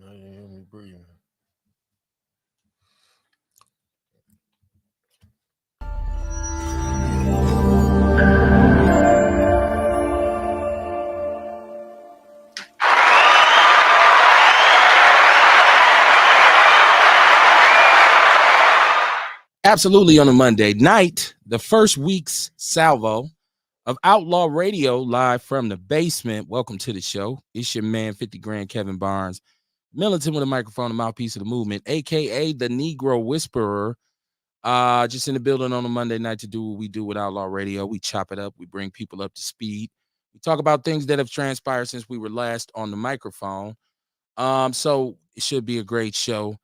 Now you hear me breathing. Absolutely on a Monday night, the first week's salvo of Outlaw Radio live from the basement. Welcome to the show. It's your man, 50 Grand Kevin Barnes, militant with a microphone, the mouthpiece of the movement, aka the Negro Whisperer. Just in the building on a Monday night to do what we do with Outlaw Radio. We chop it up, we bring people up to speed. We talk about things that have transpired since we were last on the microphone. So it should be a great show.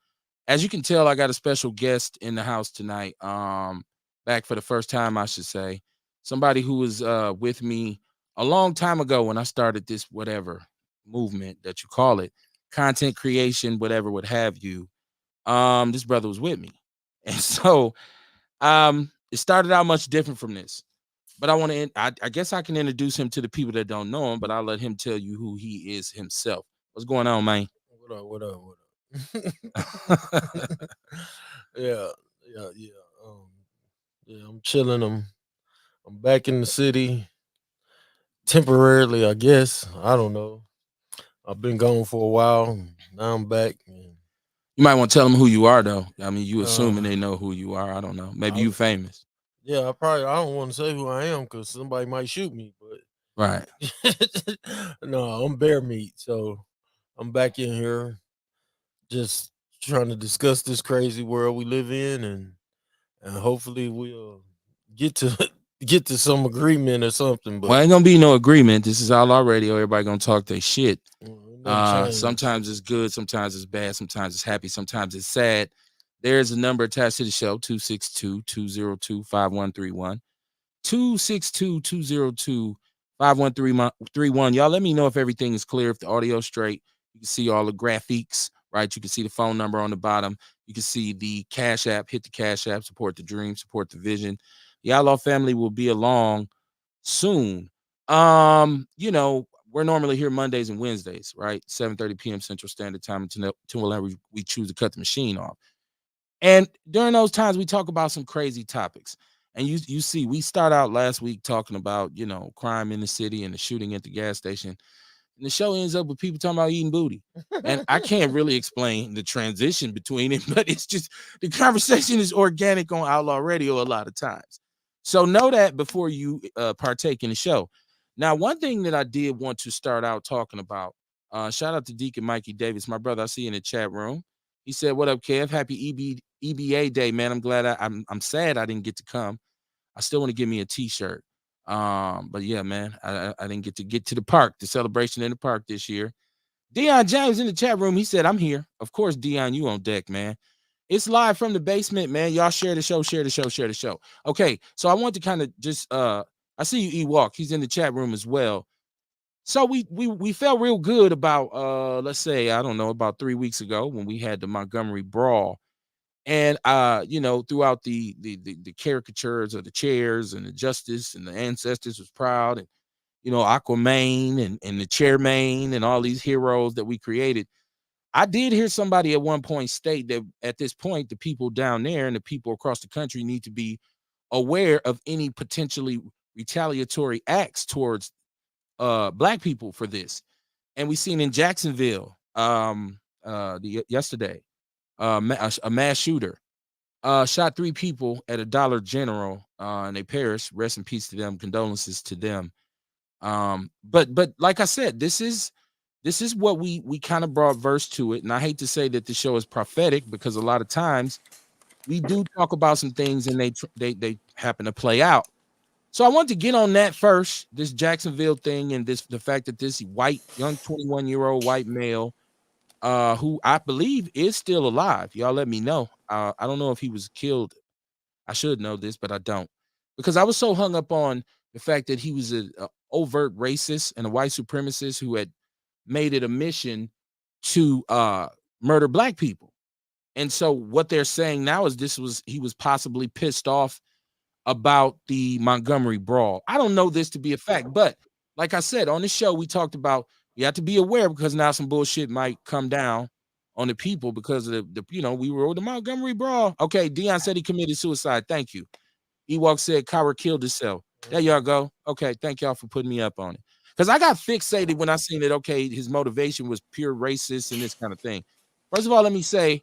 As you can tell, I got a special guest in the house tonight. Back for the first time, I should say. Somebody who was with me a long time ago when I started this whatever movement that you call it, content creation, whatever, what have you. This brother was with me. And so it started out much different from this. But I guess I can introduce him to the people that don't know him, but I'll let him tell you who he is himself. What's going on, man? What up? What up? What up? yeah, yeah. Um, yeah. I'm chilling. I'm back in the city temporarily. I guess. I don't know. I've been gone for a while. Now I'm back. You might want to tell them who you are, though. I mean, you Uh, assuming they know who you are. I don't know. Maybe I, you famous. yeah. I don't want to say who I am because somebody might shoot me. Right. But no, I'm bear meat. So I'm back in here, just trying to discuss this crazy world we live in, and hopefully we'll get to get to some agreement or something. Well, But ain't gonna be no agreement. This is Outlaw Radio. Everybody gonna talk their shit. nothing changed. Sometimes it's good, sometimes it's bad, sometimes it's happy, sometimes it's sad. There's a number attached to the show, 262-202-5131. 262-202-5131. Y'all let me know if everything is clear, if the audio's straight. You can see all the graphics, right? You can see the phone number on the bottom. You can see the Cash App. Hit the Cash App. Support the dream. Support the vision. The Outlaw family will be along soon. We're normally here Mondays and Wednesdays, right? 7:30 p.m. Central Standard Time until whenever we choose to cut the machine off. And during those times, we talk about some crazy topics. And you see, we start out last week talking about, crime in the city and the shooting at the gas station. And the show ends up with people talking about eating booty. And I can't really explain the transition between it, but it's just the conversation is organic on Outlaw Radio a lot of times. So know that before you partake in the show. Now, one thing that I did want to start out talking about, shout out to Deacon Mikey Davis, my brother. I see you in the chat room. He said, "What up, Kev? Happy EBA Day, man. I'm glad I'm sad I didn't get to come. I still want to give me a T-shirt. But yeah, man, I didn't get to the park, the celebration in the park this year. Dion James in the chat room. He said, I'm here. Of course, Dion, you on deck, man. It's live from the basement, man. Y'all share the show, share the show, share the show. Okay, so I want to kind of just I see you, E-Walk. He's in the chat room as well. So we felt real good about let's say, I don't know, about 3 weeks ago when we had the Montgomery brawl. And throughout the caricatures of the chairs and the justice and the ancestors was proud, and Aquaman and the chairman and all these heroes that we created. I did hear somebody at one point state that at this point, the people down there and the people across the country need to be aware of any potentially retaliatory acts towards black people for this. And we seen in Jacksonville yesterday a mass shooter shot 3 people at a Dollar General and they perished. Rest in peace to them. Condolences to them. But like I said, this is what we kind of brought verse to it. And I hate to say that the show is prophetic because a lot of times we do talk about some things and they happen to play out. So I want to get on that first, this Jacksonville thing, and the fact that this white young 21-year-old white male who I believe is still alive. Y'all let me know. I don't know if he was killed. I should know this, but I don't, because I was so hung up on the fact that he was an overt racist and a white supremacist who had made it a mission to murder black people. And so what they're saying now is he was possibly pissed off about the Montgomery brawl. I don't know this to be a fact, but like I said on the show, we talked about you have to be aware because now some bullshit might come down on the people because of the we were the Montgomery brawl. Okay, Dion said he committed suicide. Thank you. Ewok said Kyra killed himself. There y'all go. Okay, thank y'all for putting me up on it. Because I got fixated when I seen that, okay, his motivation was pure racist and this kind of thing. First of all, let me say,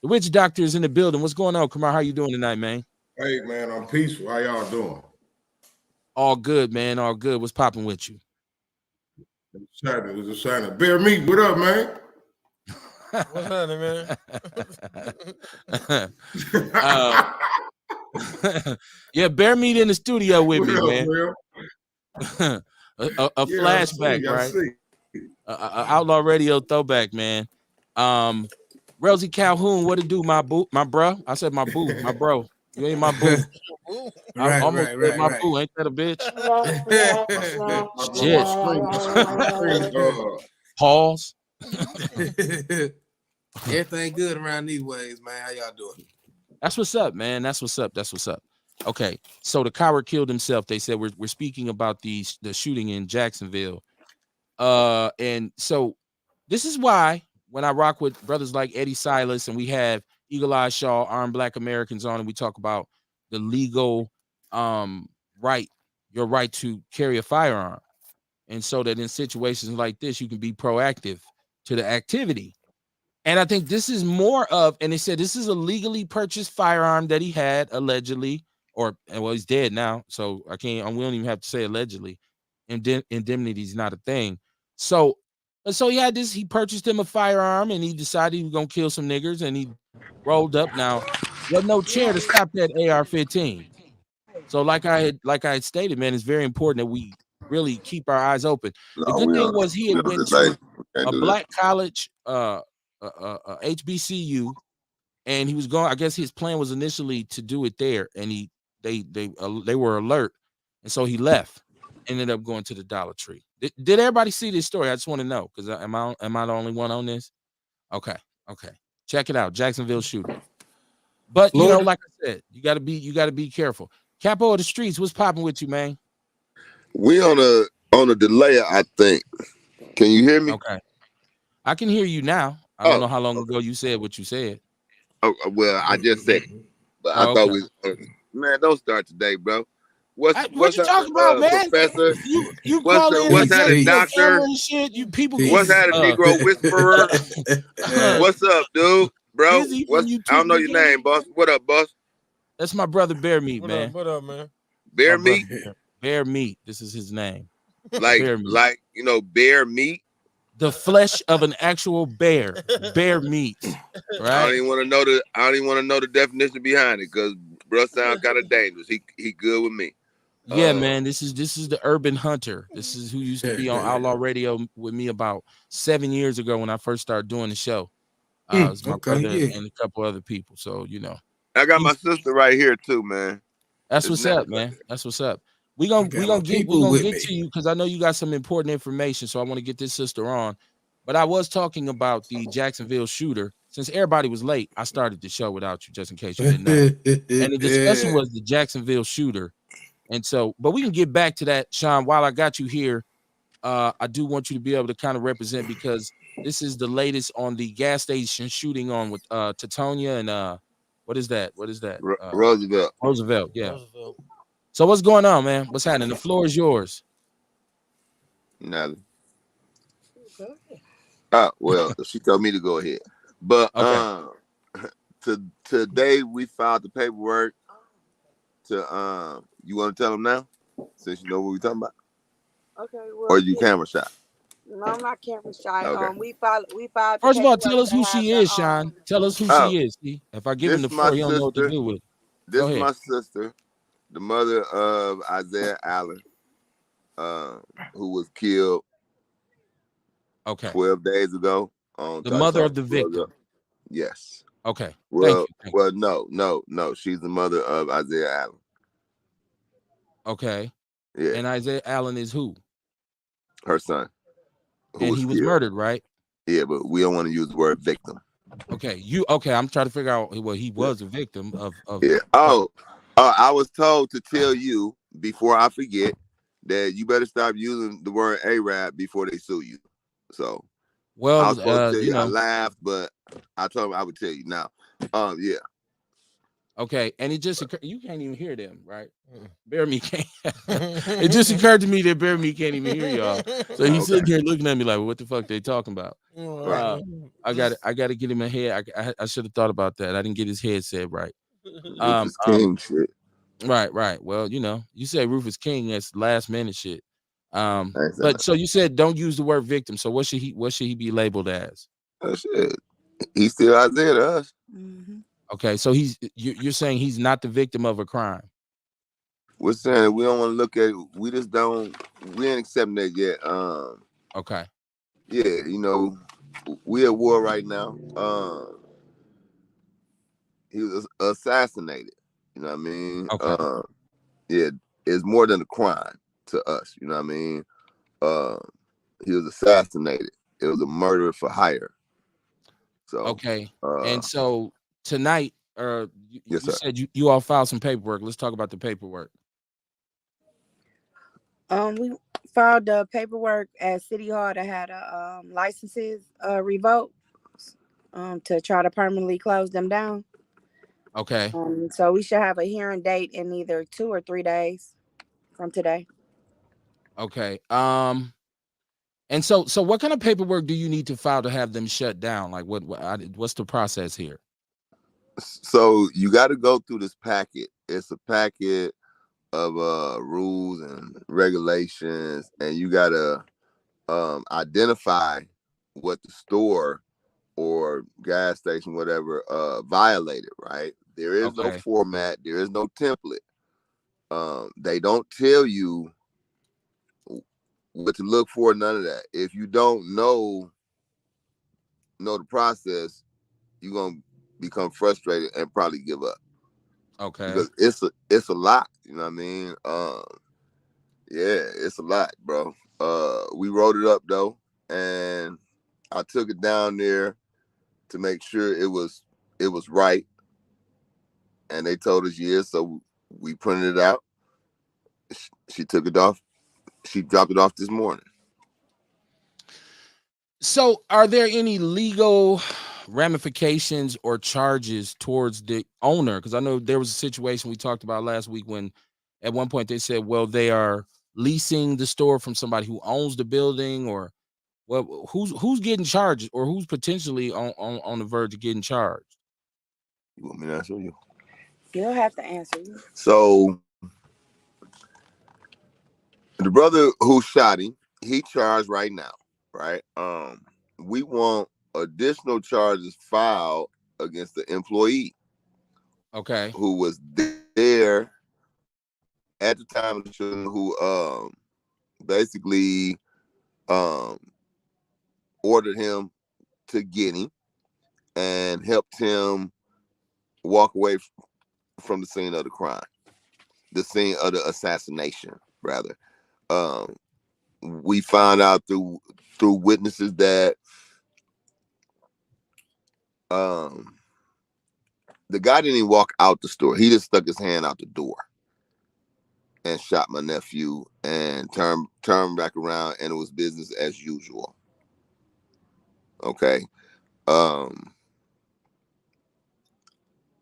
the witch doctor is in the building. What's going on, Kamar? How you doing tonight, man? Hey, man, I'm peaceful. How y'all doing? All good, man. All good. What's popping with you? It was a sign. Bear Meat, what up, man? What's happening, man? Yeah, Bear Meat in the studio with what me, up, man. a flashback, right? Outlaw Radio throwback, man. Rosie Calhoun, what it do, my bro? I said my boo, my bro. You ain't my boo. I almost said my boo. Ain't that a bitch? Shit. Pause. Everything good around these ways, man. How y'all doing? That's what's up, man. That's what's up. That's what's up. Okay, so the coward killed himself. They said we're speaking about the shooting in Jacksonville. And so this is why when I rock with brothers like Eddie Silas and we have Eagle Eye Shaw, Armed Black Americans on, and we talk about the legal right, your right to carry a firearm. And so that in situations like this, you can be proactive to the activity. And I think this is more of, and they said this is a legally purchased firearm that he had allegedly, or well, he's dead now, so we don't even have to say allegedly. Indemnity is not a thing. So he had this. He purchased him a firearm, and he decided he was gonna kill some niggers, and he rolled up. Now, wasn't no chair to stop that AR-15. So, like I had stated, man, it's very important that we really keep our eyes open. The good thing was he had went to a black college, HBCU, and he was going. I guess his plan was initially to do it there, and they were alert, and so he left. Ended up going to the Dollar Tree. Did everybody see this story? I just want to know, because am I the only one on this? Okay, check it out, Jacksonville shooting. But Florida? like I said, you gotta be careful. Capo of the streets, what's popping with you, man? We on a delay, I think. Can you hear me? Okay, I can hear you now. I don't know how long ago you said what you said. Oh, well, I just said it, but I thought man, don't start today, bro. What you talking about, man? Professor? You call in what's that, a doctor? And shit, you people. What's that, a Negro whisperer? What's up, dude, bro? I don't know your name, boss. What up, boss? That's my brother Bear Meat, man. What up, man? Bear Meat? Bear Meat. This is his name. Like bear meat? The flesh of an actual bear. Bear meat. Right? I don't even want to know the definition behind it, because bro sounds kind of dangerous. He good with me. Yeah, man. This is the urban hunter. This is who used to be on Outlaw Radio with me about 7 years ago when I first started doing the show. It was my brother and a couple other people. So I got my sister right here too, man. That's what's up, man. That's what's up. We gonna get to you, because I know you got some important information. So I want to get this sister on. But I was talking about the Jacksonville shooter. Since everybody was late, I started the show without you, just in case you didn't know. And the discussion was the Jacksonville shooter. And so, but we can get back to that, Sean. While I got you here, I do want you to be able to kind of represent, because this is the latest on the gas station shooting on with Titonia and what is that? Roosevelt. Roosevelt, yeah. Roosevelt. So what's going on, man? What's happening? The floor is yours. Nothing. Well, she told me to go ahead. But today we filed the paperwork to you want to tell them now, since you know what we're talking about? Okay. Well, or you camera shy? No, I'm not camera shy. Okay. We filed. First of all, tell us who she is, Sean. Tell us who she is. See, if I give him the floor, he don't know what to do with it. This is my sister, the mother of Isaiah Allen, who was killed 12 days ago. The mother of the victim. Yes. Okay. Well, no. She's the mother of Isaiah Allen. Okay. Yeah. And Isaiah Allen is who? Her son. And he was murdered, right? Yeah, but we don't want to use the word victim. Okay. I'm trying to figure out. Well, he was a victim of. Yeah. I was told to tell you before I forget that you better stop using the word Arab before they sue you. So, well, I was supposed to tell you, I laughed, but I told him I would tell you now. Yeah. Okay, and it just occurred, you can't even hear them, right? Mm. Bear me can't. It just occurred to me that Bear me can't even hear y'all. So he's Okay. sitting here looking at me like, what the fuck they talking about? Right. I got to get him a head. I should have thought about that. I didn't get his headset right. Rufus King shit. Right. Well, you say Rufus King, that's last minute shit. Thanks, But so you said don't use the word victim. So what should he be labeled as? oh, shit. He's still out there to us. Mm-hmm. Okay, so you're saying he's not the victim of a crime. We're saying we don't want to look at it. We ain't accepting that yet. Okay. Yeah, we at war right now. He was assassinated. You know what I mean? Okay. Yeah, it's more than a crime to us. You know what I mean? He was assassinated. It was a murder for hire. So Okay. And so tonight, you, yes, you sir. said you all filed some paperwork. Let's talk about the paperwork. We filed the paperwork at City Hall that had licenses revoked to try to permanently close them down. Okay. So we should have a hearing date in either 2 or 3 days from today. Okay. And so what kind of paperwork do you need to file to have them shut down? Like what's the process here? So you got to go through this packet. It's a packet of rules and regulations, and you got to identify what the store or gas station, whatever, violated, right? There is no Okay. format. There is no template. They don't tell you what to look for, none of that. If you don't know the process, you're going to become frustrated and probably give up. Okay. Because it's a lot, you know what I mean? Yeah, it's a lot, bro. We wrote it up though, and I took it down there to make sure it was right, and they told us yes, so we printed it out. She took it off. She dropped it off this morning. So are there any legal ramifications or charges towards the owner? Because I know there was a situation we talked about last week when at one point they said, well, they are leasing the store from somebody who owns the building, or well, who's getting charged, or who's potentially on the verge of getting charged? You want me to answer you? You'll have to answer you. So the brother who shot him, he charged right now, right? We want additional charges filed against the employee Okay. who was there at the time of the shooting, who basically ordered him to get him and helped him walk away from the scene of the crime, the scene of the assassination, rather. We found out through witnesses that the guy didn't even walk out the store. He just stuck his hand out the door and shot my nephew and turned back around, and it was business as usual. Okay.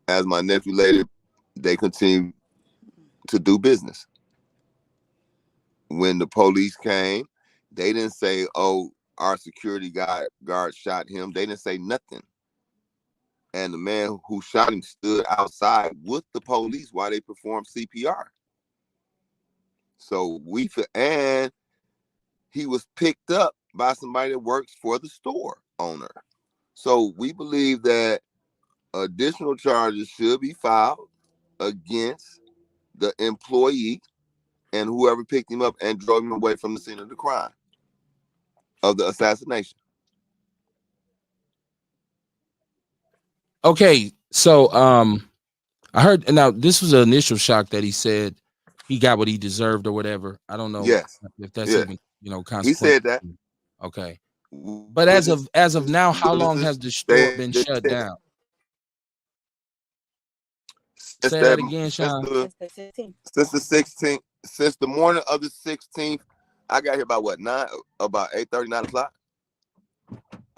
As my nephew later, they continued to do business. When the police came, they didn't say, "Oh, our security guard shot him." They didn't say nothing. And the man who shot him stood outside with the police while they performed CPR. So and he was picked up by somebody that works for the store owner. So we believe that additional charges should be filed against the employee and whoever picked him up and drove him away from the scene of the crime, of the assassination. Okay. So I heard, now this was an initial shock that he said he got what he deserved or whatever. I don't know Yes. if that's Yeah. even, He consequential. said that. Okay. But as of now, how long has the store been shut down? Say that again, Sean. Since the 16th. Since the 16th, since the morning of the 16th, I got here about what, about 8:30, 9 o'clock?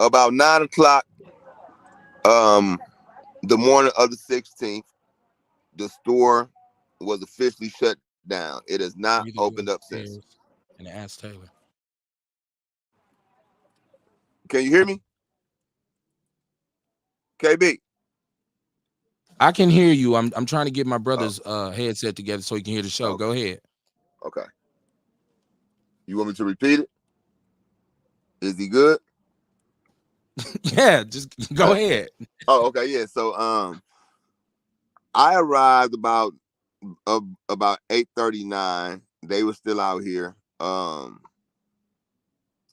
About 9 o'clock, The morning of the 16th, the store was officially shut down. It has not You can opened go up since. upstairs and ask Taylor. Can you hear me? KB? I can hear you. I'm trying to get my Oh, brother's headset together so he can hear the show. okay. Go ahead. Okay. You want me to repeat it? Is he good? Yeah, just go ahead. Oh, okay, yeah. So I arrived about 8:39. They were still out here.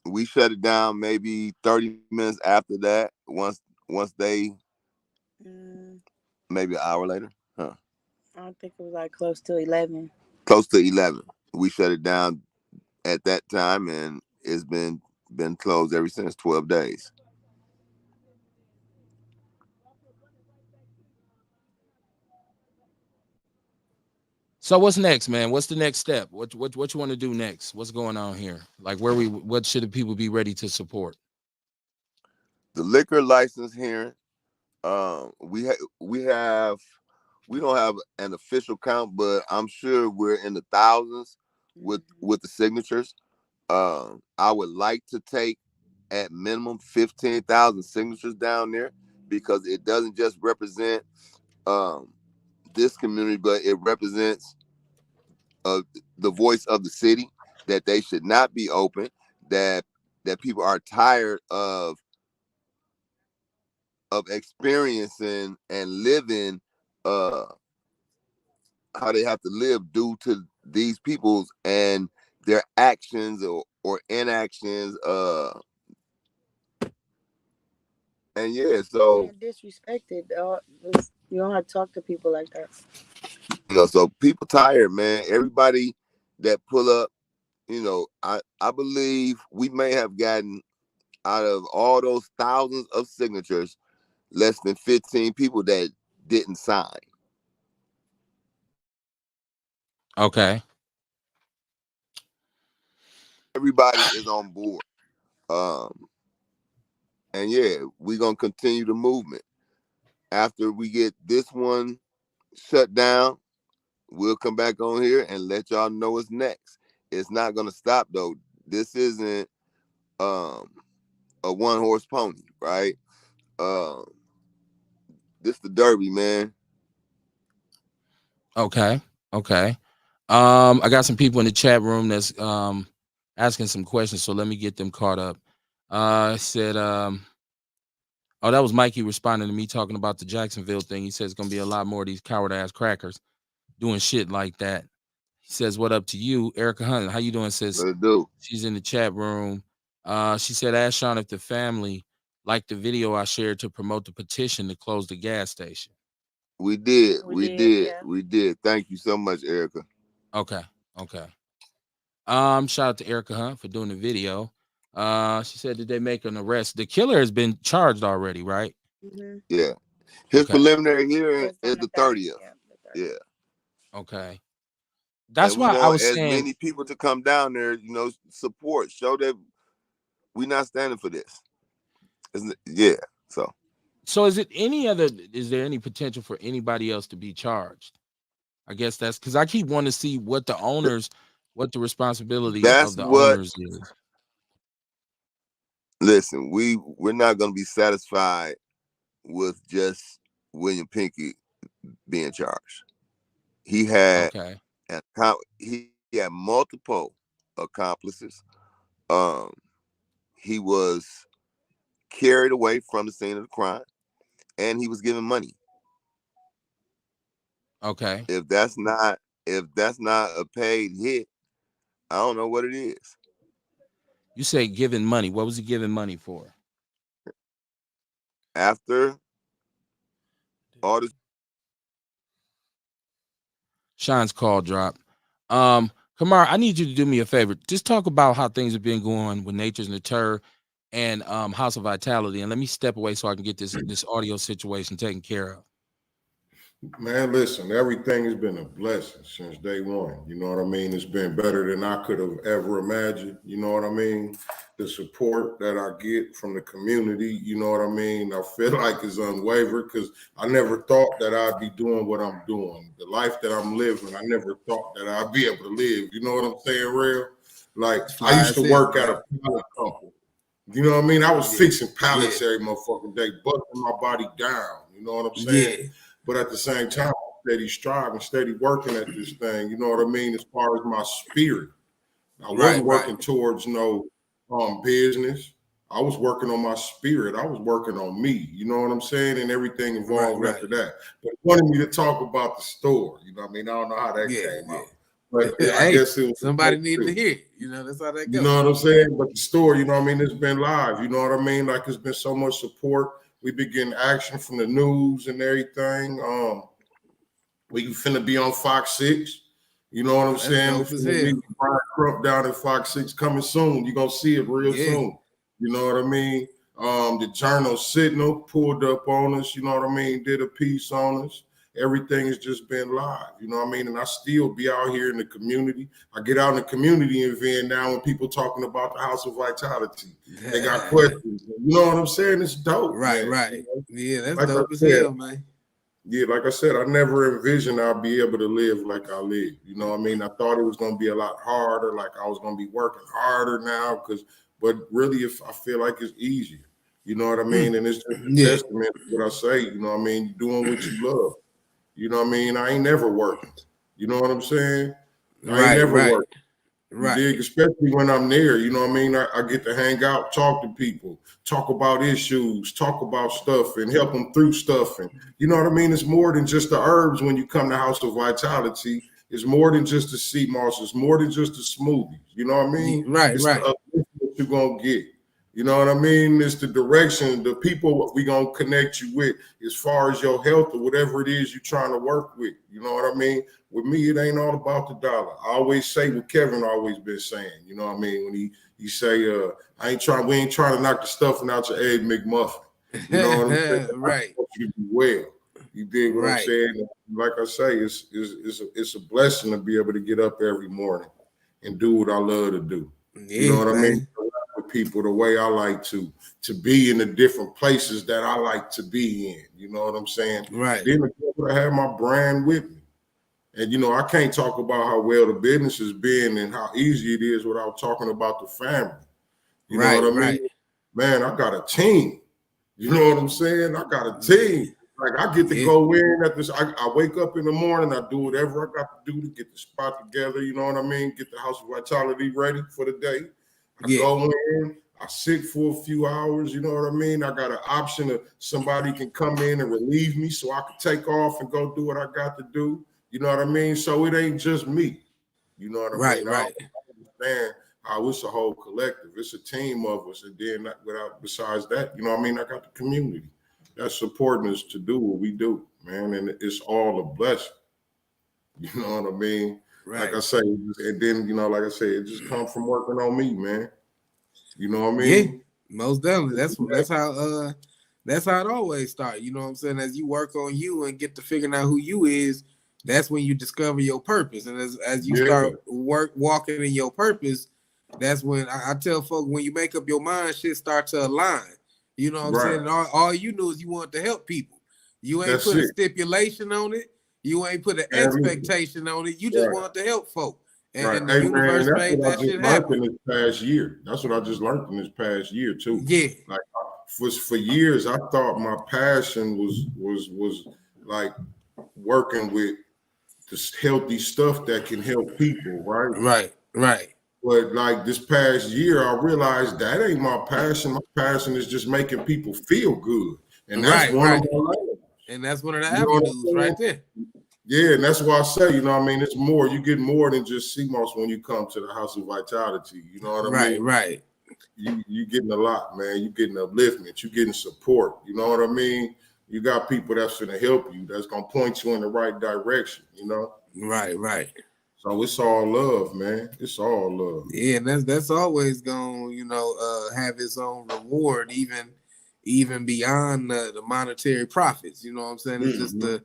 We shut it down maybe 30 minutes after that. Once they Mm, maybe an hour later. Huh. I think it was like close to 11. Close to 11. We shut it down at that time, and it's been closed ever since. 12 days. So what's next, man? What's the next step? What you want to do next? What's going on here? Like what should the people be ready to support? The liquor license here. We don't have an official count, but I'm sure we're in the thousands with the signatures. I would like to take at minimum 15,000 signatures down there, because it doesn't just represent um, this community, but it represents uh, the voice of the city, that they should not be open, that people are tired of experiencing and living uh, how they have to live due to these people's and their actions or inactions. And yeah, so Being disrespected. You don't have to talk to people like that. so people tired, man. Everybody that pull up, I believe we may have gotten, out of all those thousands of signatures, less than 15 people that didn't sign. Okay. Everybody is on board. Um, and yeah, we're gonna continue the movement. After we get this one shut down, we'll come back on here and let y'all know what's next. It's not gonna stop though. This isn't um a one horse pony, right? Um, this the Derby, man. Okay. Okay. I got some people in the chat room that's asking some questions, so let me get them caught up. Said oh, that was Mikey responding to me talking about the Jacksonville thing. He says it's gonna be a lot more of these coward ass crackers doing shit like that. He says, "What up to you, Erica Hunt? How you doing?" Says Let it do. she's in the chat room. She said, "Ask Sean if the family liked the video I shared to promote the petition to close the gas station." We did. We did, yeah. We did. Thank you so much, Erica. Okay, okay. Shout out to Erica Hunt for doing the video. She said, "Did they make an arrest? The killer has been charged already, right?" Mm-hmm. Yeah. His Okay, preliminary hearing It's is on the the 30th. 30th. Yeah, the 30th. Yeah. okay. And That's we why I want was as saying. many people to come down there, support, show that we're not standing for this. Yeah. So So, is it any other? Is there any potential for anybody else to be charged? I guess that's because I keep wanting to see what the responsibility of that's the what owners is. listen, we're not gonna be satisfied with just William Pinky being charged. He had Okay, he had multiple accomplices. Um, he was carried away from the scene of the crime, and he was given money. okay. If that's not a paid hit, I don't know what it is. You say giving money. What was he giving money for? After all this, Sean's call drop. Kamar, I need you to do me a favor. Just talk about how things have been going with Nature's Natur and House of Vitality, and let me step away so I can get this audio situation taken care of. Man, listen, everything has been a blessing since day one. You know what I mean? It's been better than I could have ever imagined. You know what I mean? The support that I get from the community, you know what I mean? I feel like is unwavering because I never thought that I'd be doing what I'm doing. The life that I'm living, I never thought that I'd be able to live. You know what I'm saying, real? Like, I Fly used to as hell, work at man. a pallet company. You know what I mean? I was Yeah. fixing pallets Yeah. every motherfucking day, busting my body down. You know what I'm saying? Yeah. But at the same time, steady striving, steady working at this thing. You know what I mean? As far as my spirit, I wasn't Right. working towards no business. I was working on my spirit. I was working on me. You know what I'm saying? And everything evolved Right. after that. But he wanted me to talk about the store. You know what I mean? I don't know how that Yeah. came Yeah. out. But I Hey, guess it was somebody needed to hear it. You know, that's how that you goes. know what I'm saying? But the story, you know what I mean, it's been live. You know what I mean? Like it's been so much support. We've been getting action from the news and everything. We finna be on Fox 6. You know what I'm Oh, that's saying? We dope as finna hell. meet Brian Crump down at Fox 6 coming soon. You're gonna see it real Yeah. soon. You know what I mean? The Journal Signal pulled up on us, you know what I mean, did a piece on us. Everything has just been live, you know what I mean? And I still be out here in the community. I get out in the community event now when people talking about the House of Vitality. They got questions. You know what I'm saying? It's dope, Right. man. Right. You know? Yeah, that's Like I dope as said, hell, man. yeah, like I said, I never envisioned I'd be able to live like I live. You know what I mean? I thought it was going to be a lot harder, like I was going to be working harder now, but really, if I feel like it's easier, you know what I mean? And it's just a Yeah. testament to what I say, you know what I mean? Doing what you love, you know what I mean? I ain't never working, you know what I'm saying? I ain't Right. never Right. working. You Right. dig? Especially when I'm there, you know what I mean? I get to hang out, talk to people, talk about issues, talk about stuff and help them through stuff. And you know what I mean? It's more than just the herbs when you come to House of Vitality. It's more than just the sea moss. It's more than just the smoothies. You know what I mean? Right. It's the Right. upliftment you're going to get. You know what I mean? It's the direction, the people we going to connect you with as far as your health or whatever it is you're trying to work with. You know what I mean? With me, it ain't all about the dollar. I always say what Kevin always been saying. You know what I mean? When he say, we ain't trying to knock the stuffing out your egg McMuffin. You know what I'm saying? I Right. want you to be well. You dig what I'm Right. saying? Like I say, it's a blessing to be able to get up every morning and do what I love to do. You know Yeah, what I mean? man. With people the way I like to be in the different places that I like to be in. You know what I'm saying? Right. And then I have my brand with me. And you know, I can't talk about how well the business has been and how easy it is without talking about the family. You know what Right. I Right. mean? Man, I got a team. You know what I'm saying? I got a Yeah. team. Like I get to Yeah. go in at this. I wake up in the morning. I do whatever I got to do to get the spot together. You know what I mean? Get the House of Vitality ready for the day. I Yeah. go in. I sit for a few hours. You know what I mean? I got an option of somebody can come in and relieve me, so I can take off and go do what I got to do. You know what I mean? So it ain't just me. You know what I Right. mean? I Right. understand how it's a whole collective. It's a team of us. And then besides that, you know what I mean? I got the community that's supporting us to do what we do, man. And it's all a blessing. You know what I mean? Like Right. I say, and then, you know, like I say, it just comes from working on me, man. You know what I Yeah. mean? Most definitely. That's how it always starts. You know what I'm saying? As you work on you and get to figuring out who you is, that's when you discover your purpose. And as you Yeah, start walking in your purpose, that's when I tell folks when you make up your mind, shit start to align. You know what I'm saying? right. And all you knew is you want to help people. You ain't That's put a it. stipulation on it. You ain't put an And, expectation on it. You just right. want to help folk. Right. And the Hey man, and universe that's made what I that just shit learned happen. in this past year. That's what I just learned in this past year too. Yeah. Like for years, I thought my passion was like working with this healthy stuff that can help people, right? Right, right, But like this past year, I realized that ain't my passion. My passion is just making people feel good. And that's right, one of right. my lanes. And that's one of the You know what avenues I'm right saying? there. Yeah, and that's why I say, you know what I mean? It's more, you get more than just CMOS when you come to the House of Vitality. You know what I Right, mean? right, You getting a lot, man. You getting upliftment. You getting support. You know what I mean? You got people that's gonna help you, that's gonna point you in the right direction, you know? right, right. So it's all love, man. It's all love. Yeah, and that's always gonna, have its own reward, even beyond the monetary profits. You know what I'm saying? It's just Mhm.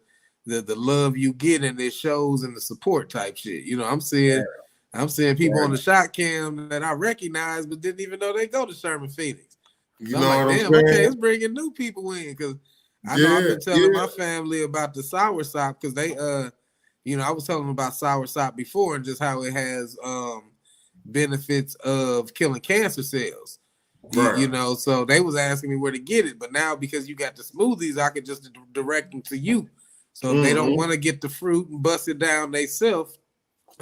the love you get and it shows in the support type shit. You know, I'm seeing people on the shot cam that I recognize but didn't even know they go to Sherman Phoenix. You So I'm know like, what I'm damn, okay, saying? it's bringing new people in because I know I've been telling my family about the soursop because they you know, I was telling them about soursop before and just how it has benefits of killing cancer cells. Right. You know, so they was asking me where to get it, but now because you got the smoothies, I could just direct them to you. So if they don't want to get the fruit and bust it down themselves,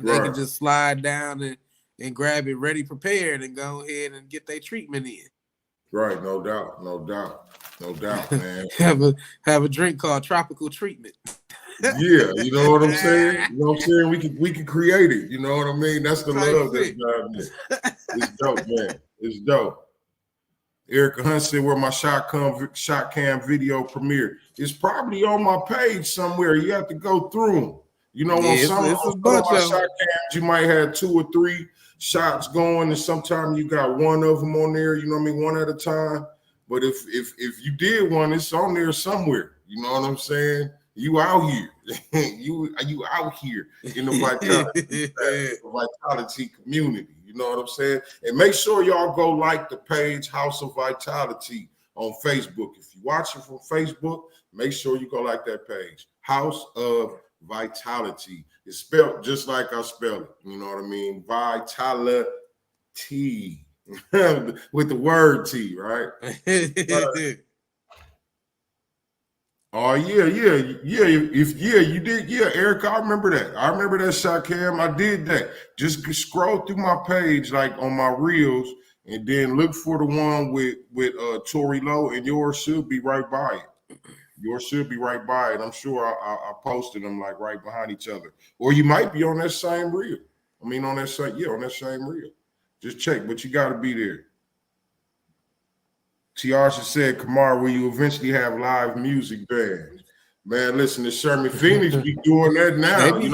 they can just slide down and grab it ready prepared and go ahead and get their treatment in. Right, no doubt, man. have a drink called tropical treatment. Yeah, you know what I'm saying? You know what I'm saying? We can create it. You know what I mean? That's the love that's driving it. It's dope, man. It's dope. Erica Hunt said where my shot cam video premiere. It's probably on my page somewhere. You have to go through them. You know, on some of my shot cams, you might have 2 or 3 shots going, and sometimes you got one of them on there. You know what I mean? One at a time. But if you did one, it's on there somewhere. You know what I'm saying? You out here. you out here in the vitality community. You know what I'm saying? And make sure y'all go like the page House of Vitality on Facebook. If you watch it from Facebook, make sure you go like that page. House of Vitality. It's spelled just like I spell it. You know what I mean? Vitality. With the word T, right? Oh yeah. You did, Eric. I remember that. I remember that shot cam. I did that. Just scroll through my page, like on my reels, and then look for the one with Tory Lowe, and yours should be right by it. Yours should be right by it. I'm sure I posted them like right behind each other, or you might be on that same reel. I mean, on that same reel. Just check, but you got to be there. Tiasha said, Kamar, will you eventually have live music bands? Man, listen, the Sherman Phoenix be doing that now. They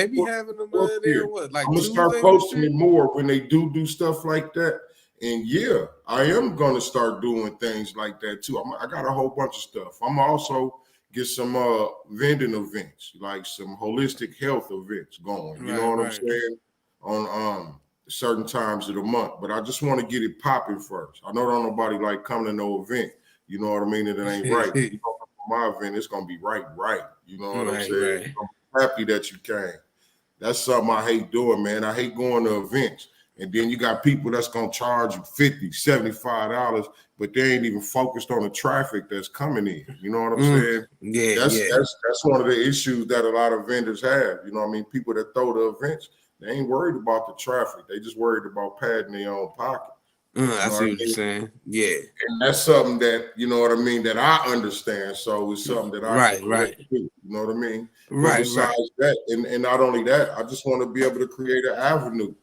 be having them there. What, like I'm gonna start posting it more when they do stuff like that. And yeah, I am gonna start doing things like that too. I got a whole bunch of stuff. I'm also get some vending events, like some holistic health events going. You know what I'm saying? On certain times of the month, but I just want to get it popping first. I know don't nobody like coming to no event, you know what I mean, and it ain't right. You know, my event, it's gonna be right. You know what I'm saying? I'm happy that you came. That's something I hate doing, man. I hate going to events, and then you got people that's gonna charge you $50, $75, but they ain't even focused on the traffic that's coming in. You know what I'm saying? That's one of the issues that a lot of vendors have. You know what I mean? People that throw the events, they ain't worried about the traffic. They just worried about padding their own pocket. I see what you're saying. Yeah. And that's something that, you know what I mean, that I understand. So it's something that I can do, you know what I mean? But besides that, and not only that, I just want to be able to create an avenue,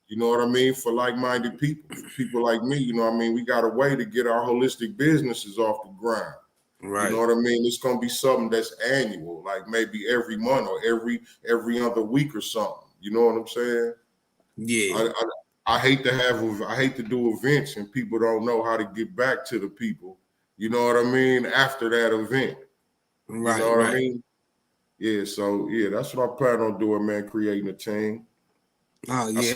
you know what I mean, for like-minded people, for people like me, you know what I mean? We got a way to get our holistic businesses off the ground. You know what I mean? It's gonna be something that's annual, like maybe every month or every other week or something. You know what I'm saying? Yeah. I hate to do events and people don't know how to get back to the people. You know what I mean? After that event. You know what I mean? Yeah, so yeah, that's what I plan on doing, man, creating a team. Oh yeah.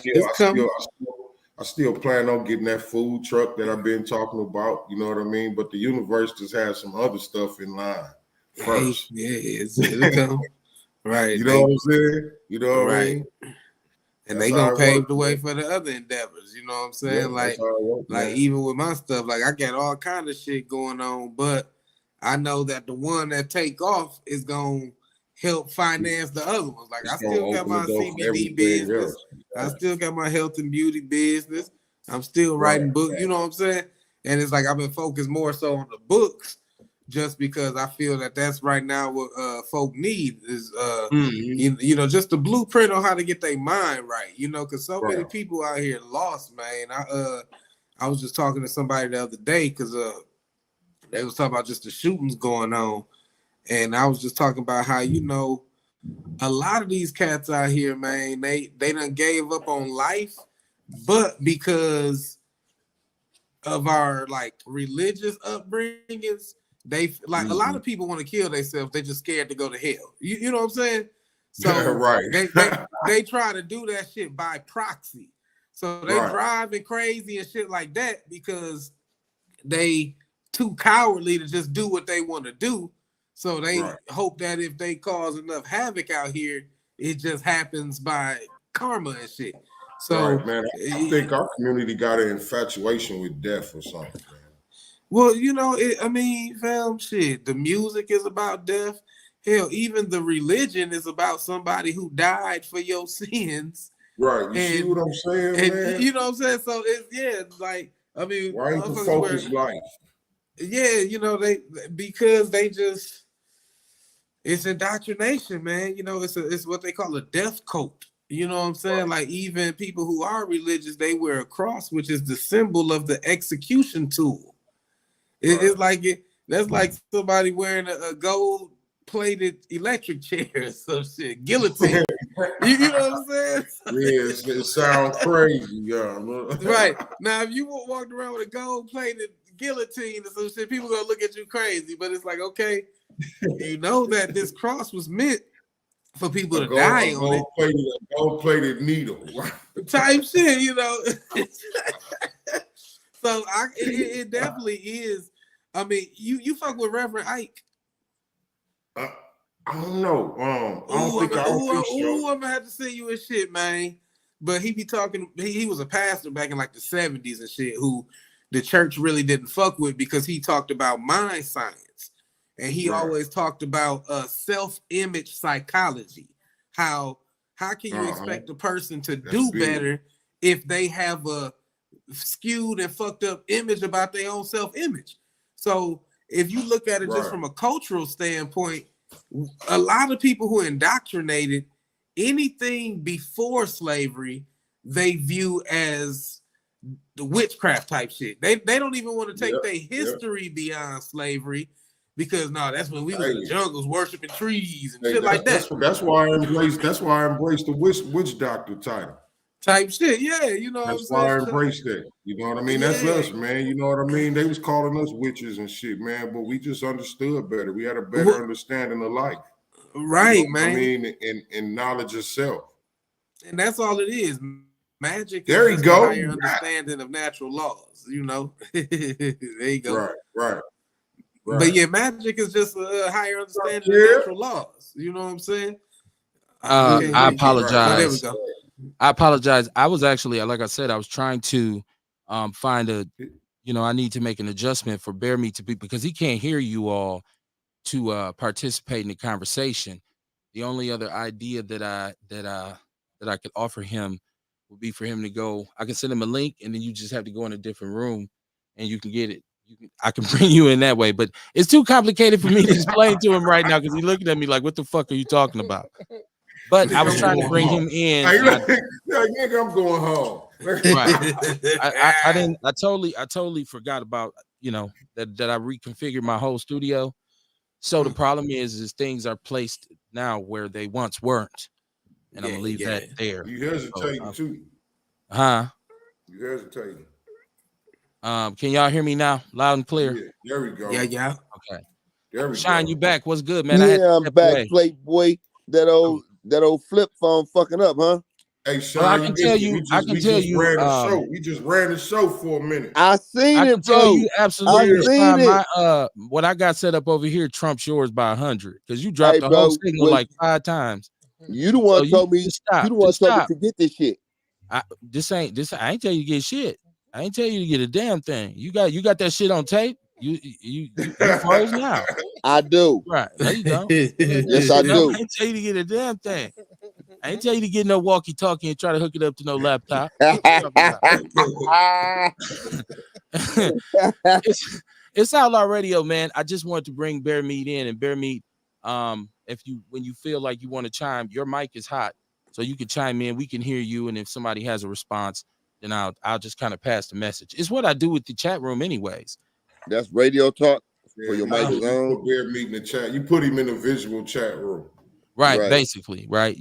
I still plan on getting that food truck that I've been talking about, you know what I mean? But the universe just has some other stuff in line first. It'll come. Right. You know what I'm saying? You know what I mean? And they gonna pave the way for the other endeavors. You know what I'm saying? Yeah, even with my stuff, like I got all kind of shit going on, but I know that the one that take off is gonna help finance the other ones. Like I still got my CBD business. I still got my health and beauty business. I'm still writing books. You know what I'm saying? And it's like I've been focused more so on the books, just because I feel that that's right now what folk need is you know, just the blueprint on how to get their mind right, you know, because so many people out here lost, man. I was just talking to somebody the other day because they was talking about just the shootings going on, and I was just talking about how, you know, a lot of these cats out here, man, they done gave up on life, but because of our like religious upbringings, they like a lot of people want to kill themselves. They just scared to go to hell. You know what I'm saying? So right. they try to do that shit by proxy. So they driving crazy and shit like that because they too cowardly to just do what they want to do. So they hope that if they cause enough havoc out here, it just happens by karma and shit. So man, I think our community got an infatuation with death or something, man. Well, you know, I mean, fam, shit. The music is about death. Hell, even the religion is about somebody who died for your sins. Right. You see what I'm saying, man? You know what I'm saying? So it's like, I mean, why ain't the focus life? Yeah, you know, because they just it's indoctrination, man. You know, it's what they call a death cult. You know what I'm saying? Like even people who are religious, they wear a cross, which is the symbol of the execution tool. It's like that's like somebody wearing a gold plated electric chair or some shit, guillotine. you know what I'm saying? Yeah, it sounds crazy, yeah. Right. Now, if you walked around with a gold plated guillotine or some shit, people gonna look at you crazy. But it's like, okay, you know that this cross was meant for people to die on it. A gold-plated needle. Type shit, you know. So it definitely is. I mean, you fuck with Reverend Ike. I don't know. I'm gonna have to send you his shit, man. But he be talking. He was a pastor back in like the 70s and shit, who the church really didn't fuck with because he talked about mind science, and he always talked about self-image psychology. How can you expect a person to do better if they have a skewed and fucked up image about their own self-image? So if you look at it just from a cultural standpoint, a lot of people who are indoctrinated, anything before slavery, they view as the witchcraft type shit. They don't even want to take their history beyond slavery because that's when we was in the jungles worshiping trees and shit like that. That's why I embraced the witch doctor title. Type shit, yeah, you know. That's why I embraced that. You know what I mean? That's us, man. You know what I mean? They was calling us witches and shit, man, but we just understood better. We had a better understanding of life. Right, you know man. I mean, in knowledge of self. And that's all it is. Magic there is you go. A higher understanding of natural laws, you know. There you go. Right. But yeah, magic is just a higher understanding of natural laws. You know what I'm saying? I apologize. There we go. I apologize. I was actually, like I said, I was trying to find I need to make an adjustment for Bear Meat to be, because he can't hear you all to participate in the conversation. The only other idea that I could offer him would be for him to go. I can send him a link, and then you just have to go in a different room, and you can get it. I can bring you in that way, but it's too complicated for me to explain to him right now because he's looking at me like, "What the fuck are you talking about?" But I was trying to bring him in. Nigga, I'm going home. Right. I totally forgot about that I reconfigured my whole studio. So the problem is things are placed now where they once weren't, and I'm gonna leave that there. You hesitate too. Huh? You hesitate. Can y'all hear me now, loud and clear? Yeah, there we go. Yeah. Okay. There we Shine, go. you back? What's good, man? I'm back, Playboy. That old flip phone fucking up, huh? Hey, Sean, I can tell you. We just ran the show for a minute. I seen it, bro. Tell you absolutely. My what I got set up over here trumps yours by 100 because you dropped the whole signal like 5 times. You the one told me. You the one told me to get this shit. I ain't tell you to get shit. I ain't tell you to get a damn thing. You got that shit on tape. You froze now. I do. Right. There you go. Yes, I do. I ain't tell you to get a damn thing. I ain't tell you to get no walkie-talkie and try to hook it up to no laptop. It's Outlaw Radio, man. I just wanted to bring Bear Meat in, and Bear Meat, when you feel like you want to chime, your mic is hot, so you can chime in. We can hear you, and if somebody has a response, then I'll just kind of pass the message. It's what I do with the chat room, anyways. That's radio talk for your mic is on. Put Bear Meat in the chat. You put him in a visual chat room. Right, basically, right,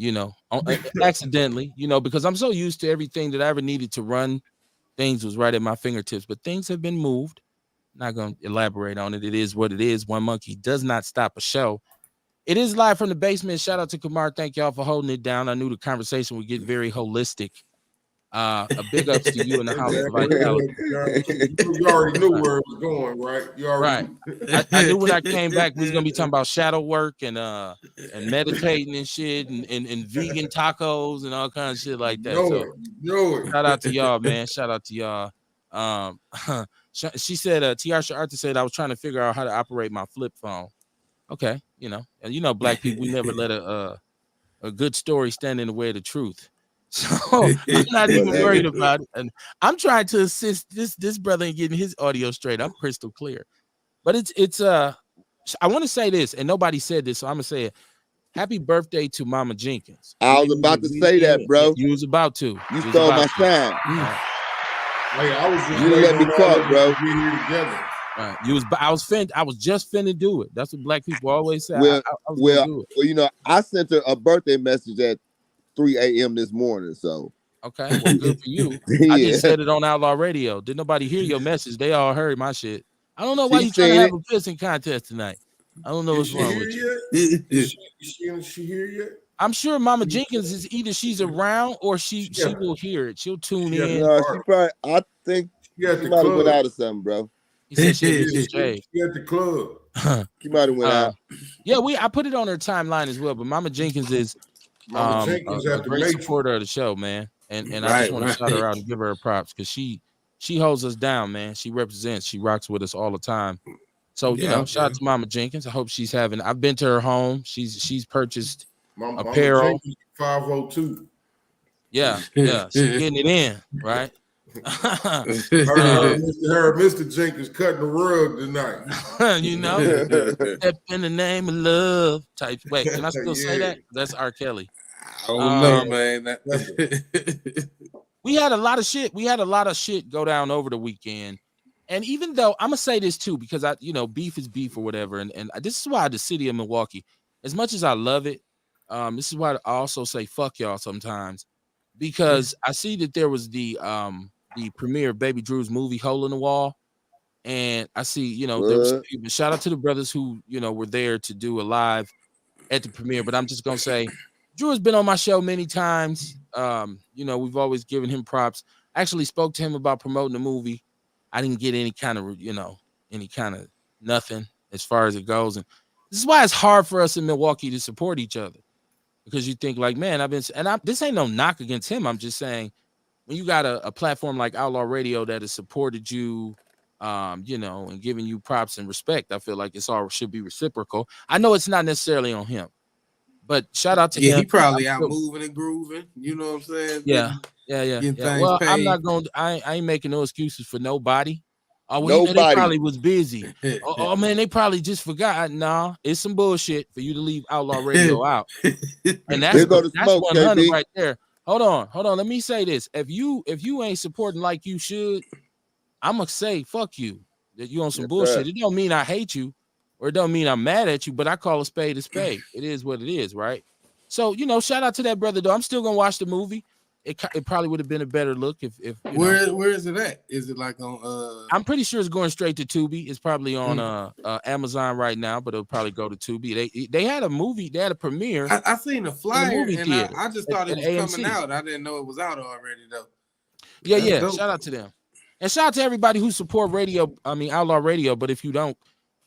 accidentally, because I'm so used to everything that I ever needed to run things was right at my fingertips, but things have been moved, Not gonna elaborate on it. It is what it is. One monkey does not stop a show. It is live from the basement. Shout out to Kamar. Thank y'all for holding it down. I knew the conversation would get very holistic. A big ups to you in the house of Vitality. You already knew where it was going, right? You already right. I knew when I came back we was gonna be talking about shadow work and meditating and shit and vegan tacos and all kinds of shit like that. So shout out to y'all, man. Shout out to y'all. She said, Tiarsha Arthur said I was trying to figure out how to operate my flip phone. Okay, and black people, we never let a good story stand in the way of the truth. So I'm not even worried about it. And I'm trying to assist this brother in getting his audio straight. I'm crystal clear. But it's I want to say this, and nobody said this, so I'm gonna say it. Happy birthday to Mama Jenkins. I was about to say that, bro. You was about to. You stole my shine. Hey, I was just you didn't let me talk, bro. We here together. I was just finna do it. That's what black people always say. Well, I was gonna do it. I sent her a birthday message at 3 a.m. this morning. So okay, well, good for you. I just said it on Outlaw Radio. Did nobody hear your message? They all heard my shit. I don't know why you trying to have a pissing contest tonight. I don't know what's wrong with you. Is she here yet? I'm sure Mama Jenkins is either she's around or she will hear it. She'll tune in. No, she probably. I think she might have went out or something, bro. He said she at the club. She might have went out. Yeah, I put it on her timeline as well. But Mama Jenkins is a great supporter of the show, man. And I just want to shout her out and give her props because she holds us down, man. She represents. She rocks with us all the time. So shout out to Mama Jenkins. I hope she's having. I've been to her home. She's purchased apparel. 502. Yeah, she's getting it in, right? Mr. Jenkins cutting the rug tonight. Step in the name of love. Type. Wait, can I still say that? That's R. Kelly. I don't know, man. We had a lot of shit. We had a lot of shit go down over the weekend. And even though I'm gonna say this too, because beef is beef or whatever, and this is why the city of Milwaukee, as much as I love it, this is why I also say fuck y'all sometimes, because I see that there was the premiere of Baby Drew's movie Hole in the Wall, and I see there was people, shout out to the brothers who were there to do a live at the premiere, but I'm just gonna say Drew has been on my show many times. We've always given him props. I actually spoke to him about promoting the movie. I didn't get any kind of nothing as far as it goes. And this is why it's hard for us in Milwaukee to support each other, because you think like, man, this ain't no knock against him. I'm just saying when you got a platform like Outlaw Radio that has supported you, and giving you props and respect, I feel like it's all should be reciprocal. I know it's not necessarily on him, but shout out to him. He probably out moving and grooving. You know what I'm saying? Yeah. Well, paid. I'm not going. I ain't making no excuses for nobody. Nobody. They probably was busy. Man, they probably just forgot. Nah, it's some bullshit for you to leave Outlaw Radio out. And that's 100 right there. Hold on. Let me say this: if you ain't supporting like you should, I'm gonna say fuck you. That you on some bullshit. It don't mean I hate you, or it don't mean I'm mad at you. But I call a spade a spade. It is what it is, right? So shout out to that brother though. I'm still gonna watch the movie. It probably would have been a better look if where is it at? Is it like on I'm pretty sure it's going straight to Tubi. It's probably on Amazon right now, but it'll probably go to Tubi. They had a movie, they had a premiere. I seen the flyer and I just thought it was AMC. coming out. I didn't know it was out already though. Yeah. Shout out to them. And shout out to everybody who support Outlaw Radio, but if you don't,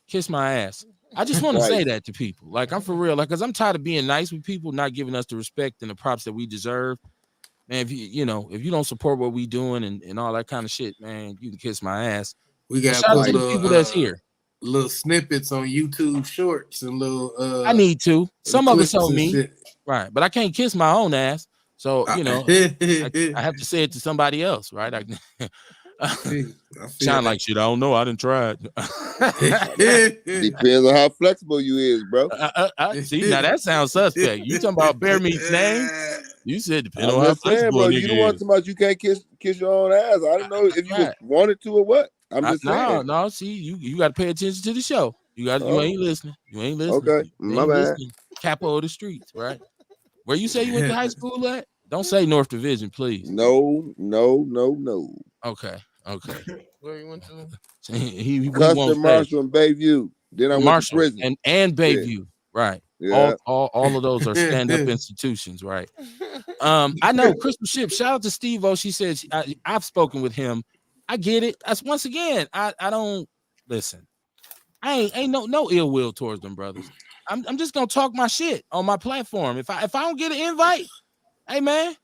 kiss my ass. I just want to say that to people. Like, I'm for real, like, because I'm tired of being nice with people not giving us the respect and the props that we deserve. Man, if you don't support what we doing and all that kind of shit, man, you can kiss my ass. We got shout out to the people that's here. Little snippets on YouTube Shorts and little. I need to. Some of it's on me, right? But I can't kiss my own ass, so I have to say it to somebody else, right? I sound like shit. I don't know. I didn't try it. Depends on how flexible you is, bro. See, now that sounds suspect. You talking about Bear Meat's name? You said depending on how flexible, bro. You don't want somebody you can't kiss your own ass. I don't know if you wanted to or what. I'm just saying. No. See, you got to pay attention to the show. You ain't listening. You ain't listening. Okay, my bad. Capo of the streets, right? Where you say you went to high school at? Don't say North Division, please. No. Okay. Okay. Where you went to? We won't Custom say. Marshall and Bayview. Then I went to Marshall prison. and Bayview, right? Yeah. All of those are stand-up institutions, right? I know Crystal Ship. Shout out to Steve O. She said I've spoken with him. I get it. That's once again. I don't listen. I ain't no ill will towards them brothers. I'm just gonna talk my shit on my platform. If I don't get an invite, hey man,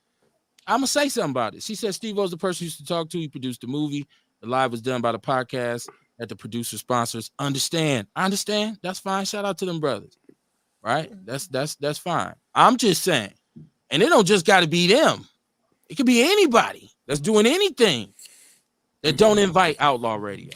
I'm gonna say something about it. She said Steve O's the person you used to talk to. He produced the movie. The live was done by the podcast that the producer sponsors. I understand. That's fine. Shout out to them brothers. Right? That's fine. I'm just saying, and it don't just got to be them. It could be anybody that's doing anything that don't invite Outlaw Radio.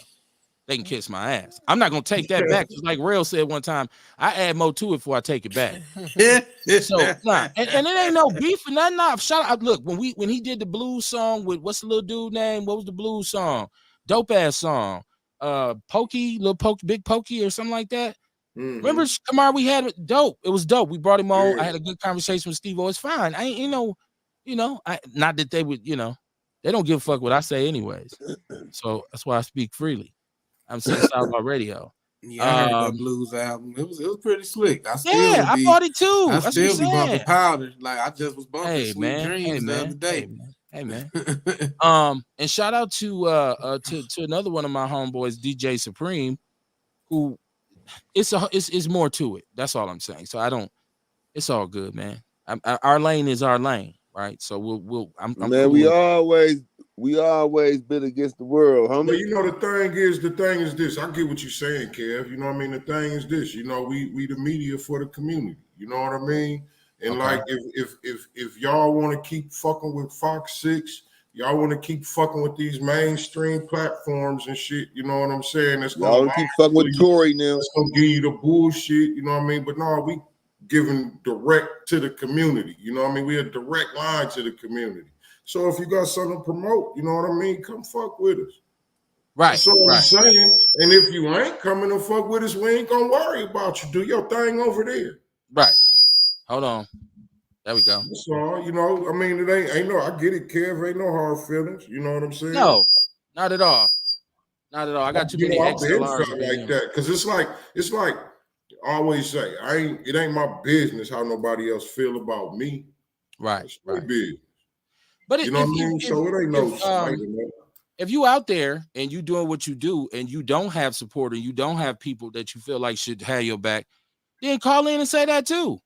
They can kiss my ass. I'm not gonna take that back. Just like Rail said one time, I add more to it before I take it back. So nah, and it ain't no beef or nothing. Nah, shout out. Look, when he did the blues song with what's the little dude name? What was the blues song? Dope ass song. Big Pokey or something like that. Mm-hmm. Remember, Kamar, we had it dope. It was dope. We brought him on. Yeah. I had a good conversation with Steve. It's fine. I ain't, not that they would, they don't give a fuck what I say anyways. So that's why I speak freely. I'm saying Outlaw Radio. Yeah, I heard that blues album. It was pretty slick. I thought it too. I still be bumping Powder. Like I just was bumping Sweet Dreams the other day. Hey man. And shout out to another one of my homeboys, DJ Supreme, who it's more to it. That's all I'm saying. So it's all good, man. Our lane is our lane, right? So I'm man, cool. We always been against the world, homie. Well, the thing is this. I get what you're saying, Kev. You know what I mean? The thing is this. We the media for the community. You know what I mean? And like, if y'all want to keep fucking with Fox 6, y'all want to keep fucking with these mainstream platforms and shit. You know what I'm saying? That's y'all want to keep fucking with Tory now. That's gonna give you the bullshit. You know what I mean? But no, we giving direct to the community. You know what I mean? We a direct line to the community. So if you got something to promote, you know what I mean? Come fuck with us. Right. That's all I'm saying. And if you ain't coming to fuck with us, we ain't gonna worry about you. Do your thing over there. Right. Hold on. There we go. That's all. I mean, it ain't no. I get it, Kev. Ain't no hard feelings. You know what I'm saying? No, not at all. Not at all. I got too many XLRs like that because it's like I always say, it ain't my business how nobody else feel about me. Right. It's my business. But you know what I mean? So it ain't no slight in that. If you out there and you doing what you do and you don't have support and you don't have people that you feel like should have your back, then call in and say that too.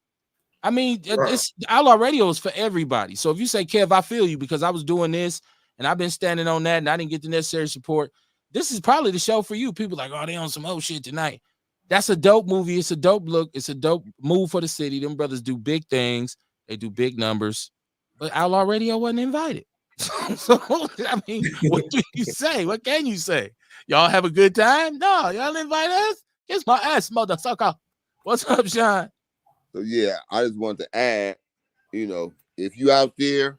I mean, it's Outlaw Radio is for everybody. So if you say, Kev, I feel you because I was doing this and I've been standing on that and I didn't get the necessary support, this is probably the show for you. People like, oh, they on some old shit tonight. That's a dope movie. It's a dope look. It's a dope move for the city. Them brothers do big things. They do big numbers. But Outlaw Radio wasn't invited. So, I mean, what do you say? What can you say? Y'all have a good time? No, y'all invite us? Kiss my ass, motherfucker. What's up, Sean? So, yeah, I just wanted to add, if you out there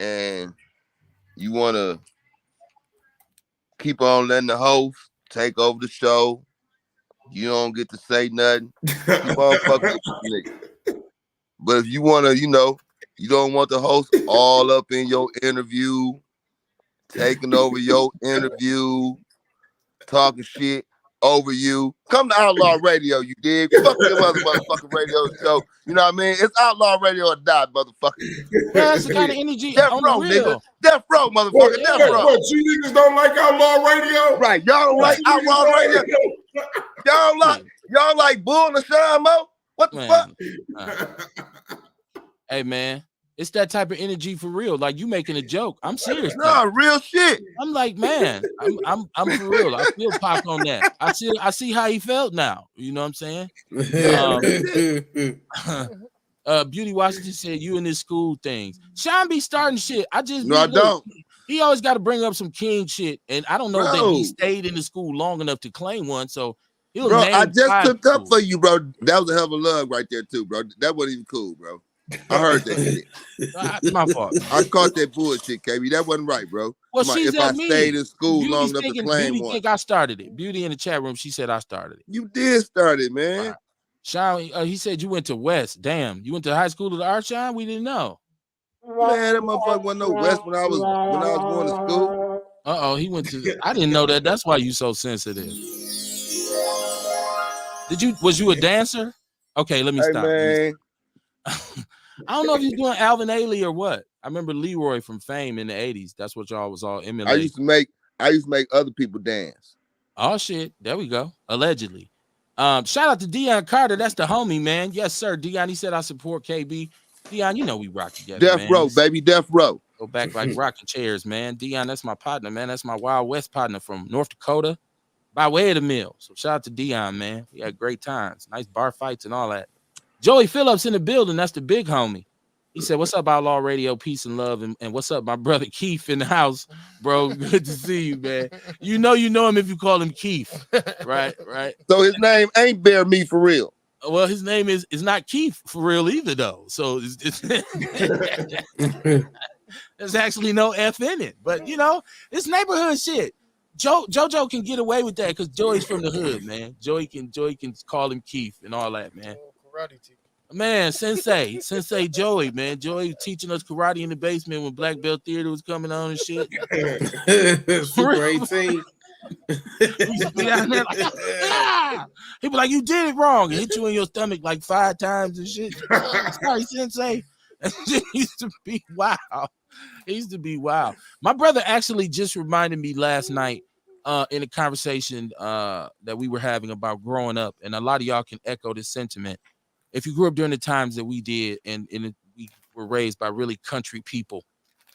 and you want to keep on letting the host take over the show, you don't get to say nothing, keep on fucking with you niggas. But if you want to, you don't want the host all up in your interview, taking over your interview, talking shit over you. Come to Outlaw Radio, you dig? Fuck your motherfucking radio show. You know what I mean? It's Outlaw Radio or die, motherfucker. Yeah, that's the kind of energy Death on row, the real. nigga. Death row, motherfucker. Death row. What, you niggas don't like Outlaw Radio? Right. Y'all don't like Outlaw Radio. Y'all like Bull and Sean Mo? What the fuck? Hey, man. It's that type of energy for real. Like you making a joke. I'm serious. No, real shit. I'm like, man, I'm for real. I feel Pac on that. I see how he felt now. You know what I'm saying? Beauty Washington said you in this school things. Sean be starting shit. I don't. He always got to bring up some king shit, and I don't know that he stayed in the school long enough to claim one. So he'll bro, I just took up for you, bro. That was a hell of a love right there too, bro. That wasn't even cool, bro. I heard that shit. My fault. I caught that bullshit, KB. That wasn't right, bro. Well, she said I stayed in school long enough to claim Beauty one. think I started it. Beauty in the chat room, she said I started it. You did start it, man. Sean, he said you went to West. Damn, you went to high school to the art, Sean? We didn't know. Man, that motherfucker wasn't no West when I was going to school. He went to. I didn't know that. That's why you so sensitive. Was you a dancer? Okay, let me Hey, stop. man. I don't know if you're doing Alvin Ailey or what. I remember Leroy from Fame in the 80s. That's what y'all was all emulating. I used to make other people dance. Oh shit. There we go. Allegedly. Shout out to Dion Carter. That's the homie, man. Yes, sir. Dion, he said I support KB. Dion, you know we rock together, Death man. Row, baby, Death Row. Go back like rocking chairs, man. Dion, that's my partner, man. That's my Wild West partner from North Dakota by way of the mill. So shout out to Dion, man. We had great times. Nice bar fights and all that. Joey Phillips in the building. That's the big homie. He said, what's up, Outlaw Radio? Peace and love. And what's up, my brother Keith in the house, bro? Good to see you, man. You know him if you call him Keith. Right. So his name ain't Bear Me for real. Well, his name is not Keith for real either, though. So it's there's actually no F in it. But, it's neighborhood shit. JoJo can get away with that because Joey's from the hood, man. Joey can call him Keith and all that, man. Karate teacher. Man, Sensei Joey, man. Joey teaching us karate in the basement when Black Belt Theater was coming on and shit. Super 18. Be down there like, he be like, you did it wrong, and hit you in your stomach like 5 times and shit. Sorry, Sensei. It used to be wild. It used to be wild. My brother actually just reminded me last night in a conversation that we were having about growing up, and a lot of y'all can echo this sentiment. If you grew up during the times that we did, and we were raised by really country people,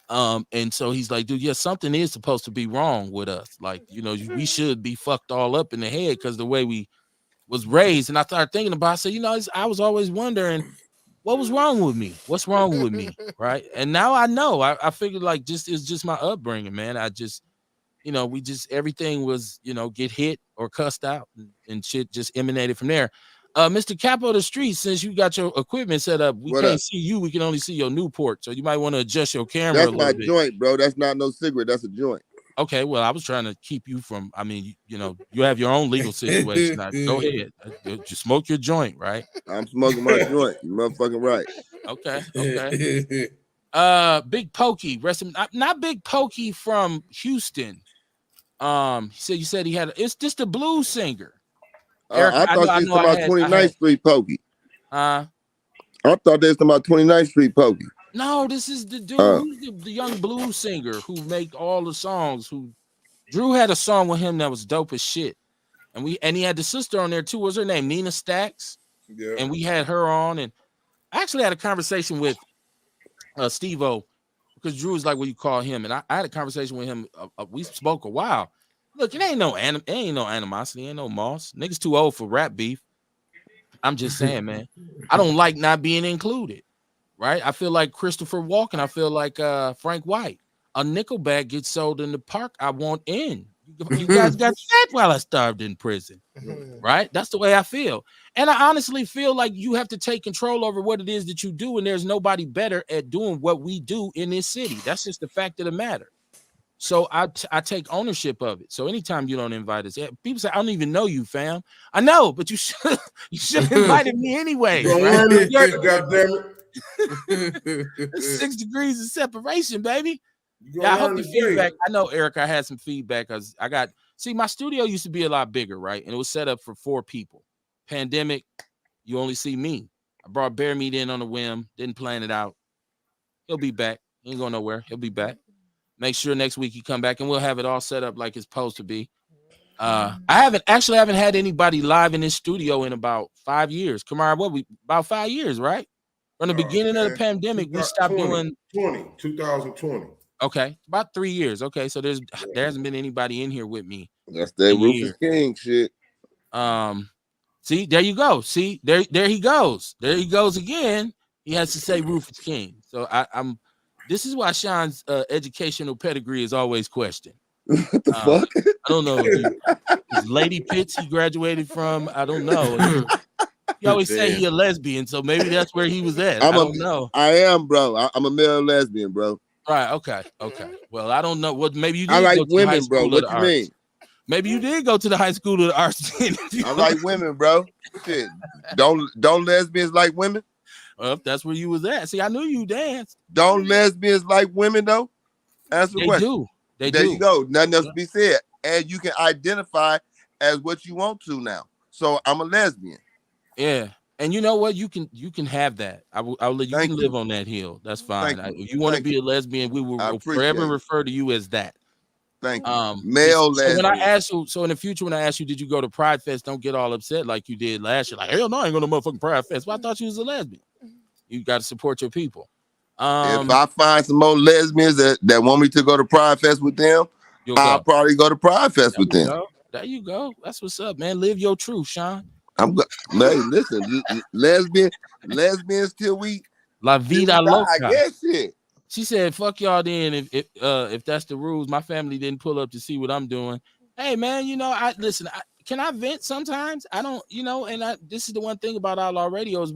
and so he's like, dude, yeah, something is supposed to be wrong with us. Like, we should be fucked all up in the head because the way we was raised. And I started thinking about, I said, I was always wondering what was wrong with me. What's wrong with me, right? And now I know. I figured like it's just my upbringing, man. I just, everything was, get hit or cussed out, and shit just emanated from there. Mr. Capo of the Street, since you got your equipment set up, we can't see you. We can only see your Newport. So you might want to adjust your camera a little bit. That's my joint, bro. That's not no cigarette. That's a joint. Okay, well, I was trying to keep you from, you have your own legal situation. Go ahead. Just smoke your joint, right? I'm smoking my joint. You motherfucking right. Okay. Big Pokey, not Big Pokey from Houston. You said he had, it's just a blues singer. Eric, I thought they was talking about 29th Street Pokey. I thought they was talking about 29th Street Pokey. No, this is the dude, who's the young blues singer who make all the songs. Drew had a song with him that was dope as shit, and he had the sister on there too. What's her name? Nina Stacks. Yeah. And we had her on, and I actually had a conversation with Steve-O, because Drew is like what you call him, and I had a conversation with him. We spoke a while. Look, it ain't no animosity, ain't no moss. Niggas too old for rap beef. I'm just saying, man. I don't like not being included, right? I feel like Christopher Walken. I feel like Frank White. A nickel bag gets sold in the park. I want in. You guys got fed while I starved in prison, right? That's the way I feel. And I honestly feel like you have to take control over what it is that you do, and there's nobody better at doing what we do in this city. That's just the fact of the matter. So I take ownership of it. So anytime you don't invite us, people say, I don't even know you, fam. I know, but you should have invited me anyway. Right? God damn it. 6 degrees of separation, baby. Yeah, I hope the feedback. I know, Eric, I had some feedback because my studio used to be a lot bigger, right? And it was set up for 4 people. Pandemic, you only see me. I brought Bear Meat in on a whim, didn't plan it out. He'll be back. He ain't going nowhere. He'll be back. Make sure next week he come back and we'll have it all set up like it's supposed to be. I haven't had anybody live in this studio in about 5 years. Kamara, about 5 years, right? From the beginning of the pandemic, we stopped doing 2020. Okay, about 3 years. Okay, so there hasn't been anybody in here with me. That's that Rufus King shit. See, there you go. See, there he goes. There he goes again. He has to say Rufus King. So I'm. This is why Sean's educational pedigree is always questioned. What the fuck? I don't know. His Lady Pitts he graduated from. I don't know. You always say he a lesbian, so maybe that's where he was at. I don't know. I am, bro. I'm a male lesbian, bro. Right. Okay. Well, I don't know. What maybe you did. I like women, bro. What you mean? Maybe you did go to the High School of the Arts. I like women, bro. Shit. Don't lesbians like women? Well, that's where you was at. See, I knew you danced. Don't lesbians like women though? Answer the question. There you go. Nothing else to be said. And you can identify as what you want to now. So I'm a lesbian. Yeah. And you know what? You can have that. I'll let you can live on that hill. That's fine. If you want to be a lesbian, we will forever refer to you as that. Thank you. Male lesbian. When I ask you, so in the future, when I ask you, did you go to Pride Fest? Don't get all upset like you did last year. Like, hell no, I ain't going to motherfucking Pride Fest. Well, I thought you was a lesbian. You got to support your people. If I find some more lesbians that want me to go to Pride Fest with them, I'll probably go to Pride Fest with them. There you go. That's what's up, man. Live your truth, Sean. Hey, listen, lesbians till we La vida loca. I guess it. She said, "Fuck y'all." Then if that's the rules, my family didn't pull up to see what I'm doing. Hey, man, can I vent sometimes? I don't, and this is the one thing about Outlaw Radio is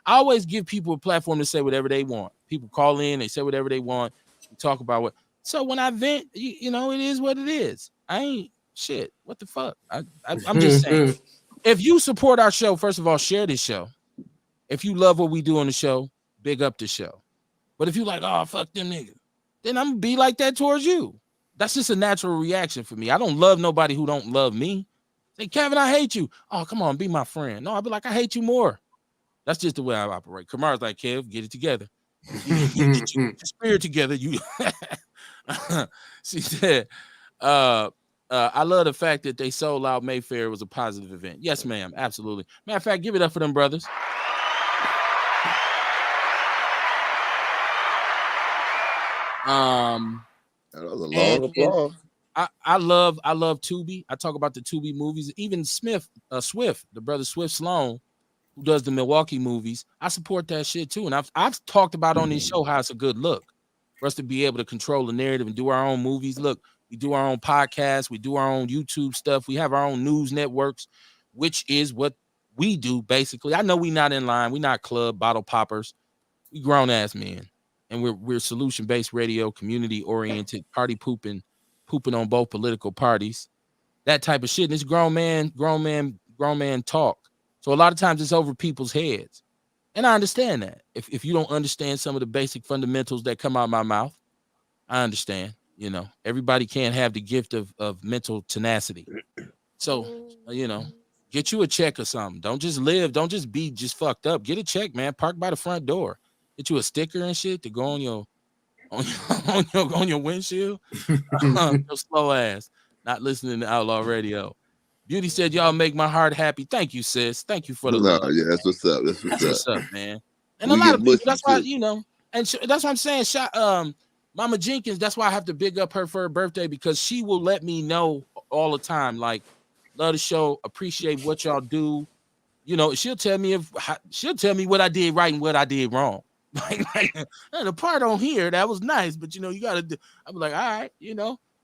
I always give people a platform to say whatever they want. People call in, they say whatever they want. We talk about what. So when I vent, it is what it is. I ain't shit. What the fuck? I'm just saying. If you support our show, first of all, share this show. If you love what we do on the show, big up the show. But if you like, oh, fuck them niggas, then I'm gonna be like that towards you. That's just a natural reaction for me. I don't love nobody who don't love me. Say, Kevin, I hate you. Oh, come on, be my friend. No, I'll be like, I hate you more. That's just the way I operate. Kamar's like, Kev, get it together. Get your spirit together. You she said, I love the fact that they sold out Mayfair was a positive event. Yes, ma'am. Absolutely. Matter of fact, give it up for them brothers. That was a long applause. I love Tubi. I talk about the Tubi movies. Even Swift, the brother Swift Sloan, who does the Milwaukee movies. I support that shit too. And I've talked about on this show how it's a good look for us to be able to control the narrative and do our own movies. Look, we do our own podcasts, we do our own YouTube stuff, we have our own news networks, which is what we do basically. I know we're not in line, we're not club bottle poppers, we grown ass men, and we're solution-based radio, community-oriented, party pooping on both political parties, that type of shit. And it's grown man talk. So a lot of times it's over people's heads. And I understand that. If you don't understand some of the basic fundamentals that come out of my mouth, I understand. Everybody can't have the gift of mental tenacity. So, get you a check or something. Don't just live. Don't just be just fucked up. Get a check, man. Park by the front door. Get you a sticker and shit to go on your windshield. Your slow ass. Not listening to Outlaw Radio. Beauty said, y'all make my heart happy. Thank you, sis. Thank you for the love. Yeah, that's what's up. That's what's up, man. And a lot of people, that's why, and that's what I'm saying. Mama Jenkins, that's why I have to big up her for her birthday, because she will let me know all the time, like, love the show, appreciate what y'all do. She'll tell me what I did right and what I did wrong. Like the part on here that was nice, but you gotta do. I'm like, all right,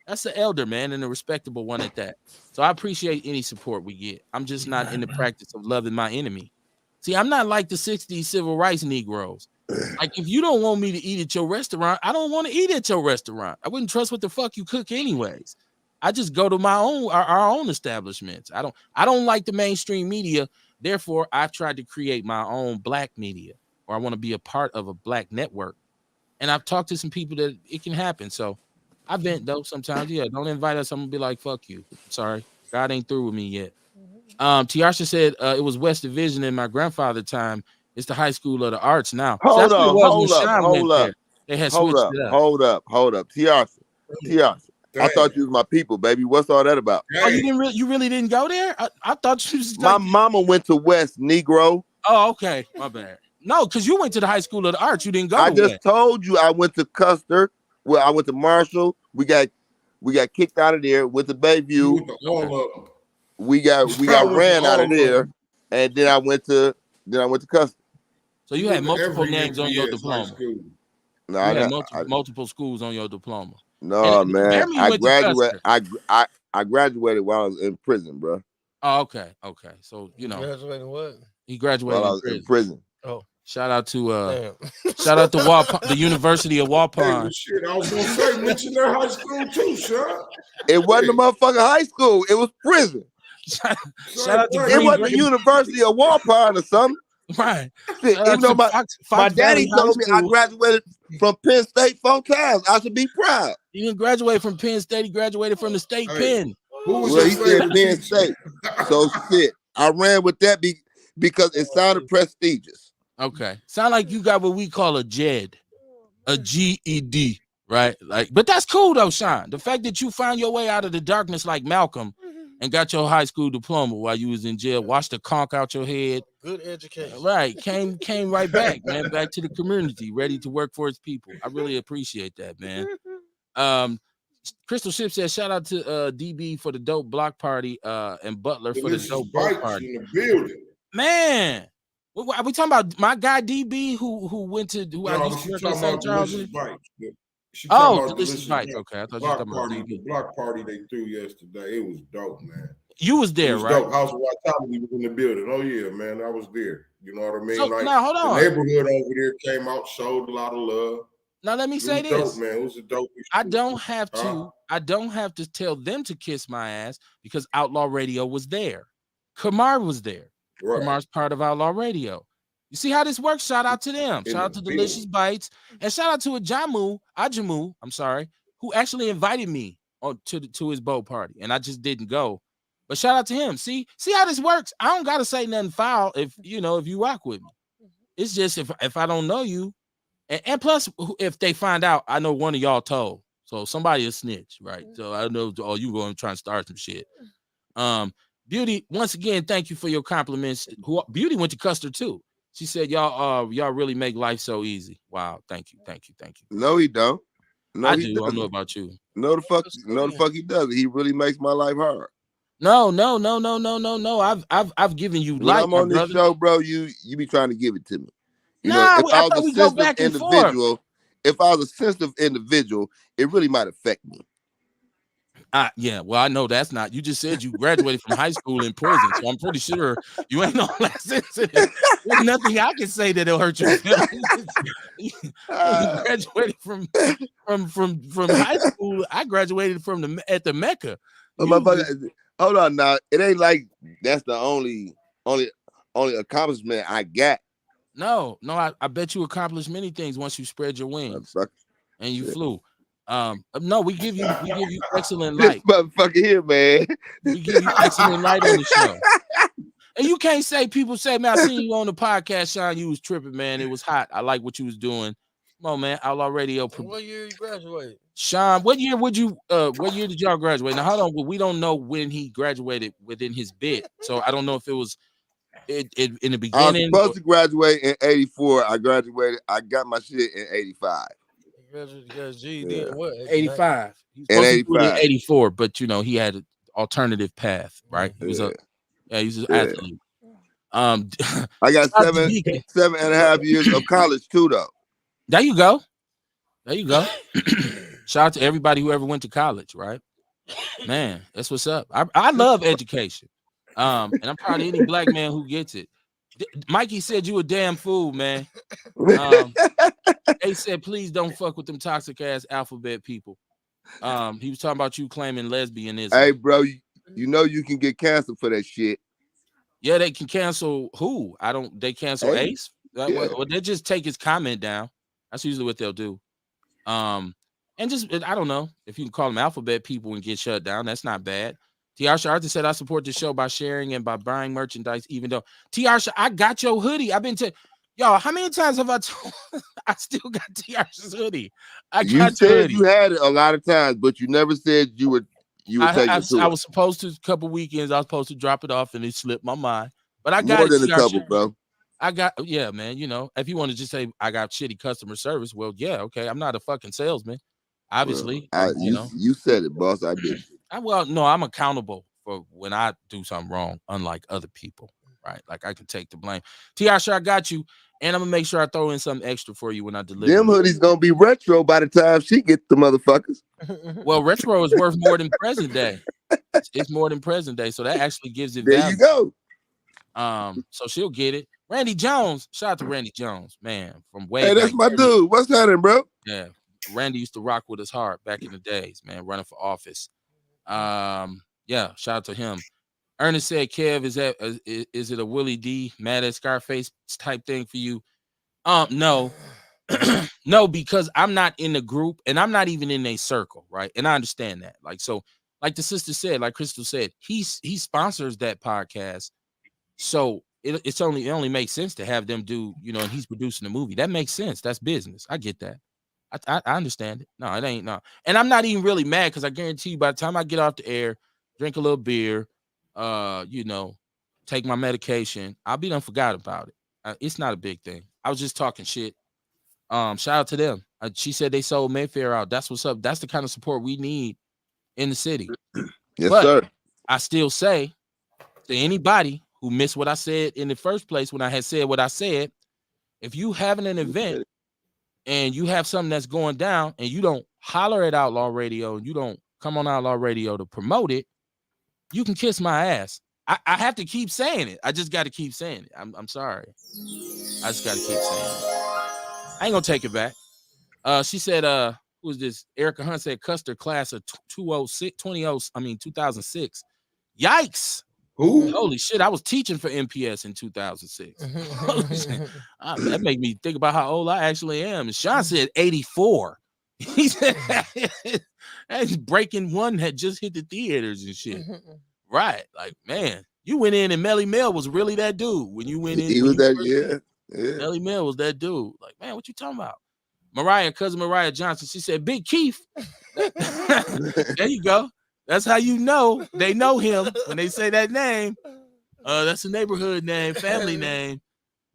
that's the elder, man, and a respectable one at that. So I appreciate any support we get. I'm just not in the practice of loving my enemy. See, I'm not like the 60s civil rights Negroes. Like, if you don't want me to eat at your restaurant, I don't want to eat at your restaurant. I wouldn't trust what the fuck you cook anyways. I just go to our own establishments. I don't like the mainstream media. Therefore, I've tried to create my own black media, or I want to be a part of a black network. And I've talked to some people that it can happen. So I vent though sometimes. Yeah, don't invite us. I'm gonna be like, fuck you. Sorry, God ain't through with me yet. Tiasha said it was West Division in my grandfather's time. It's the High School of the Arts now. Hold up. They had switched it up. Hold up. Tiasha. I thought you was my people, baby. What's all that about? Oh, you really didn't go there? I thought you was my mama went to West, Negro. Oh, okay. My bad. No, because you went to the High School of the Arts. You didn't go. I just told you I went to Custer. Well, I went to Marshall. We got kicked out of there. Went to Bayview. We got ran out of there, and then I went to Custer. So you had multiple names on your diploma. No, I had multiple schools on your diploma. No, man. I graduated while I was in prison, bro. Oh, okay. So graduated what? He graduated while I was in prison. Oh. Shout out to the University of Waupun. Hey, shit, I was gonna say, mention their high school too, Sean. It wasn't a motherfucking high school. It was prison. Shout out to it wasn't the University of Waupun or something. Right. Shit, even though my Fox daddy Valley High told me I School. graduated from Penn State 4 times. I should be proud. He didn't graduate from Penn State. He graduated from the state pen. Who was Well, your he said favorite Penn teacher? State. So shit, I ran with that because it sounded prestigious. Okay. Sound like you got what we call a JED, a GED, right? Like, but that's cool though, Sean. The fact that you found your way out of the darkness like Malcolm and got your high school diploma while you was in jail, washed the conch out your head. Good education. Right. Came right back, man, back to the community, ready to work for his people. I really appreciate that, man. Crystal Ship says, shout out to DB for the dope block party and Butler for the dope boat party. In the building. Man, are we talking about my guy DB who went to I used to work at St. Charles? Delicious Bites. Okay, I thought you were talking about DB. The block party they threw yesterday, it was dope, man. You was there, right? Dope. House of Vitality was in the building. Oh yeah, man, I was there. You know what I mean? So, like now hold on. The neighborhood over there came out, showed a lot of love. Now let me say this, dope, man. It was a dope. I don't have to tell them to kiss my ass because Outlaw Radio was there. Kamar was there. Right. Kamar's part of Outlaw Radio. You see how this works? Shout out to them. Shout out to Delicious Bites, and shout out to Ajamu. I'm sorry, who actually invited me to his boat party, and I just didn't go. But shout out to him. See how this works. I don't gotta say nothing foul if you rock with me. It's just if I don't know you. And plus, if they find out, I know one of y'all told. So somebody is snitch, right? So I know, you going to try and start some shit. Beauty, once again, thank you for your compliments. Beauty went to Custer too. She said, y'all really make life so easy. Wow, thank you. No, he don't. No, I do. I don't know about you. No, the fuck he doesn't. He really makes my life hard. No. I've given you life. I'm on this show, bro. You be trying to give it to me. If I was a sensitive individual, if I was a sensitive individual, it really might affect me. Yeah, well, I know that's not. You just said you graduated from high school in prison, so I'm pretty sure you ain't all that sensitive. There's nothing I can say that'll hurt your feelings. You graduated from high school. I graduated at the Mecca. Hold on now. It ain't like that's the only accomplishment I got. No, I bet you accomplished many things once you spread your wings and you flew. No, we give you excellent light. This motherfucker here, man. We give you excellent light on the show. And you can't say, people say, man, I seen you on the podcast, Sean, you was tripping, man. It was hot. I like what you was doing. Come on, man. Outlaw Radio. What year you graduated? Sean, what year did y'all graduate? Now, hold on. We don't know when he graduated within his bid. So I don't know if it was in the beginning. I was supposed to graduate in 84. I graduated. I got my shit in 85. You got GED in what? 85. He was supposed to do it in 84, but he had an alternative path, right? He was he's an athlete. I got 7.5 years of college too, though. There you go. Shout out to everybody who ever went to college, right? Man, that's what's up. I love education. And I'm proud of any black man who gets it. Mikey said you a damn fool, man. They said, please don't fuck with them toxic ass alphabet people. He was talking about you claiming lesbianism. Hey, bro, you know you can get canceled for that shit. Yeah, they can cancel who? They cancel Ace? Yeah. Well, they just take his comment down. That's usually what they'll do. And just, I don't know if you can call them alphabet people and get shut down. That's not bad. Tiarsha Arthur said, I support the show by sharing and by buying merchandise, even though Tiarsha, I got your hoodie. I've been to y'all. How many times have I told I still got Tiarsha's hoodie? You said you had it a lot of times, but you never said you would take it to I was supposed to, a couple weekends, I was supposed to drop it off and it slipped my mind. But I got more than a couple, bro. Yeah, man. If you want to just say I got shitty customer service, well, yeah, okay. I'm not a fucking salesman, obviously. Well, you said it, boss. I did. No, I'm accountable for when I do something wrong, unlike other people, right? Like I can take the blame. Tiarsha, I got you, and I'm gonna make sure I throw in something extra for you when I deliver. Them hoodies gonna be retro by the time she gets the motherfuckers. Well, retro is worth more than present day. It's more than present day, so that actually gives it there value. You go. So she'll get it. Randy Jones, shout out to Randy Jones, man, from way. Hey, that's my dude. What's happening, bro? Yeah, Randy used to rock with us hard back in the days, man, running for office. Yeah, shout out to him. Ernest said, Kev, is it a Willie D mad at Scarface type thing for you? No. No, because I'm not in the group and I'm not even in a circle, right? And I understand that. Like, so, like the sister said, like Crystal said, he sponsors that podcast. So it only makes sense to have them do, and he's producing the movie. That makes sense. That's business. I get that. I understand it. No, it ain't no. And I'm not even really mad because I guarantee you by the time I get off the air, drink a little beer, take my medication, I'll be done forgot about it. It's not a big thing. I was just talking shit. Shout out to them. She said they sold Mayfair out. That's what's up. That's the kind of support we need in the city. Yes, but sir. I still say to anybody who missed what I said in the first place when I had said what I said, if you having an event and you have something that's going down and you don't holler at Outlaw Radio and you don't come on Outlaw Radio to promote it, you can kiss my ass. I have to keep saying it. I just got to keep saying it. I'm sorry. I just got to keep saying it. I ain't gonna take it back. She said, who is this? Erica Hunt said Custer class of 2006. Yikes. Who? Holy shit, I was teaching for MPS in 2006. That made me think about how old I actually am. And Sean said 84. He said Breaking One had just hit the theaters and shit. Right. Like, man, you went in and Melly Mel was really that dude when you went in. He was that, yeah. Melly Mel was that dude. Like, man, what you talking about? Cousin Mariah Johnson, she said, Big Keith. There you go. That's how you know they know him when they say that name. That's a neighborhood name, family name.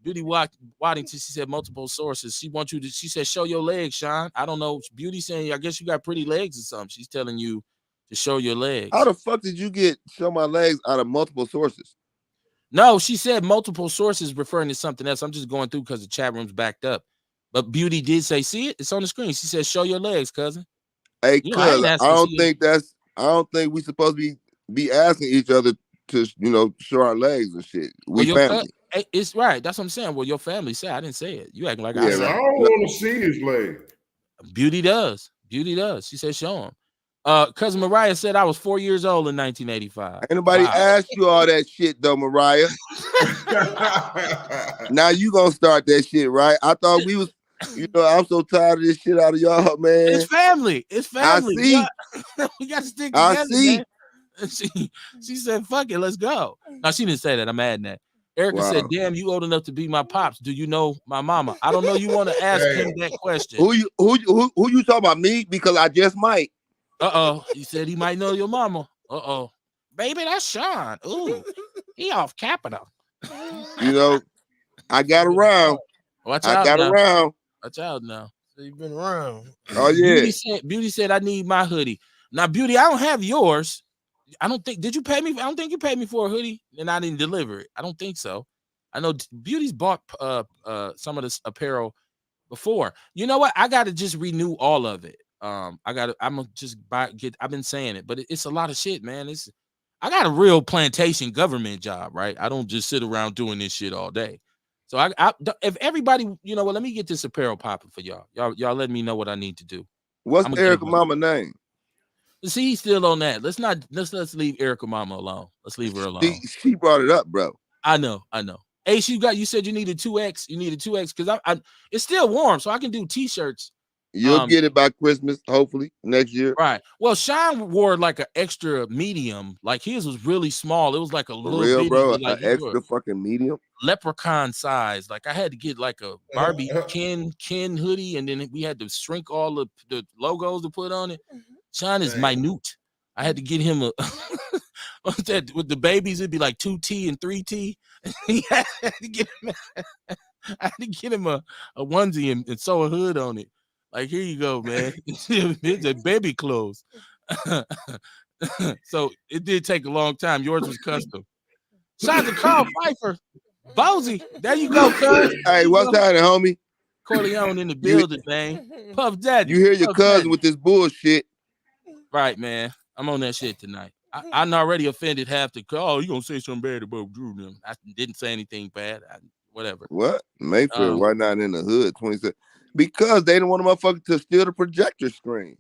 Beauty Waddington, she said multiple sources. She wants you to, she said, show your legs, Sean. I don't know. Beauty saying, I guess you got pretty legs or something. She's telling you to show your legs. How the fuck did you get show my legs out of multiple sources? No, she said multiple sources referring to something else. I'm just going through because the chat room's backed up. But Beauty did say, see it? It's on the screen. She said, show your legs, cousin. Hey, cuz, I don't think we supposed to be asking each other to, show our legs and shit. We family. It's right. That's what I'm saying. Well, your family said. I didn't say it. You acting like I said. I don't want to see his leg. Beauty does. She said, show him. Cousin Mariah said I was 4 years old in 1985. Ain't nobody asked you all that shit though, Mariah. Now you gonna start that shit, right? I thought we was, I'm so tired of this shit out of y'all, man. It's family. I see. We got to stick together. I see. Man. She said, fuck it, let's go. No, she didn't say that. I'm adding that. Erica said, damn, you old enough to be my pops. Do you know my mama? I don't know. You want to ask him that question. Who you talking about? Me? Because I just might. He said he might know your mama. Baby, that's Sean. Ooh, he off Capitol. I got around. Watch out now. So you've been around. Oh yeah. Beauty said I need my hoodie. Now, Beauty, I don't have yours. I don't think. Did you pay me? I don't think you paid me for a hoodie, and I didn't deliver it. I don't think so. I know Beauty's bought some of this apparel before. You know what? I got to just renew all of it. I'm gonna just I've been saying it, but it's a lot of shit, man. I got a real plantation government job, right? I don't just sit around doing this shit all day. So if everybody, let me get this apparel popping for y'all. Y'all let me know what I need to do. What's Erica Mama name? See, he's still on that. Let's leave Erica Mama alone. Let's leave her alone. She brought it up, bro. I know. Hey, you said you needed 2X. You needed 2X because it's still warm, so I can do t-shirts. You'll get it by Christmas, hopefully next year. Right. Well, Sean wore like an extra medium. Like his was really small. It was like a little real, bro. Like an extra fucking medium. Leprechaun size. Like I had to get like a Barbie Ken hoodie, and then we had to shrink all the logos to put on it. Sean is minute. I had to get him a with the babies. It'd be like 2T and 3T. I had to get him a onesie and sew a hood on it. Like, here you go, man. It's a baby clothes. So it did take a long time. Yours was custom. Shout out to Carl Pfeiffer. Bozy. There you go, cuz. Hey, what's happening, homie? Corleone in the building, man. Puff Daddy. You hear your cousin with this bullshit. Right, man. I'm on that shit tonight. I'm already offended half the you gonna say something bad about Drew them. I didn't say anything bad. Whatever. What? Mayfair, why not in the hood? 27. Because they didn't want a motherfucker to steal the projector screen.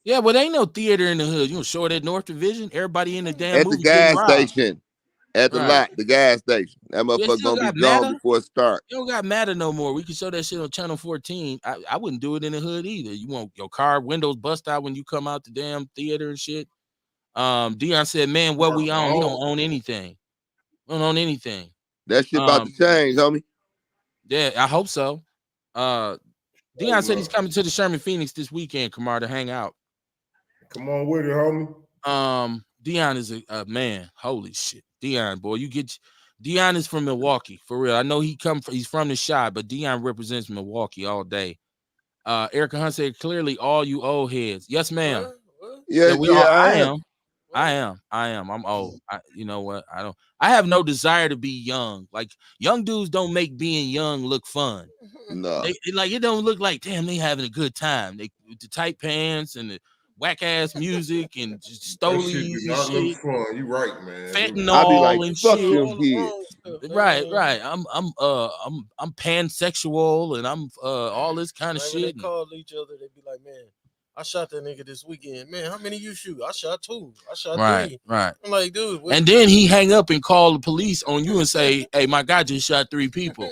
Yeah, but ain't no theater in the hood. You know, show it at North Division. Everybody in the damn At the movie getting gas robbed. station. At the Right. lot, the gas station. That You motherfucker still gonna be got gone Matter. before it start. You don't got Matter no more. We can show that shit on Channel 14. I wouldn't do it in the hood either. You want your car windows bust out when you come out the damn theater and shit. Dion said, man, what we own? We don't own anything. We don't own anything. That shit about to change, homie. Yeah, I hope so. Dion said he's coming to the Sherman Phoenix this weekend, Kamar, to hang out. Come on with it, homie. Dion is a man. Holy shit. Dion, boy, Dion is from Milwaukee, for real. I know he's from the Chi, but Dion represents Milwaukee all day. Erica Hunt said, clearly all you old heads. Yes, ma'am. Yeah, we are. I am. I'm old. You know what? I have no desire to be young. Like, young dudes don't make being young look fun. No. It don't look like, damn, they having a good time. They with the tight pants and the whack ass music and just stolies and shit. Fun. You right, man. Fentanyl I be like, and fuck shit. them kids. Right. I'm pansexual and I'm all this kind of shit. When they call each other, they be like, man, I shot that nigga this weekend. Man, how many you shoot? I shot 2. I shot 3. Right. I'm like, dude. And then he hang up and call the police on you and say, hey, my guy just shot 3 people.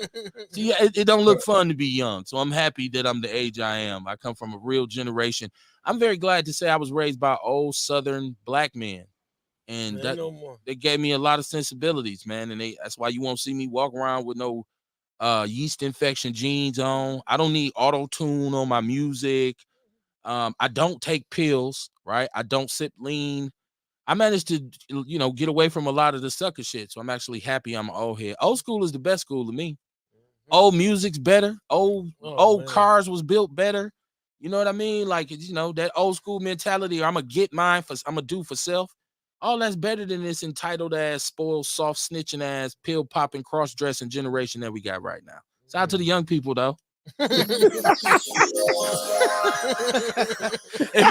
See, it don't look fun to be young. So I'm happy that I'm the age I am. I come from a real generation. I'm very glad to say I was raised by old Southern black men. And they gave me a lot of sensibilities, man. And that's why you won't see me walk around with no yeast infection jeans on. I don't need auto-tune on my music. I don't take pills, right? I don't sip lean. I managed to, get away from a lot of the sucker shit. So I'm actually happy I'm an old head. Old school is the best school to me. Old music's better. Old cars was built better. You know what I mean? Like, that old school mentality. I'm gonna get mine I'm gonna do for self. All that's better than this entitled ass, spoiled, soft snitching ass, pill popping, cross dressing generation that we got right now. Shout out to the young people though. If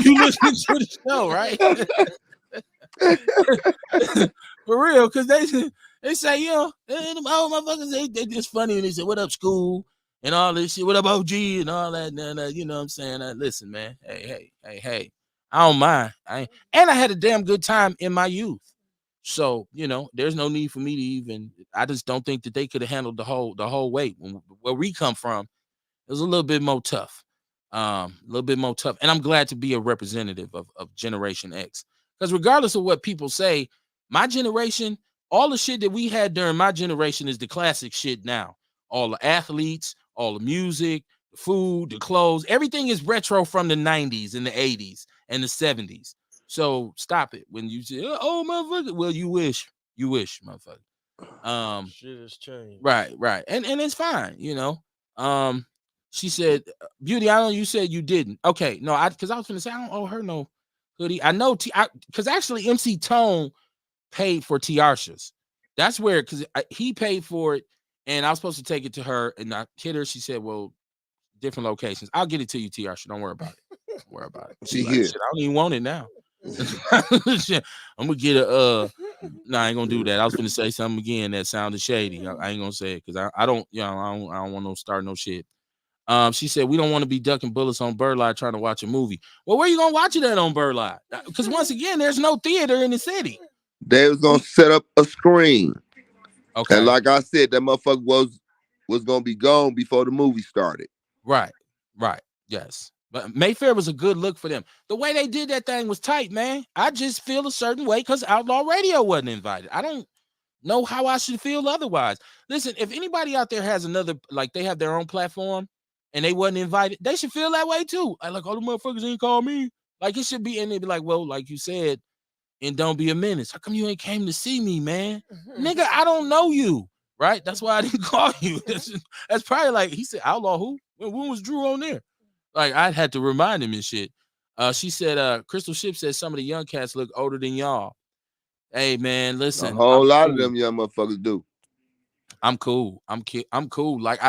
you listen to the show, right? For real, because they say, old motherfuckers, they just funny and they say, what up, school? And all this shit, what up, OG? And all that, you know what I'm saying? Listen, man, hey, I don't mind. I had a damn good time in my youth. So, there's no need for me to even, I just don't think that they could have handled the whole weight. Where we come from, it was a little bit more tough. And I'm glad to be a representative of Generation X. Because regardless of what people say, my generation, all the shit that we had during my generation is the classic shit now. All the athletes, all the music, the food, the clothes, everything is retro from the 90s and the 80s and the 70s. So stop it. When you say, oh, motherfucker, well, you wish, motherfucker. Shit has changed. Right. And it's fine, She said, Beauty, I know you said you didn't. Okay, no, because I was going to say, I don't owe her no hoodie. I know, because actually MC Tone paid for Tiarsha's. That's where, because he paid for it, and I was supposed to take it to her, and I hit her. She said, well, different locations. I'll get it to you, Tiarsha. Don't worry about it. She like, here. shit, I don't even want it now. I'm going to get no, I ain't gonna do that. I was gonna say something again that sounded shady. I ain't gonna say it because I don't want to start no shit. She said we don't want to be ducking bullets on Birdlight trying to watch a movie. Well, where you gonna watch it at on Birdlight? Because once again, there's no theater in the city. They was gonna set up a screen. Okay. And like I said, that motherfucker was gonna be gone before the movie started. Right. Yes. But Mayfair was a good look for them. The way they did that thing was tight, man. I just feel a certain way because Outlaw Radio wasn't invited. I don't know how I should feel otherwise. Listen, if anybody out there has another, like they have their own platform and they wasn't invited, they should feel that way too. Like, all the motherfuckers ain't call me. Like, it should be, and they'd be like, well, like you said, and don't be a menace. How come you ain't came to see me, man? Nigga, I don't know you, right? That's why I didn't call you. That's probably like, he said, Outlaw who? When was Drew on there? Like, I had to remind him and shit. She said, Crystal Ship said some of the young cats look older than y'all. Hey, man, listen. A whole lot of them young motherfuckers do. I'm cool. I'm cool. Like,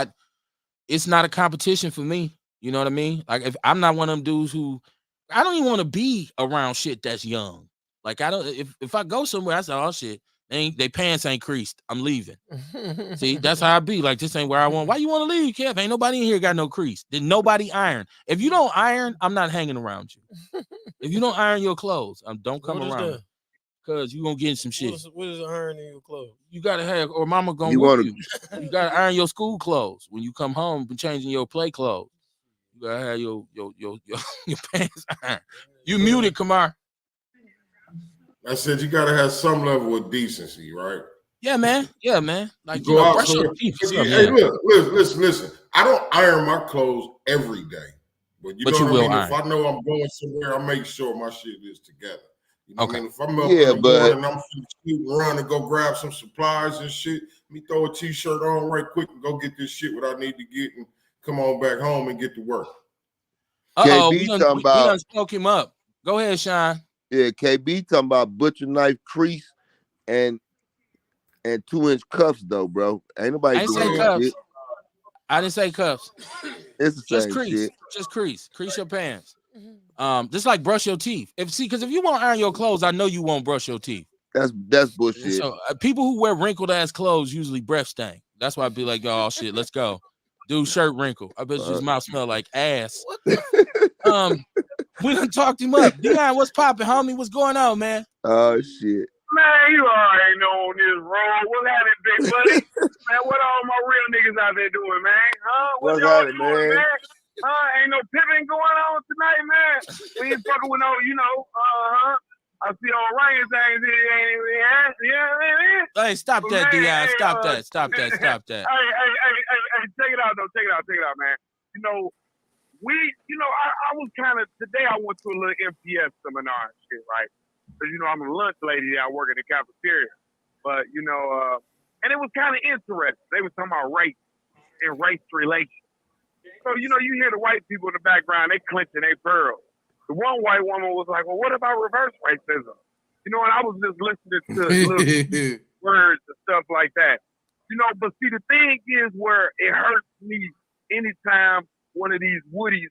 it's not a competition for me. You know what I mean? Like, if I'm not one of them dudes who, I don't even want to be around shit that's young. Like, I don't, if I go somewhere, I say, oh shit, they pants ain't creased. I'm leaving. See, that's how I be. Like, this ain't where I want. Why you want to leave, Kev? Ain't nobody in here got no crease. Did nobody iron? If you don't iron, I'm not hanging around you. If you don't iron your clothes, don't come What is around that? because you gonna get in some shit. What is ironing your clothes? You gotta have, or mama gonna whoop you. You gotta iron your school clothes when you come home. Been changing your play clothes. You gotta have your pants ironed. You muted, Kamar. I said you gotta have some level of decency, right? Yeah, man. Yeah, man. Like you go out brush your somewhere. teeth. Hey, look, listen. I don't iron my clothes every day, but you know what I mean. If I know I'm going somewhere, I make sure my shit is together. You know what I mean? If I'm up in the morning, I'm shooting around to go grab some supplies and shit. Let me throw a t-shirt on right quick and go get this shit what I need to get and come on back home and get to work. We done spoke him up. Go ahead, Sean. Yeah, KB talking about butcher knife crease and 2-inch cuffs though, bro. Ain't nobody doing that shit. I didn't say cuffs. It's the just same crease. shit. Just crease your pants. Just like brush your teeth. Because if you won't iron your clothes, I know you won't brush your teeth. That's bullshit. So people who wear wrinkled ass clothes usually breath stink. That's why I'd be like, oh shit, let's go. Dude, shirt wrinkle. I bet his mouth smell like ass. We done talked him up. Dion, what's popping, homie? What's going on, man? Oh shit. Man, you already know on this road. What's happening, big buddy? Man, what all my real niggas out there doing, man? Huh? What y'all doing, man? Ain't no pimping going on tonight, man. We ain't fucking with no, I see all rain things here. Hey, stop that, Dion. Stop that. Hey, check it out, though. Check it out, man. I was kind of, today I went to a little MPS seminar and shit, right? Because, I'm a lunch lady that I work in the cafeteria. But, and it was kind of interesting. They was talking about race and race relations. So, you hear the white people in the background, they clenching their pearls. The one white woman was like, well, what about reverse racism? And I was just listening to little words and stuff like that. But see, the thing is where it hurts me anytime one of these woodies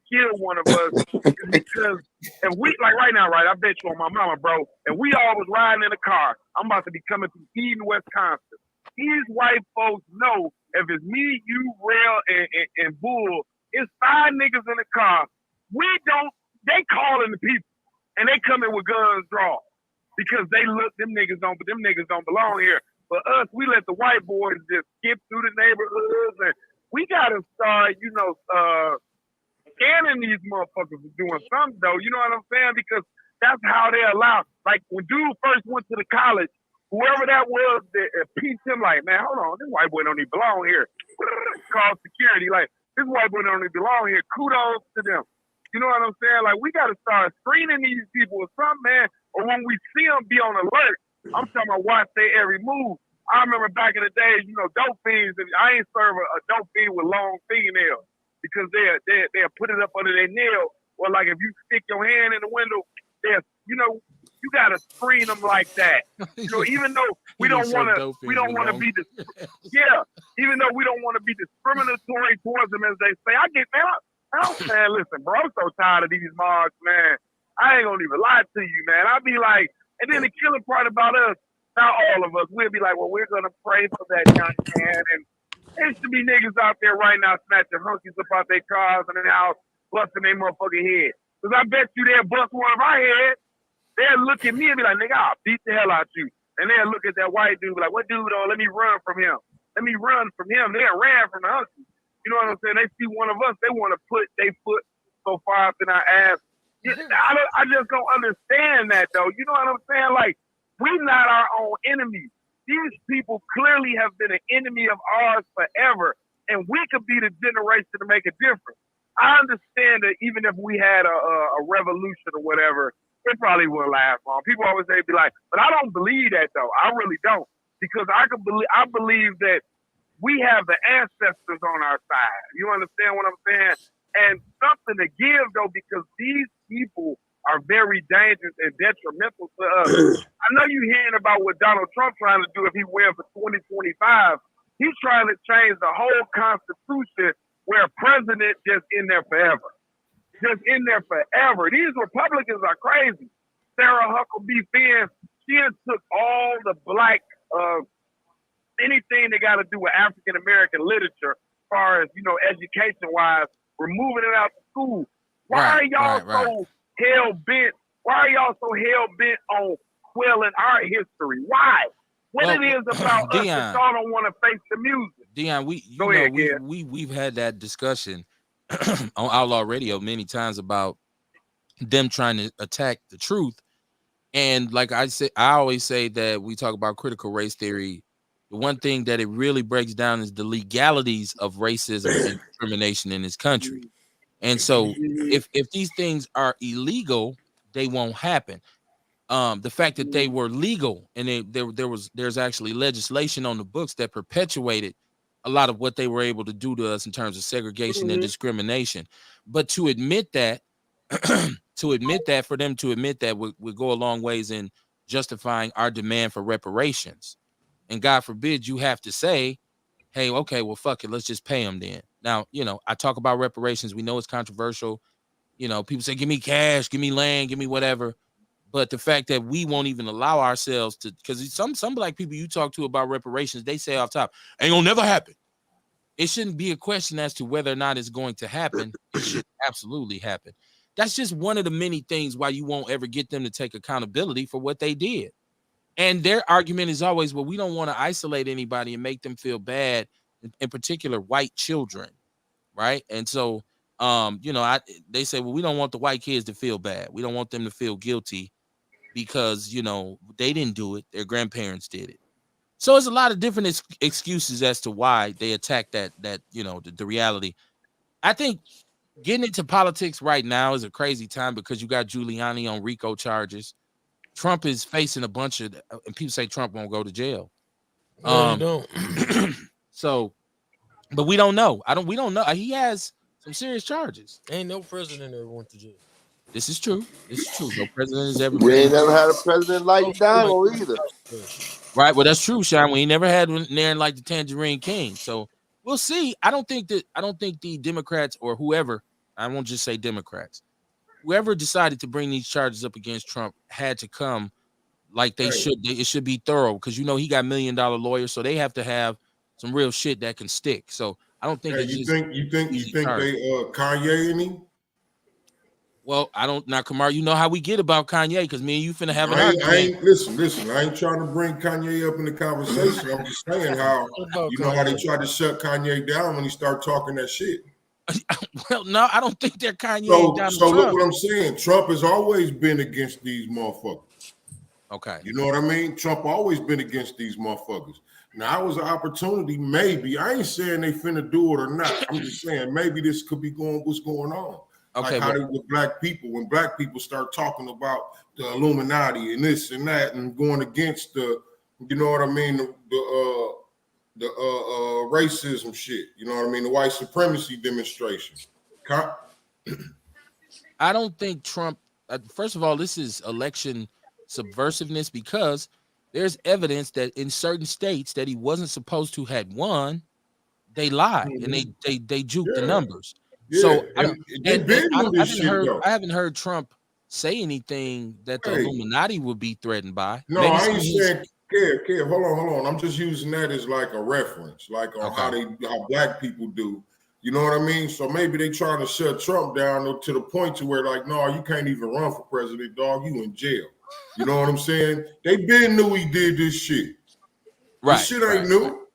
kill one of us is because if we, like right now, right, I bet you on my mama, bro, and we all was riding in a car, I'm about to be coming through Eden, Wisconsin. These white folks know if it's me, you, Rail, and Bull, it's 5 niggas in the car. They calling the people, and they come in with guns drawn because they look, them niggas don't belong here. For us, we let the white boys just skip through the neighborhoods, and we gotta start, scanning these motherfuckers for doing something, though. You know what I'm saying? Because that's how they allow. Like when dude first went to the college, whoever that was that pieced him, like, man, hold on, this white boy don't even belong here. Called security, like, this white boy don't even belong here. Kudos to them. You know what I'm saying? Like, we got to start screening these people or something, man. Or when we see them, be on alert. I'm talking about watch their every move. I remember back in the days, dope fiends, and I ain't serve a dope fiend with long fingernails because they'll put it up under their nail. Or like if you stick your hand in the window, you gotta screen them like that. Even though we don't want to be even though we don't want to be discriminatory towards them, as they say. Man, listen, bro, I'm so tired of these marks, man. I ain't gonna even lie to you, man. I'll be like, and then the killing part about us, not all of us, we'll be like, well, we're gonna pray for that young man, and there should be niggas out there right now snatching hunkies up out their cars and then out busting their motherfucking head. Because I bet you they'll bust one of our heads. They'll look at me and be like, nigga, I'll beat the hell out you. And they'll look at that white dude like, what dude, let me run from him. They ran from the hunkies. You know what I'm saying? They see one of us, they want to put their foot so far up in our ass. I just don't understand that, though. You know what I'm saying? Like, we're not our own enemies. These people clearly have been an enemy of ours forever, and we could be the generation to make a difference. I understand that even if we had a revolution or whatever, it probably wouldn't last long. People always say, be like, but I don't believe that, though. I really don't, because I believe that we have the ancestors on our side. You understand what I'm saying? And something to give, though, because these people are very dangerous and detrimental to us. I know you're hearing about what Donald Trump trying to do if he wins for 2025. He's trying to change the whole Constitution where a president just in there forever. Just in there forever. These Republicans are crazy. Sarah Huckabee Finn, she took all the black, anything that got to do with African-American literature, as far as, education-wise, removing it out of school. Why are y'all so hell bent? Why are y'all so hell bent on quelling our history? Why? What it is about us that y'all don't want to face the music? Dion, we've had that discussion on Outlaw Radio many times about them trying to attack the truth. And like I always say that we talk about critical race theory. The one thing that it really breaks down is the legalities of racism and discrimination in this country. And so if these things are illegal, they won't happen. The fact that they were legal and there's actually legislation on the books that perpetuated a lot of what they were able to do to us in terms of segregation and discrimination. But to admit that, for them to admit that would go a long ways in justifying our demand for reparations. And God forbid you have to say, hey, okay, well, fuck it, let's just pay them then. Now, I talk about reparations. We know it's controversial. People say, give me cash, give me land, give me whatever. But the fact that we won't even allow ourselves to, because some black people you talk to about reparations, they say off top, ain't gonna never happen. It shouldn't be a question as to whether or not it's going to happen. It should absolutely happen. That's just one of the many things why you won't ever get them to take accountability for what they did. And their argument is always, well, we don't want to isolate anybody and make them feel bad, in particular white children, right? And so, they say, well, we don't want the white kids to feel bad. We don't want them to feel guilty because, they didn't do it. Their grandparents did it. So there's a lot of different excuses as to why they attack that the reality. I think getting into politics right now is a crazy time because you got Giuliani on RICO charges. Trump is facing a bunch of, and people say Trump won't go to jail. No, you don't. So, but we don't know. We don't know. He has some serious charges. Ain't no president ever went to jail. This is true. No president has ever. We ain't never had a president like Donald either. Right. Well, that's true, Sean. We ain't never had one there like the Tangerine King. So we'll see. I don't think the Democrats or whoever, I won't just say Democrats, whoever decided to bring these charges up against Trump had to come like they should. It should be thorough because he got $1 million lawyers, so they have to have some real shit that can stick. So I don't think you think they Kanye and him? Well, I don't. Now, Kamar, you know how we get about Kanye because me and you finna have an argument. Listen. I ain't trying to bring Kanye up in the conversation. I'm just saying how how they tried to shut Kanye down when he started talking that shit. Well, no, I don't think they're Kanye. So look what I'm saying. Trump has always been against these motherfuckers. Okay. You know what I mean? Trump always been against these motherfuckers. Now, it was an opportunity, maybe. I ain't saying they finna do it or not. I'm just saying maybe this could be what's going on. Okay, like how they with black people, when black people start talking about the Illuminati and this and that and going against the, you know what I mean, the racism shit, you know what I mean, the white supremacy demonstration. I don't think Trump, first of all, this is election subversiveness because there's evidence that in certain states that he wasn't supposed to had won, they lied and they juked the numbers. Yeah, so I haven't heard Trump say anything that the Illuminati would be threatened by. No, maybe I ain't saying Kev, hold on. I'm just using that as like a reference, like on how black people do. You know what I mean? So maybe they trying to shut Trump down to the point to where like, no, you can't even run for president, dog. You in jail. You know what I'm saying? They been knew he did this shit. Right. This shit ain't new.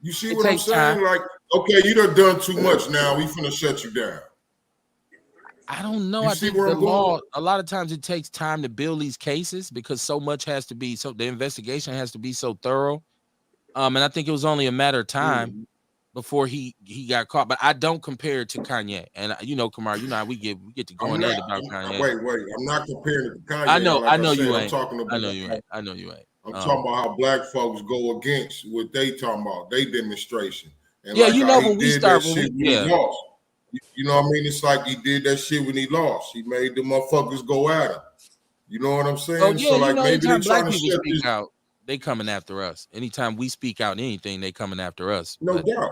You see what I'm saying? Time. Like, okay, you done too much now. We finna shut you down. I don't know. I think the law, a lot of times it takes time to build these cases because so much has to be, so the investigation has to be so thorough. And I think it was only a matter of time before he got caught. But I don't compare it to Kanye. And Kamar, we get to going at about Kanye. Wait. I'm not comparing it to Kanye. I know you ain't. I'm talking about, I know you ain't. I'm talking about how black folks go against what they talking about, they demonstration. And when we start, he lost. You know what I mean? It's like he did that shit when he lost. He made the motherfuckers go at him. You know what I'm saying? Oh, yeah, so like maybe they trying to speak out, they coming after us. Anytime we speak out anything, they coming after us. No doubt.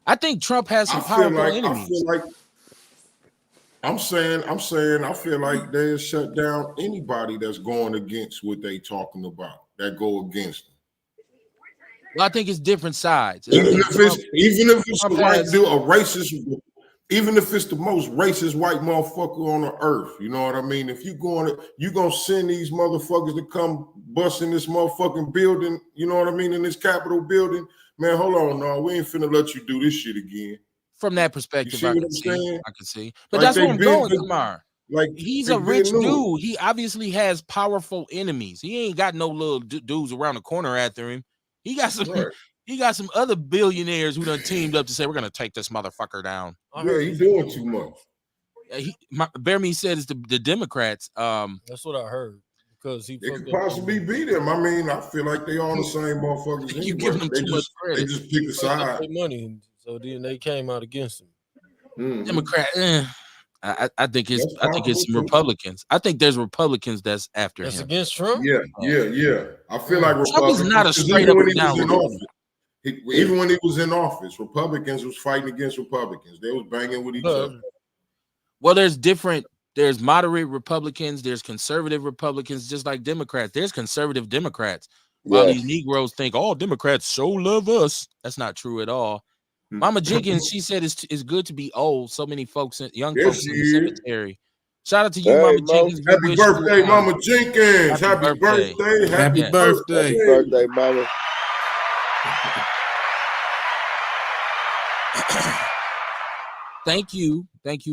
I think Trump has some powerful enemies. I feel like they'll shut down anybody that's going against what they talking about, that go against them. Well, I think it's different sides. Even if it's a white dude, a racist even if it's the most racist white motherfucker on the earth, you know what I mean? If you gonna send these motherfuckers to come bust in this motherfucking building, you know what I mean, in this Capitol building, man, hold on, no, we ain't finna let you do this shit again. From that You perspective, see I what can I'm see. saying? I can see. But Like that's they where I'm been, going, Kamar. like He's they a rich been new. dude. He obviously has powerful enemies. He ain't got no little dudes around the corner after him. He got some. Right. He got some other billionaires who done teamed up to say we're gonna take this motherfucker down. Yeah, he doing too much. Bear Me said it's the Democrats. That's what I heard because he They could fucked up. possibly be them. I mean, I feel like they all the same motherfuckers You anyway. giving them too much They credit. just pick a side. Money, so then they came out against him. Mm-hmm. Democrat. I think it's. That's I think it's some possible, too. Republicans. I think there's Republicans that's after That's him. against Trump. Yeah. I feel like Trump is Republicans. not a 'cause straight even up when and he was down in Republican. office, even when he was in office, Republicans was fighting against Republicans. They was banging with each other. Well, there's moderate Republicans, there's conservative Republicans, just like Democrats. There's conservative Democrats. While these Negroes think all Democrats so love us, that's not true at all. Mama Jenkins, she said it's good to be old. So many folks, young folks in the cemetery. Shout out to you, Mama Jenkins. Happy birthday, Mama Jenkins. Happy birthday. Happy birthday. Happy birthday, Mama. Thank you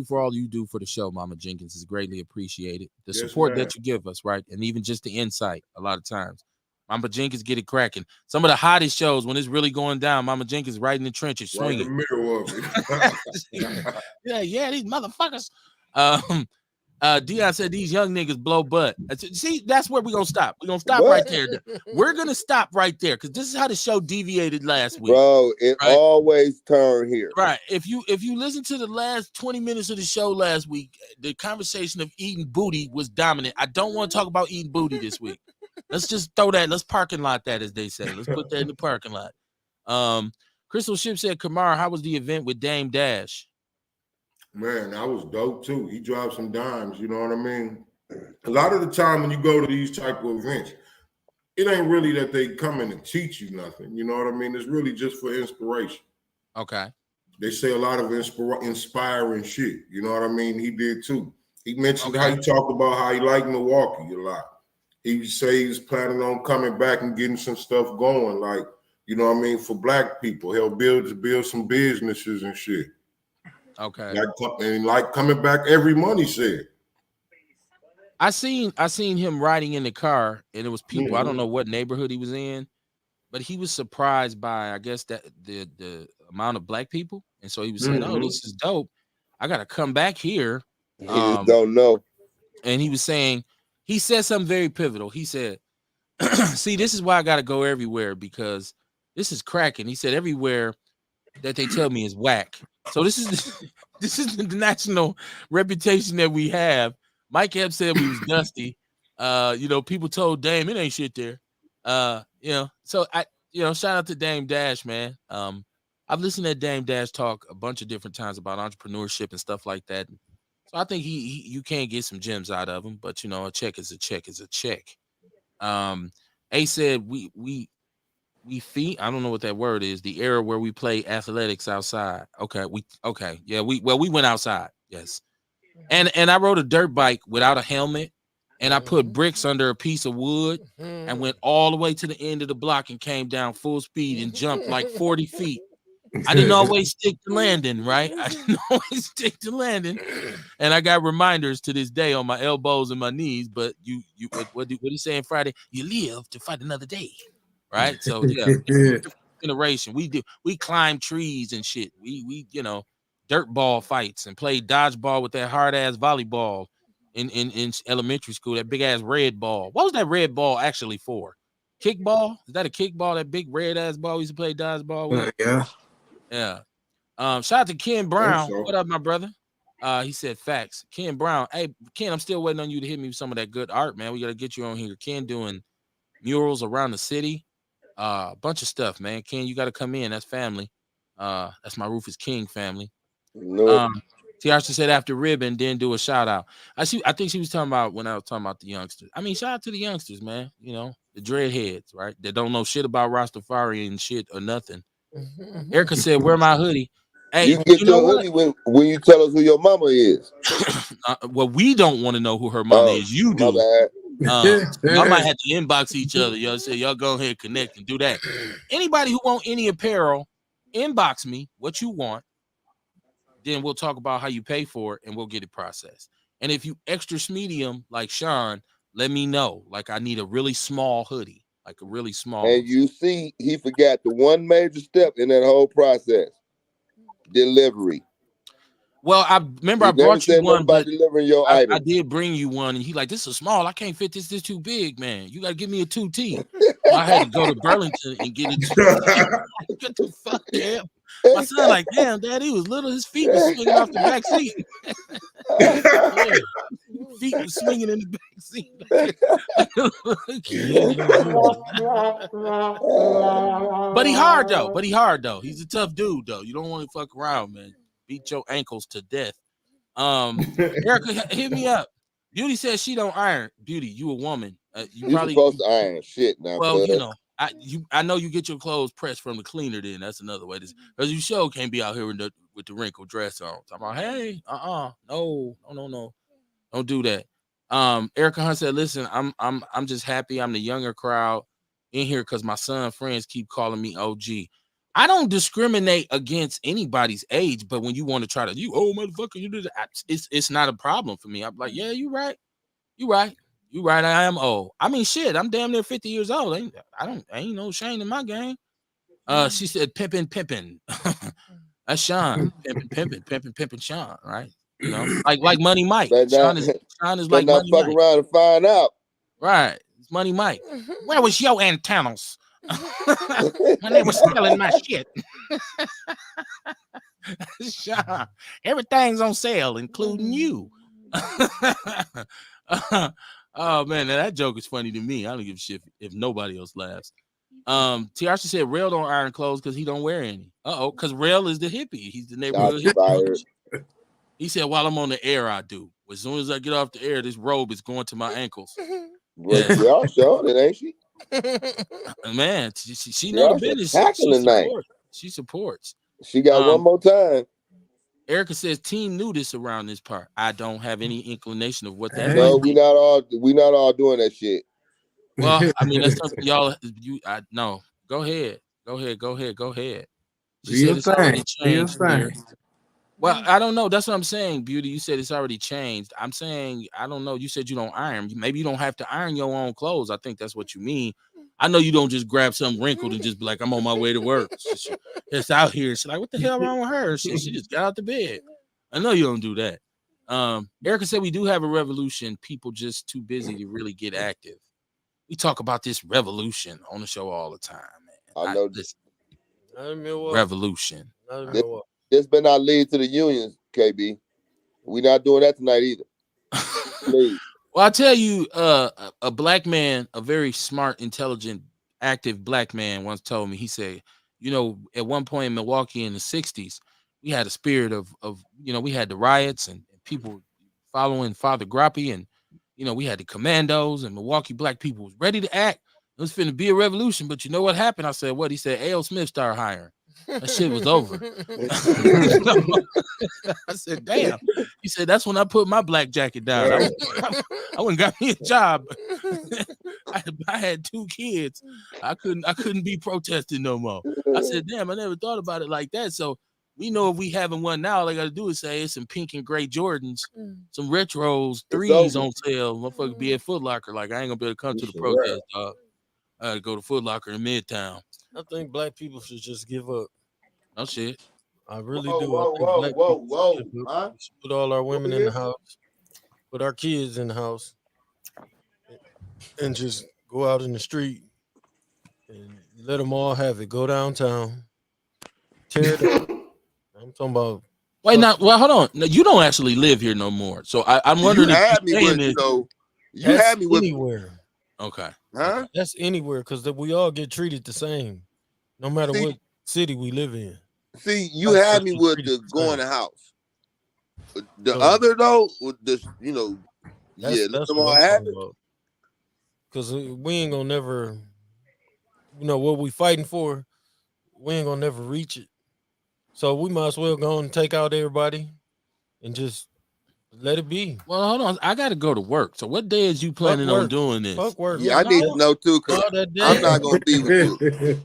for all you do for the show, Mama Jenkins. Is greatly appreciated. The support that you give us, right, and even just the insight. A lot of times, Mama Jenkins get it cracking. Some of the hottest shows when it's really going down, Mama Jenkins right in the trenches, swinging. Right in the middle of it. yeah, these motherfuckers. Dion said these young niggas blow butt. See, that's where we're gonna stop. We're gonna stop right there. We're gonna stop right there because this is how the show deviated last week. Bro, it always turn here. Right. If you listen to the last 20 minutes of the show last week, the conversation of eating booty was dominant. I don't want to talk about eating booty this week. Let's just throw that. Let's parking lot that, as they say. Let's put that in the parking lot. Crystal Ship said, Kamar, how was the event with Dame Dash? Man, that was dope too. He dropped some dimes, you know what I mean? A lot of the time when you go to these type of events, it ain't really that they come in and teach you nothing, you know what I mean? It's really just for inspiration. Okay. They say a lot of inspiring shit, you know what I mean? He did too. He mentioned how he talked about how he liked Milwaukee a lot. He say he's planning on coming back and getting some stuff going, like, you know what I mean, for black people. He'll build some businesses and shit. Okay. Like coming back every month, he said. I seen him riding in the car, and it was people. I don't know what neighborhood he was in, but he was surprised by, I guess, that the amount of black people, and so he was saying, "Oh, this is dope. I got to come back here." He just don't know. And he was saying, he said something very pivotal. He said, "See, this is why I got to go everywhere because this is cracking." He said, "Everywhere that they tell me is whack." So this is the national reputation that we have. Mike Epps said we was dusty. People told Dame it ain't shit there. So shout out to Dame Dash, man. I've listened to Dame Dash talk a bunch of different times about entrepreneurship and stuff like that. So I think you can get some gems out of him, but a check is a check is a check. A said we feet. I don't know what that word is. The era where we play athletics outside. Okay, we went outside. Yes, and I rode a dirt bike without a helmet, and I put bricks under a piece of wood and went all the way to the end of the block and came down full speed and jumped like 40 feet. I didn't always stick to landing, right? I didn't always stick to landing, and I got reminders to this day on my elbows and my knees. But what do you say on Friday? You live to fight another day. Right, so yeah, generation. We climb trees and shit. We dirt ball fights and play dodgeball with that hard ass volleyball in elementary school. That big ass red ball. What was that red ball actually for? Kickball? Is that a kickball? That big red ass ball we used to play dodgeball with? Yeah. Shout out to Ken Brown. What up, my brother? He said facts. Ken Brown. Hey, Ken, I'm still waiting on you to hit me with some of that good art, man. We got to get you on here. Ken doing murals around the city. A bunch of stuff, man. Ken, you got to come in. That's family. That's my Rufus King family. Tiasha said after ribbon, then do a shout out. I think she was talking about when I was talking about the youngsters. I mean, shout out to the youngsters, man. The dreadheads, right? That don't know shit about Rastafari and shit or nothing. Erica said, "Wear my hoodie." Hey, You can get you know your what? hoodie when you tell us who your mama is. Well, we don't want to know who her mama is. You My do. bad. Y'all might have to inbox each other. Y'all say y'all go ahead, connect, and do that. Anybody who want any apparel, inbox me what you want. Then we'll talk about how you pay for it, and we'll get it processed. And if you extra medium like Sean, let me know. Like I need a really small hoodie, like a really small. And you see, he forgot the one major step in that whole process: delivery. Well, I remember He I never brought you said nothing one, about but delivering your I item. did bring you one, and he like, this is small. I can't fit this. This too big, man. You gotta give me a 2T. So I had to go to Burlington and get a 2T. Get the fuck out. My son like, damn, Dad, he was little. His feet was swinging off the back seat. Yeah. Feet was swinging in the back seat. But he hard though. He's a tough dude though. You don't want to fuck around, man. Beat your ankles to death. Erica, hit me up. Beauty says she don't iron. Beauty, you a woman. You You're probably supposed to iron shit now, well, cuz. you know, I know you get your clothes pressed from the cleaner. Then that's another way. Because you sure can't be out here with the wrinkled dress on. Talking about, hey, no, don't do that. Erica Hunt said, listen, I'm just happy I'm the younger crowd in here because my son friends keep calling me OG. I don't discriminate against anybody's age, but when you want to try to, you old motherfucker, you do that, it's not a problem for me. I'm like, yeah, you right. I am old. I mean, shit, I'm damn near 50 years old. Ain't no shame in my game. She said, pimpin'. That's Sean. Pimpin', Sean, right? You know, like Money Mike. Sean is Better like not Money fuck Mike. around and find out. Right. It's Money Mike. Where was your antennas when they were selling my shit? Sean, everything's on sale, including you. Oh man, that joke is funny to me. I don't give a shit if nobody else laughs. Tiasha said Rail don't iron clothes because he don't wear any. Because Rail is the hippie. He's the neighborhood hippie. He said, while I'm on the air, I do. As soon as I get off the air, this robe is going to my ankles. Well, y'all showing it, ain't she? Man, she know the business. She supports. She got one more time. Erica says team nudist around this part. I don't have any inclination of what that No, might we be. not all doing that shit. Well, I mean, that's something y'all. No. Go ahead. She said it's already changed here. Well, I don't know. That's what I'm saying, Beauty. You said it's already changed. I'm saying I don't know. You said you don't iron. Maybe you don't have to iron your own clothes. I think that's what you mean. I know you don't just grab something wrinkled and just be like, I'm on my way to work. It's out here. She's like, what the hell wrong with her? She just got out the bed. I know you don't do that. Erica said we do have a revolution. People just too busy to really get active. We talk about this revolution on the show all the time, man. I know this revolution. This been our lead to the unions, KB. We not doing that tonight either. Please. Well, I tell you, a black man, a very smart, intelligent, active black man once told me, he said, you know, at one point in Milwaukee in the 60s, we had a spirit of we had the riots and people following Father Grappi, and, we had the commandos, and Milwaukee black people was ready to act. It was finna be a revolution, but you know what happened? I said, what? He said, A.L. Smith started hiring. That shit was over. I said, damn. He said, that's when I put my black jacket down. I went and got me a job. I had 2 kids. I couldn't be protesting no more. I said, damn, I never thought about it like that. So we know if we having one now, all I gotta do is say it's some pink and gray Jordans, some retros, 3s on sale. Motherfucker be at Foot Locker. Like, I ain't gonna be able to come to the protest, dog. I gotta go to Foot Locker in Midtown. I think black people should just give up. No shit. I really do. I think black people should give up. We should put all our women in the house, put our kids in the house, and just go out in the street and let them all have it. Go downtown, tear it up. I'm talking about. Wait, now, well, hold on. No, you don't actually live here no more. So I'm wondering if you're saying this. You had me with anywhere. Okay. Huh? That's anywhere because we all get treated the same, no matter what city we live in. See, you had me with the go in the house. The other though, with this, that's what I'm talking about. Because we ain't gonna never, what we fighting for, we ain't gonna never reach it. So we might as well go and take out everybody and just let it be. Well, hold on. I got to go to work. So what day is you Fuck planning on work. doing this? Fuck work. Yeah, I need to know too, No, cause that I'm day, not gonna be with you.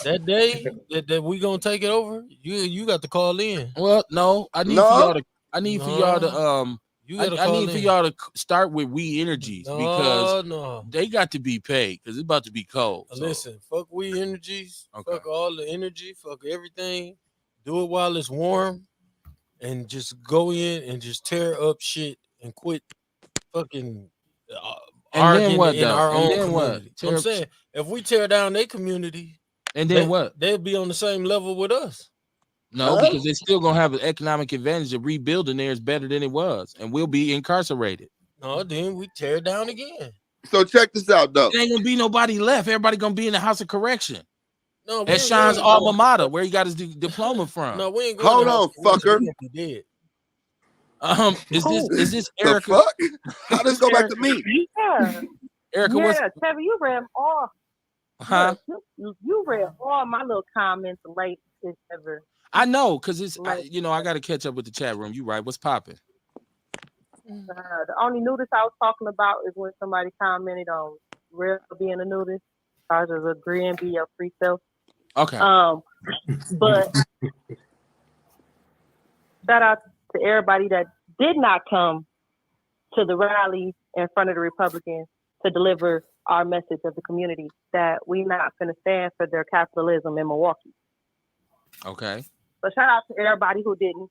that day that we gonna take it over. You got to call in. Well, no, I need for No, y'all to. I need for y'all to. No, you got to I call need for in. y'all to start with We Energies because No. they got to be paid because it's about to be cold. So. Listen, fuck We Energies. Okay. Fuck all the energy. Fuck everything. Do it while it's warm, and just go in and just tear up shit and quit fucking And then arguing what in though? our And own then what? community. I'm saying if we tear down their community, And then what? they'll be on the same level with us. No, because they're still gonna have an economic advantage of rebuilding theirs better than it was, and we'll be incarcerated. No, then we tear it down again. So check this out, though. There ain't gonna be nobody left. Everybody gonna be in the house of correction. No, At Sean's alma mater, where he got his diploma from. No, we ain't going. Hold on, fucker. We dead. Is this The Erica? fuck? How does this go back to me? Yeah. Erica, yeah, Trevor, you read all. Huh? You read all my little comments late this ever. I know, because it's I got to catch up with the chat room. You right? What's popping? The only nudist I was talking about is when somebody commented on real being a nudist. I was agreeing, be your free self. Okay. But shout out to everybody that did not come to the rally in front of the Republicans to deliver our message of the community that we not going to stand for their capitalism in Milwaukee. Okay. So shout out to everybody who didn't.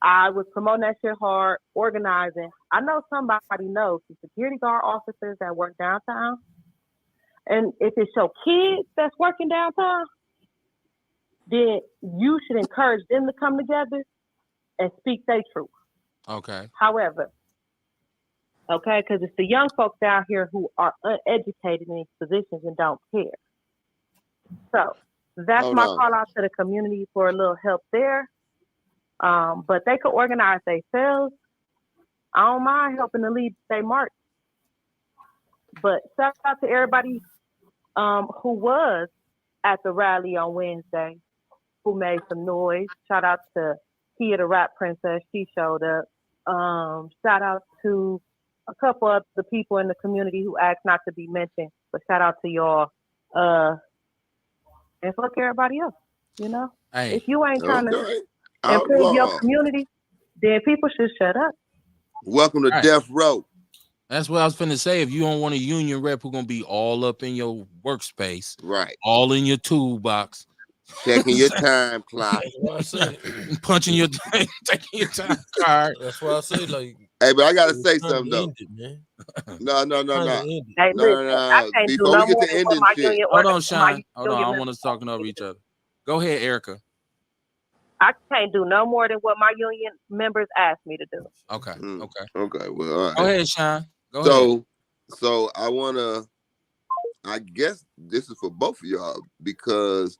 I was promoting that shit hard, organizing. I know somebody knows the security guard officers that work downtown. And if it's your kids that's working downtown, then you should encourage them to come together and speak their truth. Okay. However, because it's the young folks down here who are uneducated in these positions and don't care. So that's my call out to the community for a little help there. But they could organize themselves. I don't mind helping to lead their march. But shout out to everybody who was at the rally on Wednesday, who made some noise. Shout out to Kia the Rap Princess. She showed up. Shout out to a couple of the people in the community who asked not to be mentioned. But shout out to y'all. And fuck everybody else, you know? Hey. If you ain't trying to improve your community, then people should shut up. Welcome to Death Row. That's what I was finna say. If you don't want a union rep who's gonna be all up in your workspace, right? All in your toolbox, checking your time clock, punching your taking your time card. That's why I say, like, hey, but I gotta say something though. No. Hey, listen, I can't do no more than what my union Hold on, Sean. Hold on. I don't want us talking over each other. Go ahead, Erica. I can't do no more than what my union members asked me to do. Okay. Okay. Well, all right. Go ahead, Sean. Go ahead. So I wanna. I guess this is for both of y'all because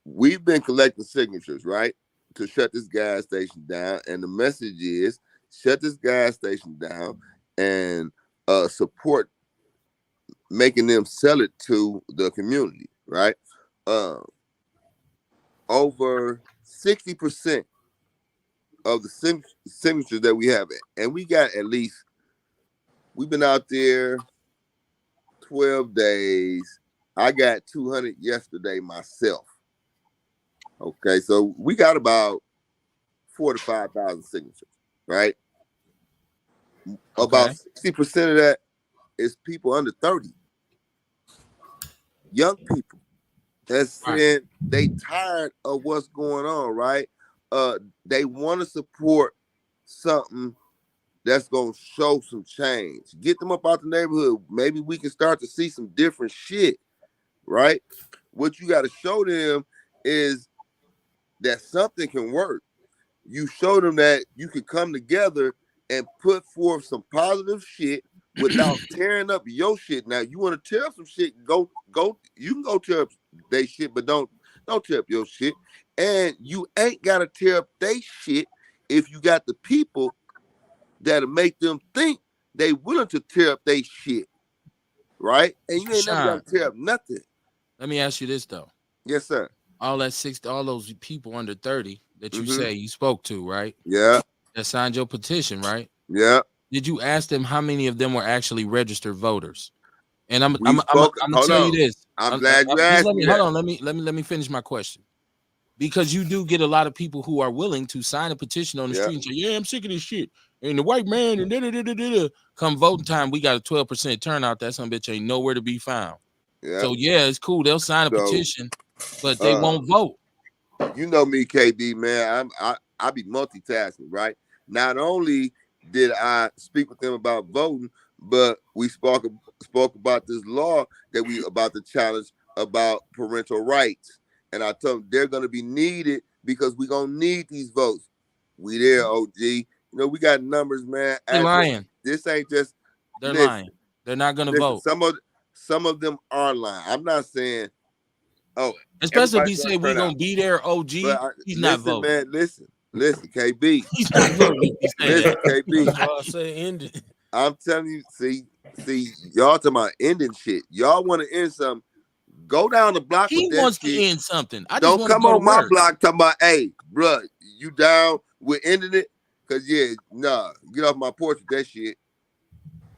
we've been collecting signatures, right, to shut this gas station down, and the message is shut this gas station down and support making them sell it to the community, right? Over 60% of the signatures that we have, and we got at least, we've been out there 12 days. I got 200 yesterday myself. Okay, so we got about 4,000 to 5,000 signatures, right? Okay. About 60% of that is people under 30. Young people that's saying they tired of what's going on, right? They want to support something that's going to show some change. Get them up out the neighborhood. Maybe we can start to see some different shit, right? What you got to show them is that something can work. You show them that you can come together and put forth some positive shit without tearing up your shit. Now, you want to tear up some shit, go. You can go tear up they shit, but don't tear up your shit. And you ain't got to tear up they shit if you got the people that'll make them think they willing to tear up they shit, right? And you ain't never got to tear up nothing. Let me ask you this though. Yes, sir. all those people under 30 that you say you spoke to, right? Yeah. That signed your petition, right? Yeah. Did you ask them how many of them were actually registered voters? And I'm Hold gonna tell you on. this. I'm glad you Just asked let me me that. hold on. Let me finish my question. Because you do get a lot of people who are willing to sign a petition on the street and say, "Yeah, I'm sick of this shit." And the white man and da. Come voting time, we got a 12% turnout. That some bitch ain't nowhere to be found. Yeah. So yeah, it's cool. They'll sign a petition, but they won't vote. You know me, KB, man. I be multitasking, right? Not only did I speak with them about voting, but we spoke about this law that we about to challenge about parental rights. And I told them they're gonna be needed because we're gonna need these votes. We there, OG. You know, we got numbers, man. They're lying. This ain't just They're lying. They're not gonna vote. Some of them are lying. I'm not saying, especially if he say we're gonna be there, OG. He's not voting. Man, listen, KB. He's not voting. Listen, KB. That's why I say end it. I'm telling you, see, y'all talking about ending shit. Y'all want to end something? Go down the block with that shit. He wants to end something. Don't come on my block talking about, hey, bruh, you down with ending it? Cause get off my porch with that shit.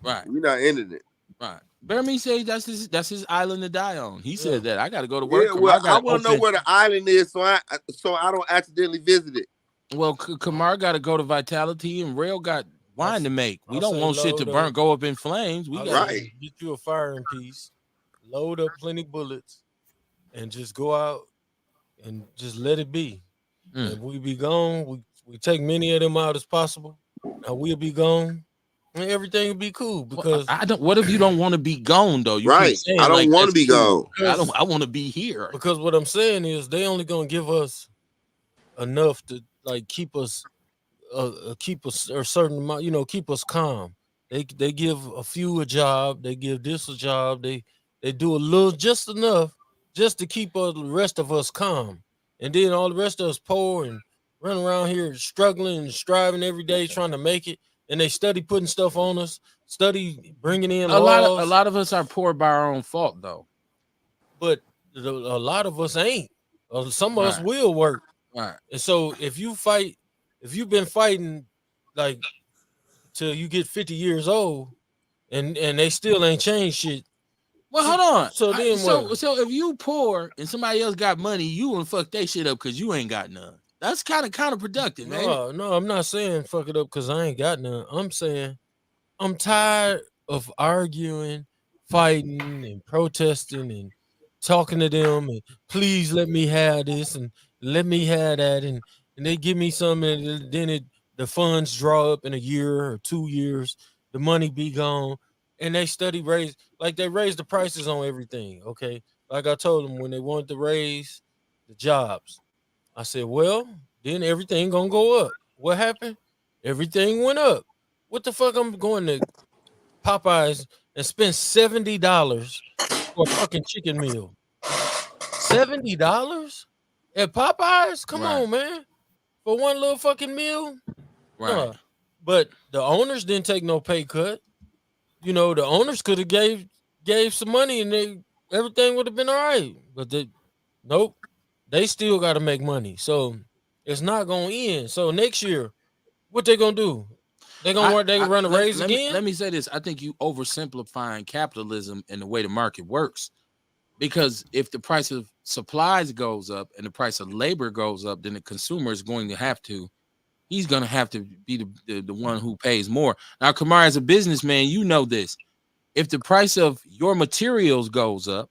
Right. We're not ending it. Right. Bearme says that's his island to die on. He said that. I got to go to work. Yeah, well, I want to know where the island is so I don't accidentally visit it. Well, Kamar got to go to Vitality and Rail got wine to make. We don't want shit to burn, go up in flames. We got to get you a firing piece, load up plenty bullets, and just go out and just let it be. And we be gone. We take many of them out as possible. And we'll be gone. And everything will be cool because I don't. What if you don't want to be gone though? You right. I don't want to be gone. I want to be here. Because what I'm saying is they only gonna give us enough to like keep us a certain amount. Keep us calm. They give a few a job. They give this a job. They do a little, just enough, just to keep the rest of us calm. And then all the rest of us poor and run around here struggling and striving every day trying to make it. And they study putting stuff on us, study bringing in laws. A lot of us are poor by our own fault, though. But a lot of us ain't. Some of us will work. Right. And so if you've been fighting like till you get 50 years old, and they still ain't changed shit. Well, hold on. So then so if you poor and somebody else got money, you wouldn't fuck that shit up because you ain't got none. That's kind of counterproductive, man. No, I'm not saying fuck it up because I ain't got none. I'm saying I'm tired of arguing, fighting, and protesting and talking to them and please let me have this and let me have that and they give me something and then the funds draw up in a year or 2 years, the money be gone, and they raise the prices on everything. Okay, like I told them when they wanted to raise the jobs. I said, well, then everything gonna go up. What happened? Everything went up. What the fuck? I'm going to Popeyes and spend $70 for a fucking chicken meal. $70 at Popeyes? Come on, man. For one little fucking meal? Right. But the owners didn't take no pay cut. The owners could have gave some money and everything would have been all right. But nope. They still got to make money. So it's not going to end. So next year, what they going to do? They going to run a raise again? Let me say this. I think you oversimplifying capitalism and the way the market works. Because if the price of supplies goes up and the price of labor goes up, then the consumer is going to have to, he's going to have to be the one who pays more. Now, Kamar, as a businessman, you know this. If the price of your materials goes up,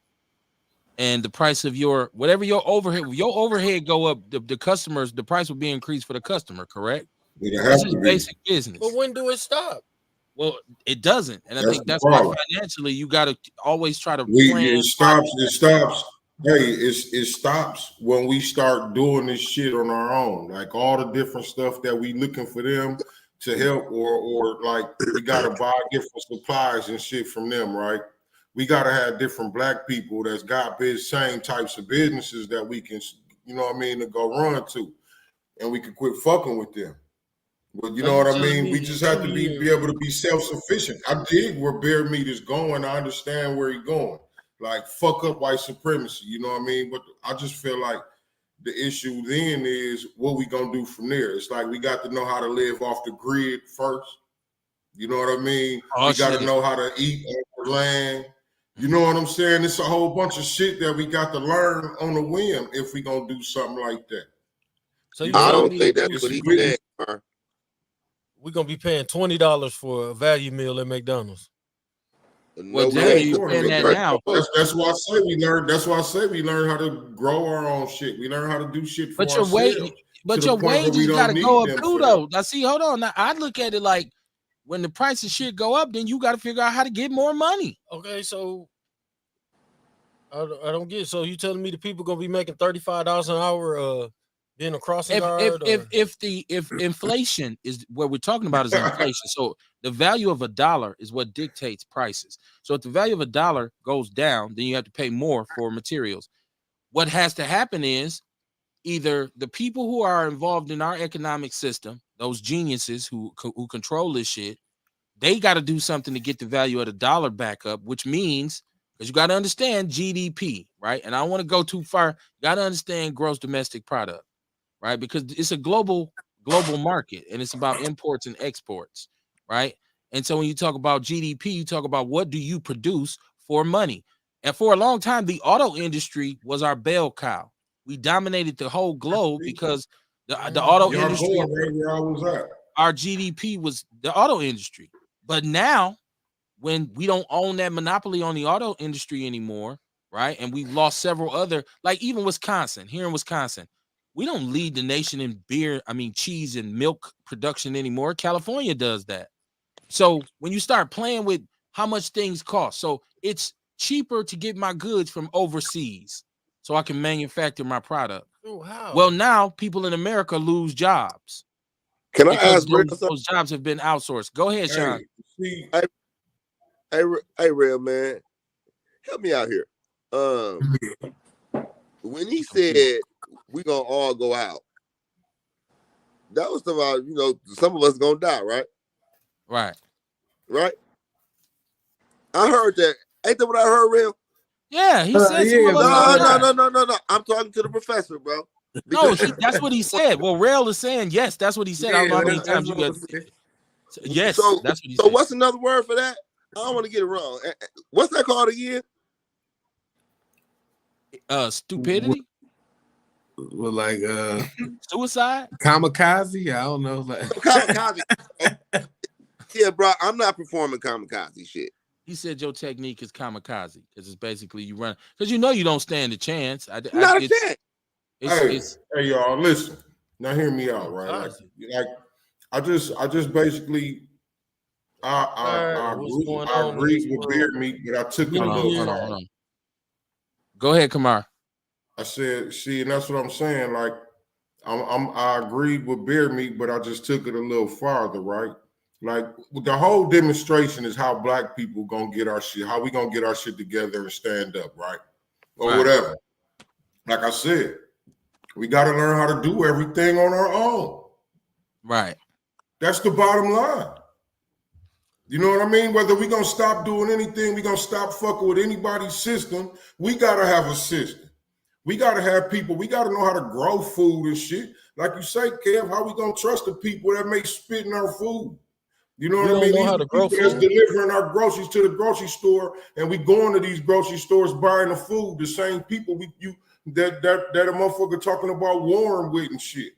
and the price of your overhead go up, the customers, the price will be increased for the customer, correct? That's just basic business. But when do it stop? Well, it doesn't, and I think that's why financially you got to always try to plan. It stops. Hey, it stops when we start doing this shit on our own. Like all the different stuff that we looking for them to help, or like we gotta buy different supplies and shit from them, right? We gotta have different black people that's got same types of businesses that we can, to go run to, and we can quit fucking with them. But you know what I mean? We just have to be able to be self-sufficient. I dig where Bear Meat is going. I understand where he's going. Like, fuck up white supremacy, you know what I mean? But I just feel like the issue then is what we gonna do from there. It's like we got to know how to live off the grid first. You know what I mean? Oh, we got to know how to eat on the land. You know what I'm saying? It's a whole bunch of shit that we got to learn on a whim if we gonna do something like that. So I don't think that's what he said. We're gonna be paying $20 for a value meal at McDonald's. Well, damn, you're paying that now. That's why I say we learn. That's why I say we learn how to grow our own shit. We learn how to do shit for ourselves. But your wages got to go up too, though. Now, see, hold on. Now, I look at it like when the price of shit go up, then you got to figure out how to get more money. Okay, so I don't get it. So you telling me the people gonna be making $35 an hour being a crossing guard? If inflation is what we're talking about is inflation. So the value of $1 is what dictates prices. So if the value of $1 goes down, then you have to pay more for materials. What has to happen is either the people who are involved in our economic system, those geniuses who control this shit, they got to do something to get the value of the dollar back up, which means, because you got to understand GDP, right? And I don't want to go too far. You got to understand gross domestic product, right? Because it's a global market and it's about imports and exports, right? And so when you talk about GDP, you talk about what do you produce for money. And for a long time, the auto industry was our bell cow. We dominated the whole globe because the auto industry, our GDP was the auto industry. But now, when we don't own that monopoly on the auto industry anymore, right? And we've lost several other, like even Wisconsin, here in Wisconsin, we don't lead the nation in cheese and milk production anymore. California does that. So when you start playing with how much things cost, so it's cheaper to get my goods from overseas so I can manufacture my product. Oh, how? Well, now people in America lose jobs. Can I ask those jobs have been outsourced? Go ahead, Sean. Hey, real man, help me out here. When he said we gonna all go out, that was about, some of us gonna die, right? Right. I heard that. Ain't that what I heard, real? Yeah, he said No. I'm talking to the professor, bro. No, that's what he said. Well, Rail is saying yes. That's what he said. I don't know how many times you got. Yes, so, that's what he said. So what's another word for that? I don't want to get it wrong. What's that called again? Stupidity. Well, like suicide, kamikaze. I don't know. Like kamikaze. Yeah, bro. I'm not performing kamikaze shit. He said your technique is kamikaze because it's basically you run because you don't stand a chance. Not a chance. Hey, y'all, listen. Now hear me out, right? Like I just basically I agree with beer meat, but I took it a little far. Go ahead, Kamar. I said, see, and that's what I'm saying. Like I agreed with beer meat, but I just took it a little farther, right? Like the whole demonstration is how black people gonna get our shit, how we gonna get our shit together and stand up, right? Or whatever. Like I said, we got to learn how to do everything on our own. Right. That's the bottom line. You know what I mean? Whether we gonna stop doing anything, we gonna stop fucking with anybody's system, we gotta have a system. We gotta have people, we gotta know how to grow food and shit. Like you say, Kev, how we gonna trust the people that make spit in our food? You know what I mean? Know how to grow food. That's delivering our groceries to the grocery store, and we going to these grocery stores buying the food. The same people that a motherfucker talking about warm with and shit.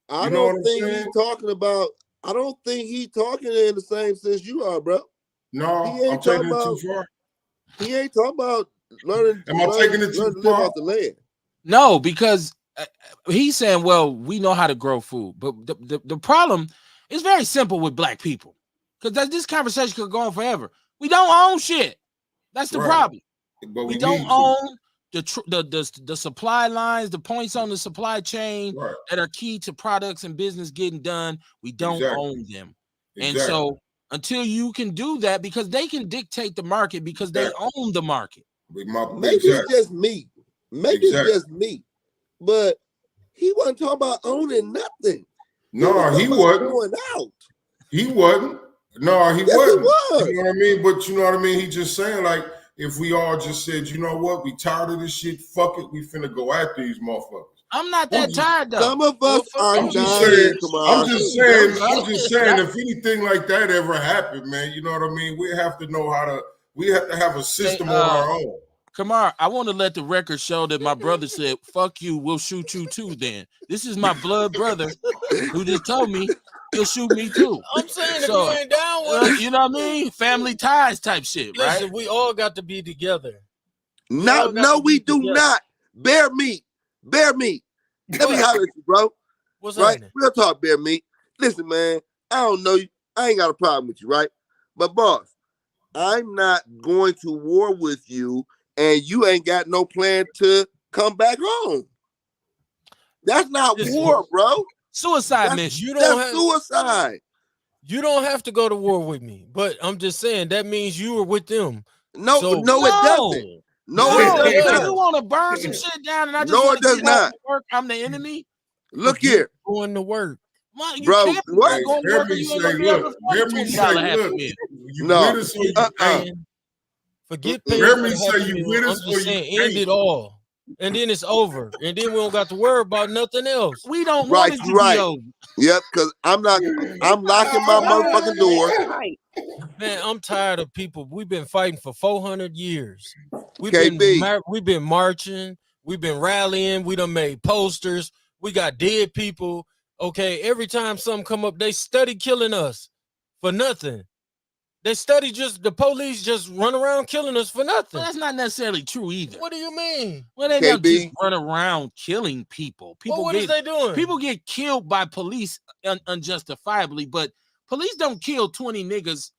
I don't think he's talking about. I don't think he's talking in the same sense you are, bro. No, I'm taking it too far. He ain't talking about learning. Am I taking it too far? Off the land? No, because he's saying, well, we know how to grow food, but the problem is very simple with black people. Because this conversation could go on forever. We don't own shit. That's the problem. But we don't own the supply lines, the points on the supply chain that are key to products and business getting done. We don't own them. And so until you can do that, because they can dictate the market because they own the market. Maybe it's just me. Maybe it's just me. But he wasn't talking about owning nothing. No, he wasn't. Going out. He wasn't. No, he wasn't. You know what I mean? But you know what I mean? He just saying, like, if we all just said, you know what, we tired of this shit, fuck it, we finna go after these motherfuckers. I'm not that tired though. Some of us are I'm just not saying. in tomorrow. I'm just saying. If anything like that ever happened, man, you know what I mean. We have to know how to. We have to have a system on our own. Kamar, I want to let the record show that my brother said, "Fuck you, we'll shoot you too." Then this is my blood brother who just told me he'll shoot me too. I'm saying if you ain't down with it, you know what I mean? Family ties type shit, right? Listen, we all got to be together. No, we do not. Bear meat. Let me holler at you, bro. What's right? happening? Real talk, Bear Meat. Listen, man, I don't know you. I ain't got a problem with you, right? But boss, I'm not going to war with you, and you ain't got no plan to come back home. That's not war, bro. Suicide mission. That's suicide. You don't have to go to war with me, but I'm just saying that means you were with them. No, it doesn't. No, it does not. You want to burn some shit down, and I just it does not. Work. I'm the enemy. Look here, going to work, bro. What? Hear me say, look. You with us or you ain't? Forget paying. Hear me say, you with us or you ain't? End it all, and then it's over, and then we don't got to worry about nothing else. We don't want it to be over. Yep, because I'm locking my motherfucking door. Man, I'm tired of people. We've been fighting for 400 years. We've been marching. We've been rallying. We done made posters. We got dead people. Okay, every time something come up, they study killing us for nothing. They study the police just run around killing us for nothing. Well, that's not necessarily true either. What do you mean? Well, they don't just run around killing people. What is they doing? People get killed by police unjustifiably, but police don't kill 20 niggas.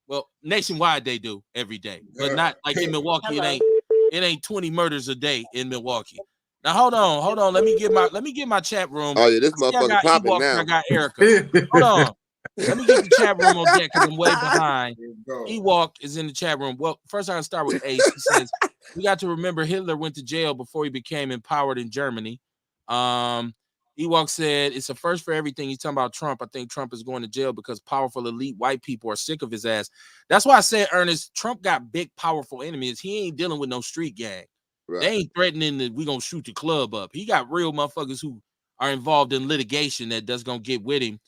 Well, nationwide they do every day, but not like in Milwaukee. It ain't 20 murders a day in Milwaukee. Now hold on. Let me get my chat room. Oh yeah, this motherfucker popping now. I got Erica. Hold on. Let me get the chat room on deck because I'm way behind. Ewok is in the chat room. Well, first I gotta start with Ace. He says we got to remember Hitler went to jail before he became empowered in Germany. Ewok said it's a first for everything. He's talking about Trump. I think Trump is going to jail because powerful elite white people are sick of his ass. That's why I said, Ernest, Trump got big, powerful enemies. He ain't dealing with no street gang. Right. They ain't threatening that we gonna shoot the club up. He got real motherfuckers who are involved in litigation that's gonna get with him.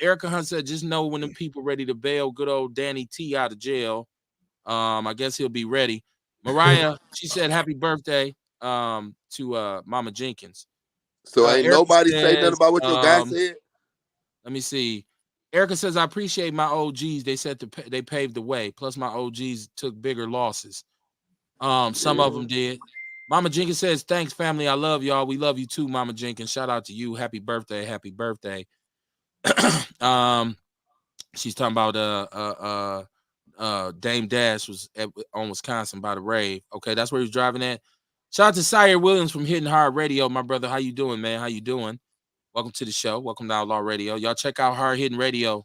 Erica Hunt said, just know when them people ready to bail good old Danny T out of jail. I guess he'll be ready. Mariah, she said happy birthday to Mama Jenkins. So ain't nobody say nothing about what your guy said? Let me see. Erica says, I appreciate my OGs. They said they paved the way. Plus my OGs took bigger losses. Some of them did. Mama Jenkins says, thanks, family. I love y'all. We love you too, Mama Jenkins. Shout out to you. Happy birthday. Happy birthday. She's talking about Dame Dash was on Wisconsin by the rave. Okay, that's where he was driving at. Shout out to Sire Williams from Hitting Hard Radio. My brother, how you doing, man? How you doing? Welcome to the show. Welcome to Outlaw Radio. Y'all check out Hard Hitting Radio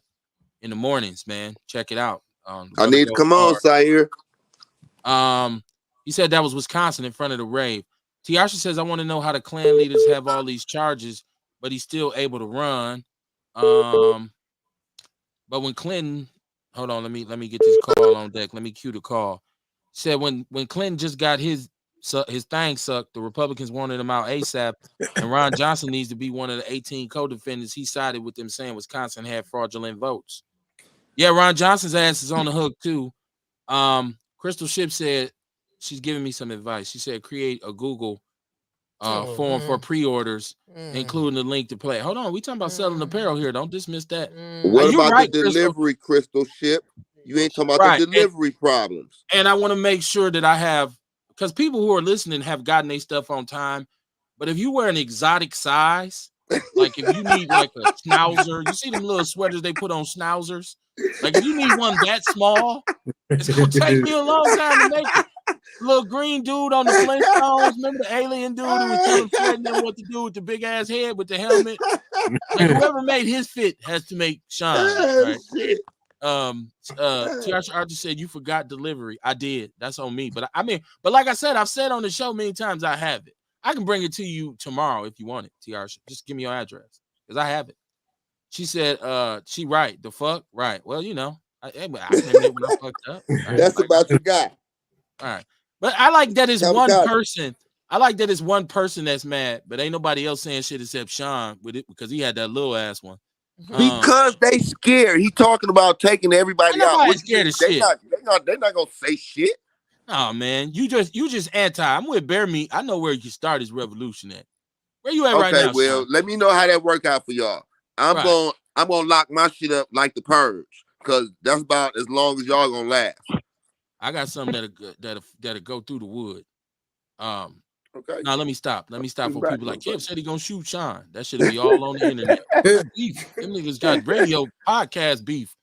in the mornings, man. Check it out. I need to come on, Sire. He said that was Wisconsin in front of the rave. Tiasha says, I want to know how the Klan leaders have all these charges, but he's still able to run. But when Clinton, hold on, let me get this call on deck. Let me cue the call. Said when Clinton just got his thing sucked, the Republicans wanted him out ASAP, and Ron Johnson needs to be one of the 18 co-defendants. He sided with them saying Wisconsin had fraudulent votes. Yeah, Ron Johnson's ass is on the hook too. Crystal Ship said she's giving me some advice. She said create a Google form for pre-orders, including the link to play. Hold on, we talking about selling apparel here. Don't dismiss that. What about the delivery, Crystal Ship? You ain't talking about the delivery problems. And I want to make sure that I have, because people who are listening have gotten their stuff on time. But if you wear an exotic size, like if you need like a schnauzer, you see them little sweaters they put on schnauzers? Like if you need one that small, it's going to take me a long time to make it. Little green dude on the Flintstones. Remember the alien dude who was telling Fred what to do with the big ass head with the helmet? Like whoever made his fit has to make Sean. Right? TR just said you forgot delivery. I did. That's on me. But but like I said, I've said on the show many times I have it. I can bring it to you tomorrow if you want it, TR. Just give me your address because I have it. She said, she right. The fuck? Right. Well, you know, I remember it when I fucked up. Right? That's about your guy. All right. But I like that it's one person I like that it's one person that's mad, but ain't nobody else saying shit except Sean with it because he had that little ass one. Because they scared. He talking about taking everybody Ain't out. nobody What you scared mean? of shit. They not gonna say shit. Oh man, you just anti. I'm with Bear Meat. I know where you start his revolution at. Where you at right now, well, Sean? let me know how that work out for y'all. I'm gonna lock my shit up like the Purge, because that's about as long as y'all gonna last. I got something that'll go through the wood. Okay. Now let me stop. Let me stop for people like Kev said he gonna shoot Sean. That should be all on the internet. Beef. Them niggas got radio podcast beef.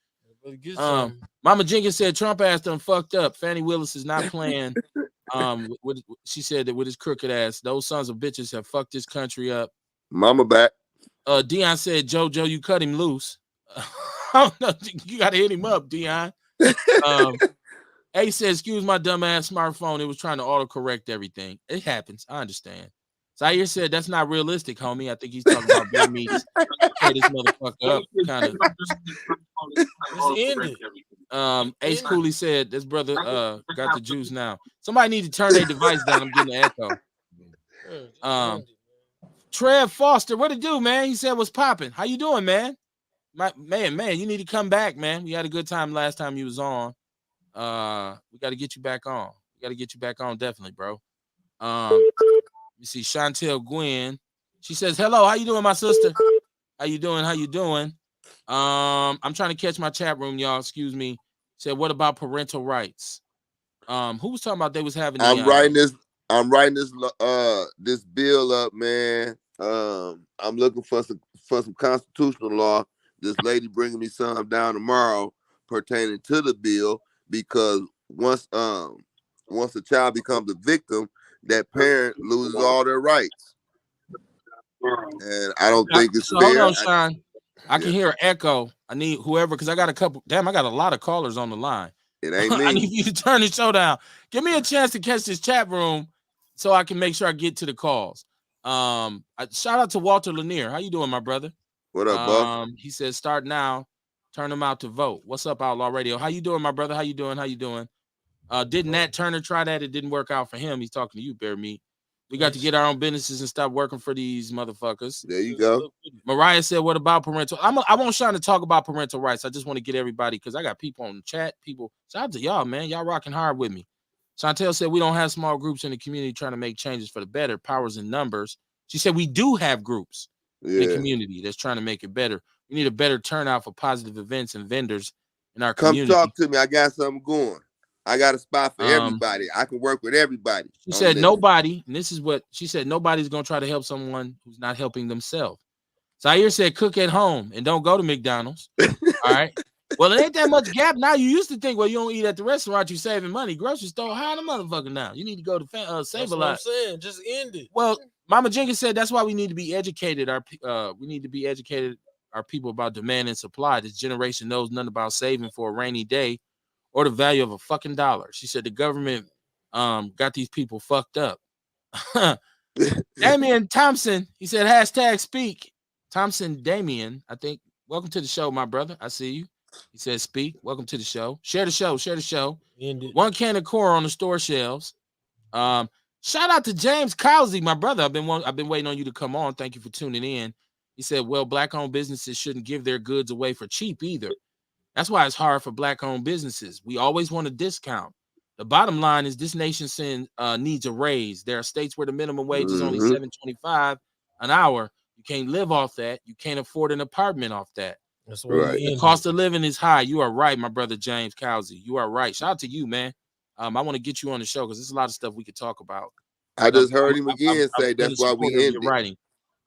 Mama Jenkins said Trump ass done fucked up. Fannie Willis is not playing. She said that with his crooked ass, those sons of bitches have fucked this country up. Mama back. Dion said, JoJo, you cut him loose. You gotta hit him up, Dion. A said, excuse my dumb ass smartphone. It was trying to autocorrect everything. It happens. I understand. Zaire said, that's not realistic, homie. I think he's talking about Bear Meats. Tear this motherfucker up. Kind of. Ace Cooley said, this brother got the juice now. Somebody need to turn their device down. I'm getting an echo. Trev Foster, what it do, man? He said, what's popping? How you doing, man? Man, you need to come back, man. We had a good time last time you was on. We got to get you back on. We got to get you back on, definitely, bro. You see Chantel Gwen. She says, hello, how you doing, my sister? How you doing? I'm trying to catch my chat room, y'all. Excuse me. Said, what about parental rights? Who was talking about they was having I'm writing this bill up, man. I'm looking for some constitutional law. This lady bringing me some down tomorrow pertaining to the bill, because once a child becomes a victim, that parent loses all their rights. And I don't think it's fair. Hold on, Sean. I can hear an echo. I need whoever, because I got a lot of callers on the line. It ain't me. I need you to turn the show down. Give me a chance to catch this chat room so I can make sure I get to the calls. Shout out to Walter Lanier. How you doing, my brother? What up, boss? He says, start now. Turn them out to vote. What's up, Outlaw Radio? How you doing, my brother? How you doing? Didn't Nat Turner try that? It didn't work out for him. He's talking to you, Bear Meat. We got to get our own businesses and stop working for these motherfuckers. There you go. Mariah said, what about parental? I want Sean to talk about parental rights. I just want to get everybody, because I got people on the chat. Shout out to y'all, man. Y'all rocking hard with me. Chantel said, we don't have small groups in the community trying to make changes for the better. Powers in numbers. She said, we do have groups in the community that's trying to make it better. We need a better turnout for positive events and vendors in our community. Come talk to me. I got something going. I got a spot for everybody. I can work with everybody. She said nobody, and this is what she said, nobody's going to try to help someone who's not helping themselves. Zaire said, cook at home and don't go to McDonald's. All right. Well, it ain't that much gap now. You used to think, well, you don't eat at the restaurant, you saving money. Grocery store, hire the motherfucker now. You need to go to Save a Lot. I'm saying, just end it. Well, Mama Jenkins said that's why we need to be educated. Our people about demand and supply. This generation knows nothing about saving for a rainy day or the value of a fucking dollar. She said the government got these people fucked up. Damian Thompson, he said, hashtag speak. Thompson Damian, I think. Welcome to the show, my brother. I see you. He said, speak. Welcome to the show. Share the show. One can of core on the store shelves. Shout out to James Cowsey, my brother. I've been waiting on you to come on. Thank you for tuning in. He said, well, black-owned businesses shouldn't give their goods away for cheap either. That's why it's hard for black-owned businesses. We always want a discount. The bottom line is this nation needs a raise. There are states where the minimum wage is only $7.25 an hour. You can't live off that. You can't afford an apartment off that. That's right. The cost of living is high. You are right, my brother James Cowsey. You are right. Shout out to you, man. I want to get you on the show because there's a lot of stuff we could talk about. I just heard him again say that's why we ended. Writing.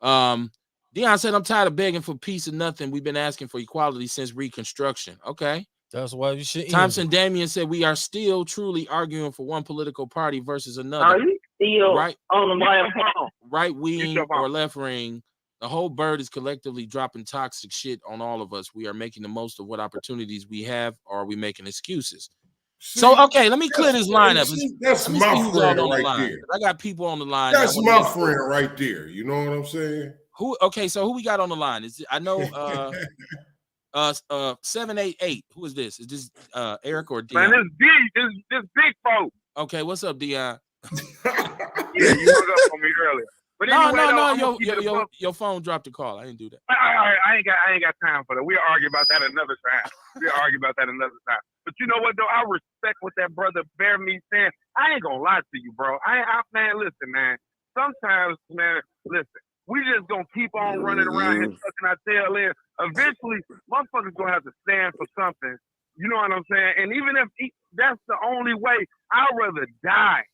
Dion said, I'm tired of begging for peace and nothing. We've been asking for equality since Reconstruction. Okay. That's why we should. Thompson Damian said, we are still truly arguing for one political party versus another. Right on the right wing or left wing. The whole bird is collectively dropping toxic shit on all of us. We are making the most of what opportunities we have, or are we making excuses? So, okay, let me clear this line up. That's my friend right there. I got people on the line. That's my friend right there. You know what I'm saying? Okay, so who we got on the line? I know 788. Who is this? Is this Eric or Dion? Man, this big folk. Okay, what's up, Dion? Yeah, you hung up on me earlier. But anyway, your phone dropped the call. I didn't do that. I ain't got time for that. We'll argue about that another time. But you know what though? I respect what that brother Bear Me saying. I ain't gonna lie to you, bro. Man, listen, man. Sometimes, man, listen. We just gonna keep on running around here tucking our tail in. Eventually, motherfuckers gonna have to stand for something. You know what I'm saying? And even if that's the only way, I'd rather die.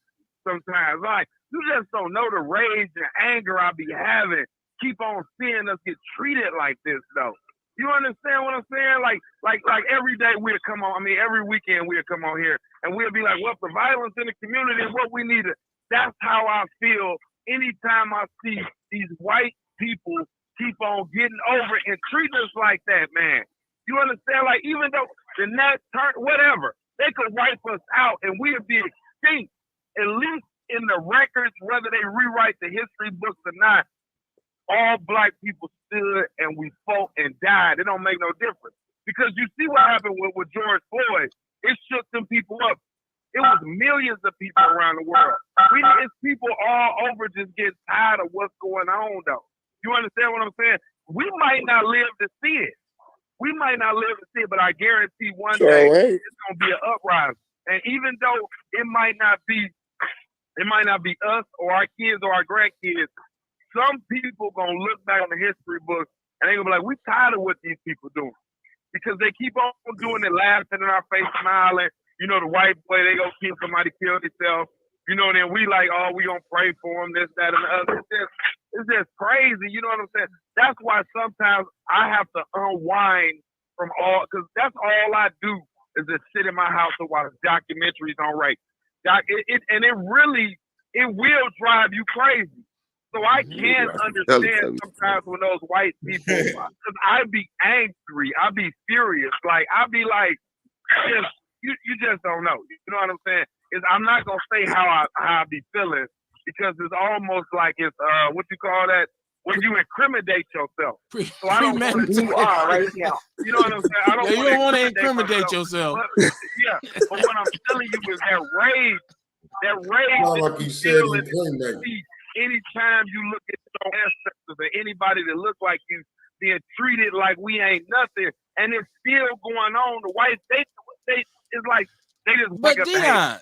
Sometimes, like, you just don't know the rage and anger I be having. Keep on seeing us get treated like this, though. You understand what I'm saying? Like every day we'll come on. I mean, every weekend we'll come on here and we'll be like, well, the violence in the community is what we need. That's how I feel anytime I see these white people keep on getting over and treating us like that, man. You understand? Like, even though the next turn, whatever, they could wipe us out and we'll be extinct. At least in the records, whether they rewrite the history books or not, all black people stood and we fought and died. It don't make no difference. Because you see what happened with George Floyd. It shook them people up. It was millions of people around the world. It's people all over just getting tired of what's going on, though. You understand what I'm saying? We might not live to see it. But I guarantee one day it's going to be an uprising. And even though it might not be us or our kids or our grandkids, some people gonna look back on the history books and they gonna be like, we tired of what these people doing. Because they keep on doing it, laughing in our face, smiling. You know, the white boy, they gonna kill somebody, kill themselves. You know, then we like, oh, we gonna pray for them, this, that, and the other. It's just crazy, you know what I'm saying? That's why sometimes I have to unwind from all, because that's all I do is just sit in my house and watch documentaries on race. It will drive you crazy. So I can understand sometimes when those white people, because I be angry, I be furious, like I be like, you just don't know. You know what I'm saying? I'm not gonna say how I be feeling because it's almost like it's what you call that when you incriminate yourself. So I don't want to. You are right now. You know what I'm saying? I don't. You don't want to incriminate yourself. But what I'm telling you is that rage. Not like you said in Clean. Anytime you look at your ancestors or anybody that look like you being treated like we ain't nothing, and it's still going on. The whites, they it's like they just wake up Dion,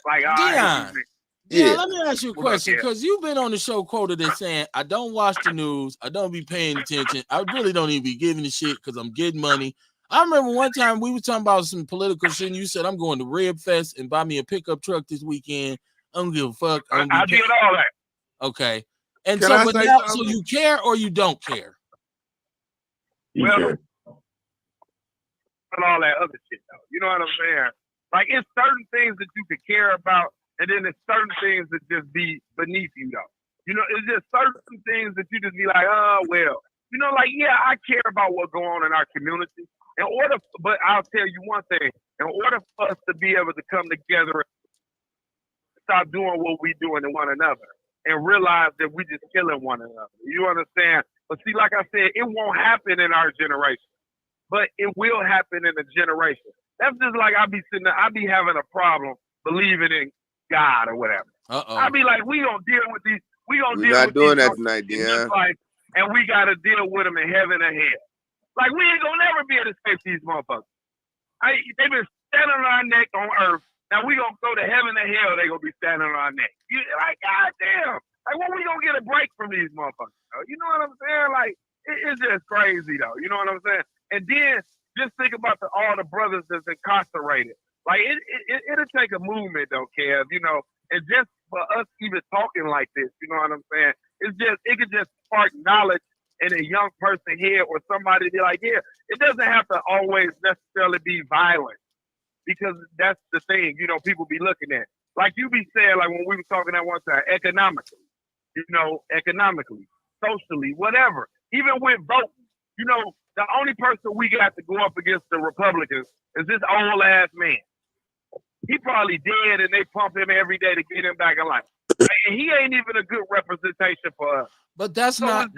let me ask you a question because you've been on the show quoted as saying, I don't watch the news, I don't be paying attention, I really don't even be giving a shit because I'm getting money. I remember one time we were talking about some political shit and you said, I'm going to Rib Fest and buy me a pickup truck this weekend. I don't give a fuck. I did all that. Okay. And so you care or you don't care? Well, and all that other shit though. You know what I'm saying? Like it's certain things that you could care about, and then there's certain things that just be beneath you though. You know, it's just certain things that you just be like, oh well. You know, like I care about what's going on in our community. But I'll tell you one thing. In order for us to be able to come together and stop doing what we doing to one another and realize that we just killing one another. You understand? But see, like I said, it won't happen in our generation. But it will happen in a generation. That's just like I be having a problem believing in God or whatever. I be like, we gonna deal with these. We're not doing that tonight, Dion. And we gotta deal with them in heaven and hell. Like we ain't gonna never be able to escape these motherfuckers. They've been standing on our neck on earth. Now we gonna go to heaven and hell. They gonna be standing on our neck. Like goddamn. Like when we gonna get a break from these motherfuckers? You know what I'm saying? Like it's just crazy though. You know what I'm saying? And then just think about all the brothers that's incarcerated. Like it'll take a movement though, Kev. You know, and just for us even talking like this, you know what I'm saying? It could just spark knowledge in a young person here or somebody be like, yeah, it doesn't have to always necessarily be violent because that's the thing, you know, people be looking at. Like you be saying, like when we were talking at one time, economically, socially, whatever. Even with voting, you know, the only person we got to go up against the Republicans is this old ass man. He probably dead and they pump him every day to get him back in life. And he ain't even a good representation for us. But that's not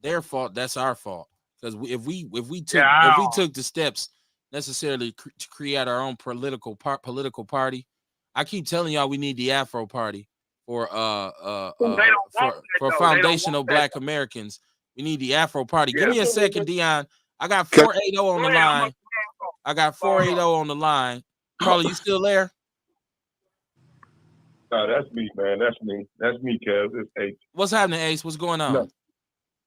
their fault. That's our fault. Because if we took the steps necessarily to create our own political party, I keep telling y'all we need the Afro Party for They don't want that, though. They don't foundational want that, Black though. Americans. We need the Afro Party. Give Yeah, me a so we second, just- Dion. I got 480 on Go the ahead, line. I got 480 on the line. Carla, you still there? No, that's me, man. That's me. That's me, Kev. It's Ace. What's happening, Ace? What's going on? No.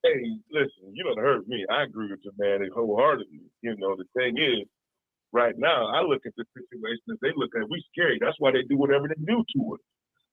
Hey, listen, you done heard me. I agree with you, man, wholeheartedly. You know, the thing is, right now, I look at the situation as they look at we scary. That's why they do whatever they do to us.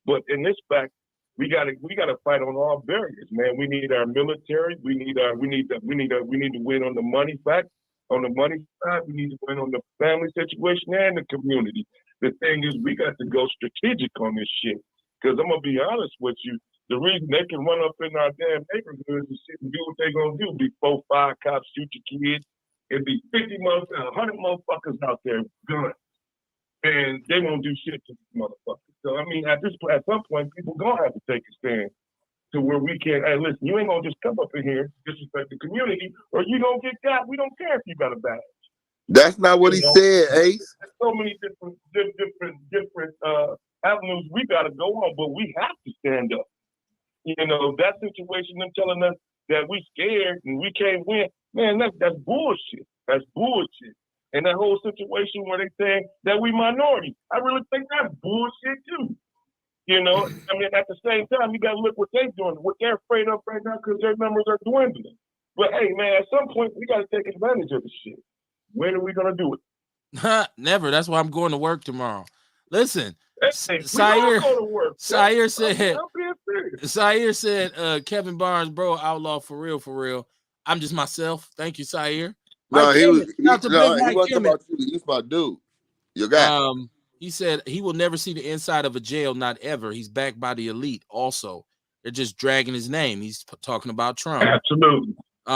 But in this fact, we gotta fight on all barriers, man. We need our military. We need to win on the money fact. On the money side, we need to win on the family situation and the community. The thing is, we got to go strategic on this shit. Because I'm gonna be honest with you, the reason they can run up in our damn neighborhoods and shit and do what they gonna do, be 4, 5 cops shoot your kids. It'd be 50 motherfuckers, 100 motherfuckers out there, guns. And they won't do shit to these motherfuckers. So, I mean, at some point, people gonna have to take a stand to where we can, hey, listen, you ain't gonna just come up in here, disrespect the community, or you gonna get got. We don't care if you got a badge. That's not what he said, Ace. There's so many different avenues we gotta go on, but we have to stand up. You know, that situation, them telling us that we scared and we can't win, man, that's bullshit. That's bullshit. And that whole situation where they saying that we minority, I really think that's bullshit too. You know, I mean, at the same time, you got to look what they're doing, what they're afraid of right now because their numbers are dwindling. But hey, man, at some point, we got to take advantage of the shit. When are we going to do it? Never. That's why I'm going to work tomorrow. Listen, Hey, Sire said, Kevin Barnes, bro, outlaw for real. I'm just myself. Thank you, Sire. No, he wasn't Mike about you. He's my dude. You got it. He said he will never see the inside of a jail, not ever. He's backed by the elite. Also, they're just dragging his name. He's talking about Trump. Absolutely.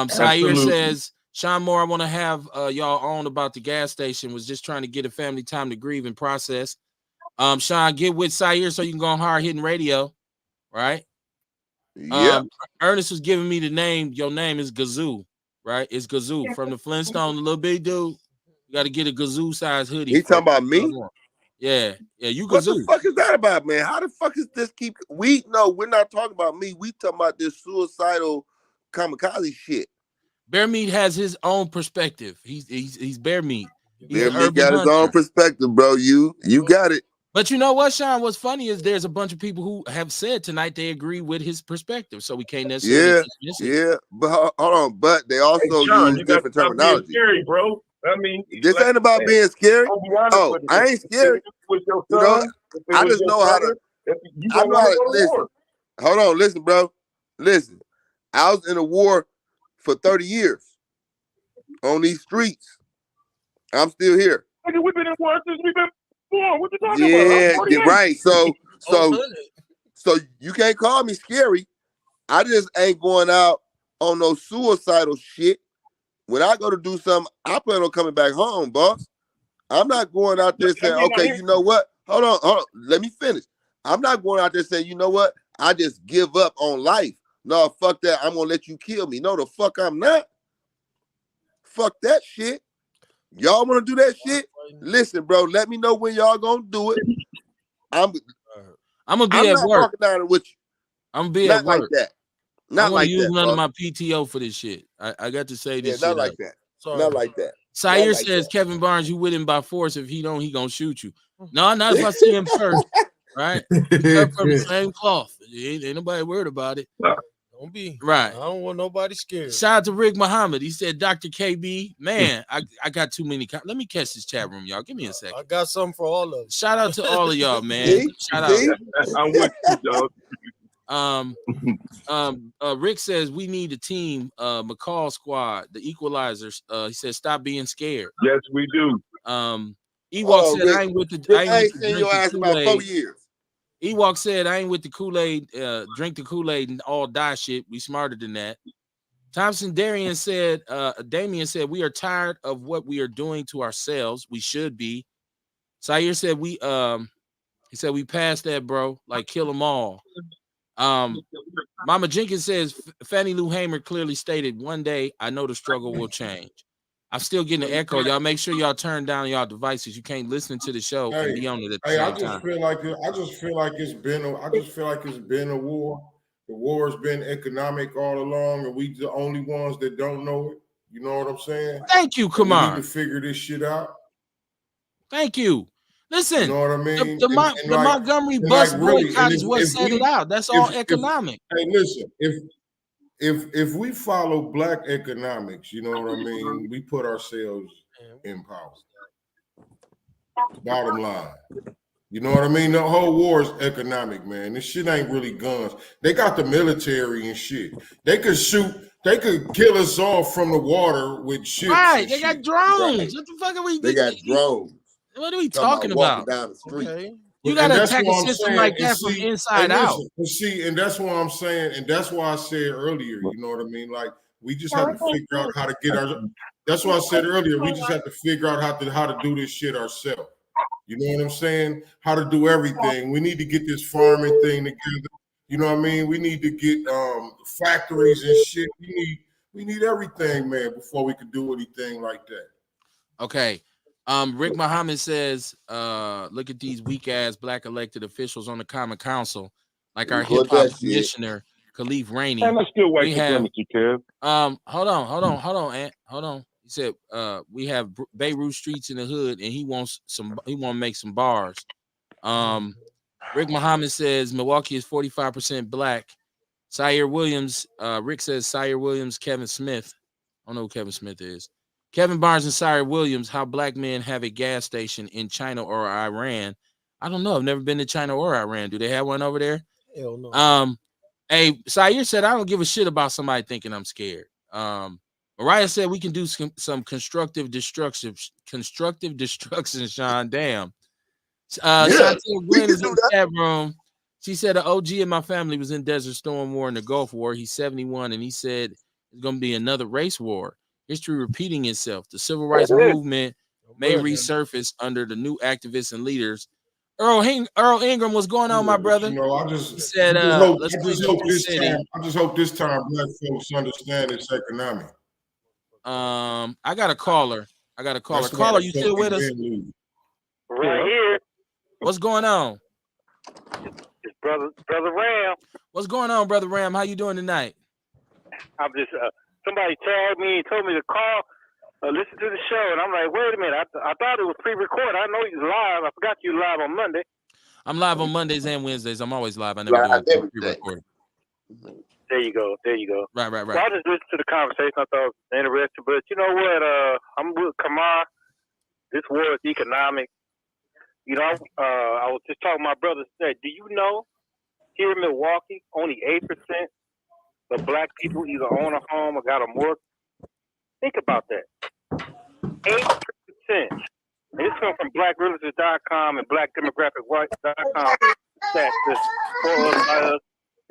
Sire says, Sean Moore, I want to have y'all on about the gas station. Was just trying to get a family time to grieve and process. Sean, get with Sire so you can go on Hard Hitting Radio, right? Yeah. Ernest was giving me the name. Your name is Gazoo, right? It's Gazoo from the Flintstones, the little big dude. You got to get a Gazoo size hoodie. He talking about me? Yeah, you Gazoo. What the fuck is that about, man? How the fuck is this keep? We're not talking about me. We talking about this suicidal kamikaze shit. Bear Meat has his own perspective. He's Bear Meat. Bear Meat got his own perspective, bro. You got it. But you know what, Sean? What's funny is there's a bunch of people who have said tonight they agree with his perspective, so we can't necessarily dismiss it. Yeah. But hold on. But they also use different terminology. Scary, bro. I mean, this ain't about being scary. Oh, I ain't scared. You know, I just know how to. I know how to listen. Hold on, listen, bro. Listen, I was in a war for 30 years on these streets. I'm still here. We've been in war since we've been born. What you talking about? Yeah, right. So you can't call me scary. I just ain't going out on no suicidal shit. When I go to do something, I plan on coming back home, boss. I'm not going out there saying, okay, you know what? Hold on. Let me finish. I'm not going out there saying, you know what? I just give up on life. No, fuck that. I'm going to let you kill me. No, the fuck I'm not. Fuck that shit. Y'all want to do that shit? Listen, bro, let me know when y'all going to do it. I'm going to be at work. Down with you. I'm going to be at work. Like that. Not like use that. none of my PTO for this shit. I got to say this. Yeah, not like that. Sorry. Not like that. Sire says Kevin Barnes, you with him by force. If he don't, he gonna shoot you. No, not if I see him first. Right? We're from the same cloth. Ain't nobody worried about it. Don't be right. I don't want nobody scared. Shout out to Rick Muhammad. He said, Dr. KB, man, I got too many. Let me catch this chat room, y'all. Give me a second. I got something for all of them. Shout out to all of y'all, man. Shout out. I'm with you, dog. Rick says we need a team, McCall squad, the equalizers. He says stop being scared. Yes, we do. Ewok said Rick, I ain't with the I ain't seen your ass about 4 years. Ewok said I ain't with the Kool-Aid, drink the Kool-Aid and all die shit. We smarter than that. Damien said we are tired of what we are doing to ourselves. We should be. Sire said he said we passed that, bro. Like kill them all. Mama Jenkins says Fannie Lou Hamer clearly stated one day I know the struggle will change. I'm still getting an echo. Y'all make sure y'all turn down y'all devices. You can't listen to the show and be on it at the I same just time. feel like it's been a war. The war has been economic all along, and we the only ones that don't know it. You know what I'm saying? Thank you, We need Kamar. to figure this shit out. Thank you. Listen, you know what I mean? the Montgomery bus boycott is what set it out. That's all economic. Hey, listen, if we follow black economics, you know what I mean, we put ourselves in power. Bottom line. You know what I mean? The whole war is economic, man. This shit ain't really guns. They got the military and shit. They could kill us off from the water with ships. Right, they got drones. Right. What the fuck are we? They got drones. What are we talking about? Down the street. Okay. You got to attack a system like that from inside out. And that's why I'm saying, and that's why I said earlier, you know what I mean? Like, we just have to figure out how to get our. That's why I said earlier, we just have to figure out how to do this shit ourselves. You know what I'm saying? How to do everything. We need to get this farming thing together. You know what I mean? We need to get factories and shit. We need everything, man, before we can do anything like that. Okay. Rick Muhammad says, look at these weak ass black elected officials on the Common Council, like our hip hop commissioner, Khalif Rainey. And I still white supremacy, Kev. Hold on, Ant. Hold on. He said, we have Beirut streets in the hood, and he wants to make some bars. Rick Muhammad says Milwaukee is 45% black. Sire Williams, Rick says Sire Williams, Kevin Smith. I don't know who Kevin Smith is. Kevin Barnes and Sire Williams, how black men have a gas station in China or Iran. I don't know. I've never been to China or Iran. Do they have one over there? Hell no. Hey, Sire said, I don't give a shit about somebody thinking I'm scared. Mariah said we can do some constructive destruction, Sean. Damn. Chantel Glenn is in the chat room. She said an OG in my family was in Desert Storm War and the Gulf War. He's 71, and he said it's going to be another race war. History repeating itself. The civil rights movement may resurface under the new activists and leaders. Earl Ingram, what's going on, my brother? You know, I just hope this time black folks understand it's economic. I got a caller. Caller, you still with us? Right here. What's going on? It's brother Ram. What's going on, brother Ram? How you doing tonight? I'm just somebody tagged me and told me to call, listen to the show, and I'm like, wait a minute, I thought it was pre-recorded. I know you was live. I forgot you live on Monday. I'm live on Mondays and Wednesdays. I'm always live. I never do it pre-recorded. There you go. Right. Well, I just listened to the conversation. I thought it was interesting, but you know what? I'm with Kamar. This war is economic. You know, I was just talking to my brother today. Do you know here in Milwaukee, only 8% of black people either own a home or got a mortgage? Think about that. 8%. And this comes from blackrealtors.com and blackdemographicwatch.com. Stats for us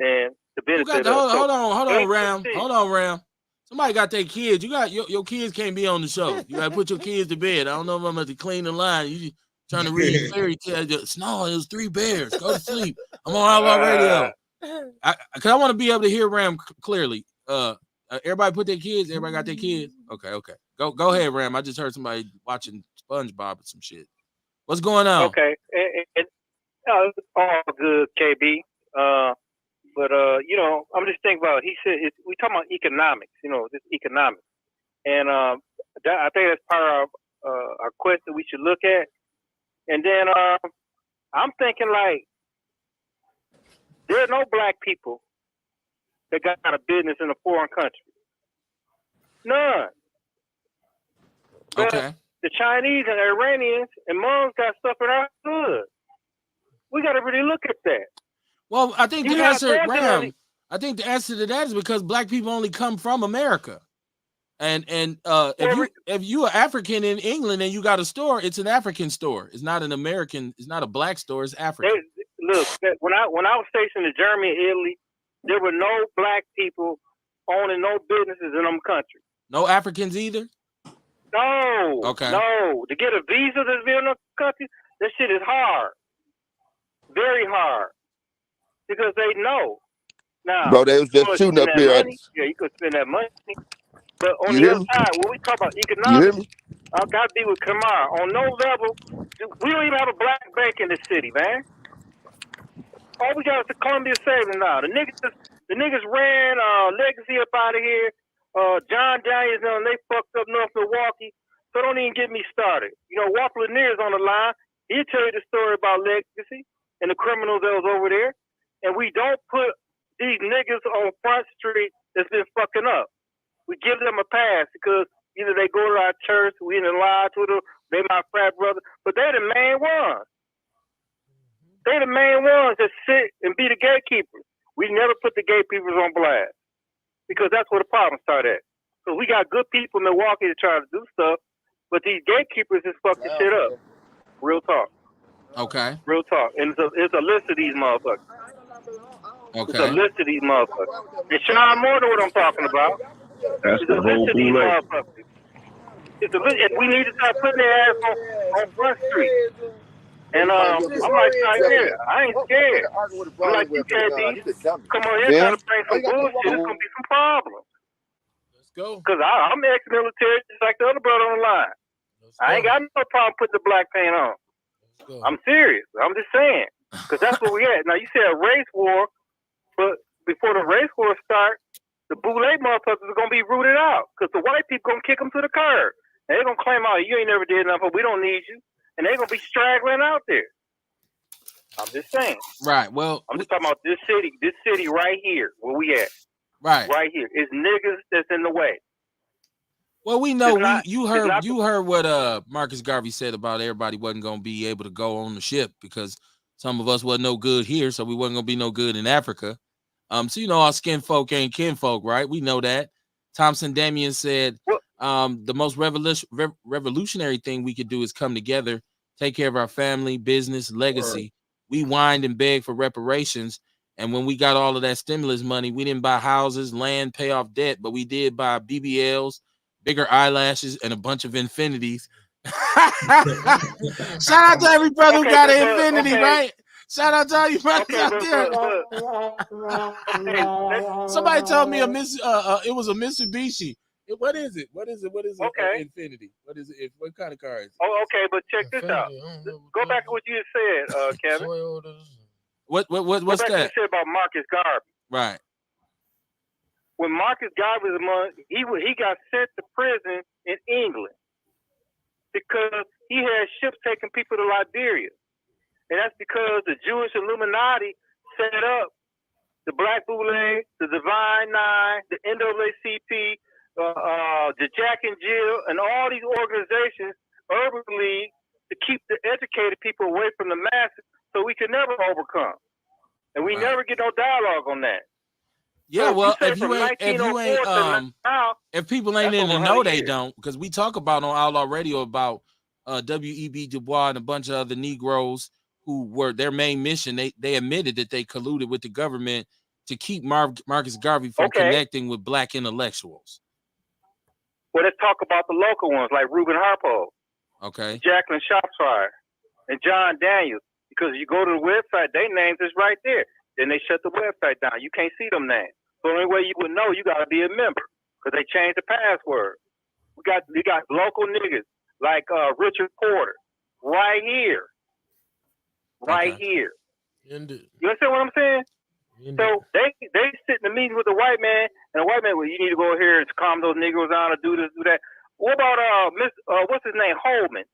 and the benefit of hold on, Ram. Hold on, Ram. Somebody got their kids. You got your kids can't be on the show. You got to put your kids to bed. I don't know if I'm going to clean the line. You trying to read fairy tales. No, it was 3 bears. Go to sleep. I'm on Outlaw Radio. Because I want to be able to hear Ram clearly. Everybody put their kids. Everybody got their kids. Okay. Go ahead, Ram. I just heard somebody watching SpongeBob and some shit. What's going on? Okay. It's all good, KB. But you know, I'm just thinking about. He said we talking about economics. You know, this economics, and I think that's part of our question we should look at. And then I'm thinking like there are no black people that got a business in a foreign country. None. Okay. The Chinese and Iranians and Muslims got stuff in our hood. We got to really look at that. Well, I think the answer, Ram, I think the answer to that is because black people only come from America. And if you are African in England and you got a store, it's an African store. It's not an American. It's not a black store. It's African. Look, when I was stationed in Germany and Italy, there were no black people owning no businesses in them countries. No Africans either. No. Okay. No. To get a visa to be in a country, that shit is hard. Very hard. Because they know. Now, bro, they was just shooting up here. Yeah, you could spend that money. But on the other side, when we talk about economics, I got to be with Kamar. On no level, we don't even have a black bank in the city, man. All we got is the Columbia Savings now. The niggas ran Legacy up out of here. John Daniels, they fucked up North Milwaukee. So don't even get me started. You know, Walker Lanier's on the line. He'll tell you the story about Legacy and the criminals that was over there. And we don't put these niggas on Front Street that's been fucking up. We give them a pass because either they go to our church, we didn't lie to them, they my frat brother, but they the main ones. They the main ones that sit and be the gatekeepers. We never put the gatekeepers on blast because that's where the problem started at. So we got good people in Milwaukee to try to do stuff, but these gatekeepers just fucking shit up. Real talk. Okay. Real talk. And it's a list of these motherfuckers. Okay. It's a list of these motherfuckers. And Sean Moore know what I'm talking about. That's It's the a list whole of these boule. motherfuckers. It's a list, and we need to start putting their ass on Front Street. And I'm like, yeah, I ain't scared. I'm like, you can't be. Come on here trying to bring some bullshit. There's gonna be some problems. Let's go. Cause I'm ex-military, just like the other brother on the line. I ain't got no problem putting the black paint on. I'm serious. I'm just saying, cause that's where we at. Now you said a race war, but before the race war start, the boule motherfuckers are gonna be rooted out, cause the white people gonna kick them to the curb. And they're gonna claim, oh, you ain't never did nothing, but we don't need you. And they're gonna be straggling out there. I'm just saying. Right. Well, I'm just talking about this city right here, where we at. Right. Right here. It's niggas that's in the way. Well, we know you heard what Marcus Garvey said about everybody wasn't gonna be able to go on the ship because some of us wasn't no good here, so we wasn't gonna be no good in Africa. So you know our skin folk ain't kinfolk, right? We know that. Thompson Damian said the most revolutionary thing we could do is come together, take care of our family, business, legacy. We whined and begged for reparations. And when we got all of that stimulus money, we didn't buy houses, land, pay off debt, but we did buy BBLs, bigger eyelashes, and a bunch of infinities. Shout out to every brother who got an infinity, right? Shout out to all you brothers out there. Somebody told me it was a Mitsubishi. What is it? What is it? Infinity. What is it? What kind of car is it? Oh, okay, but check this out. Go back to what you said, Kevin. What's Go back that? to what you said about Marcus Garvey. Right. When Marcus Garvey was among, he got sent to prison in England because he had ships taking people to Liberia. And that's because the Jewish Illuminati set up the Black Boule, the Divine Nine, the NAACP, the Jack and Jill, and all these organizations, Urban League, to keep the educated people away from the masses so we can never overcome. And we never get no dialogue on that. Yeah, so well, if people ain't in the know, they don't, because we talk about on Outlaw Radio about W.E.B. Du Bois and a bunch of other Negroes who were their main mission. They admitted that they colluded with the government to keep Marcus Garvey from connecting with black intellectuals. Well, let's talk about the local ones like Reuben Harpo, Jacqueline Shropshire, and John Daniels. Because you go to the website, their names is right there. Then they shut the website down. You can't see them names. So the only way you would know, you got to be a member because they changed the password. We got local niggas like Richard Porter right here. Right here. Indeed. You understand what I'm saying? Indeed. So they sit in the meeting with the white man, and the white man, well, you need to go here and calm those Negroes down and do this, do that. What about what's his name, Holman?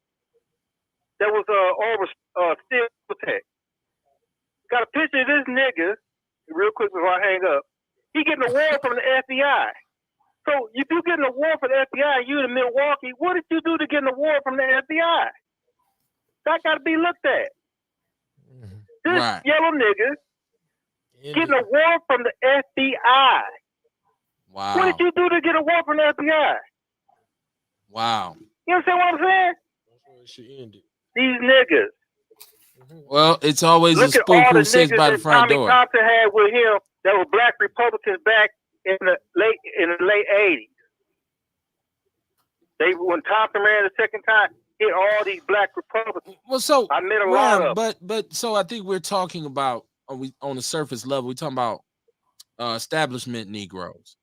That was over Steel Tech. Got a picture of this nigga, real quick before I hang up. He getting a award from the FBI. So if you get an award from the FBI and you in Milwaukee, what did you do to get an award from the FBI? That got to be looked at. This yellow nigga getting an award from the FBI. Wow. What did you do to get an award from the FBI? Wow. You understand what I'm saying? That's where it should end it. These niggas. Well, it's always Look a spook who sits by the front door. Tommy Thompson had with him that were black Republicans back in the late 80s. When Thompson ran the second time, hit all these black Republicans. Well, so I met a lot of them. But so I think we're talking about on the surface level. We're talking about establishment Negroes.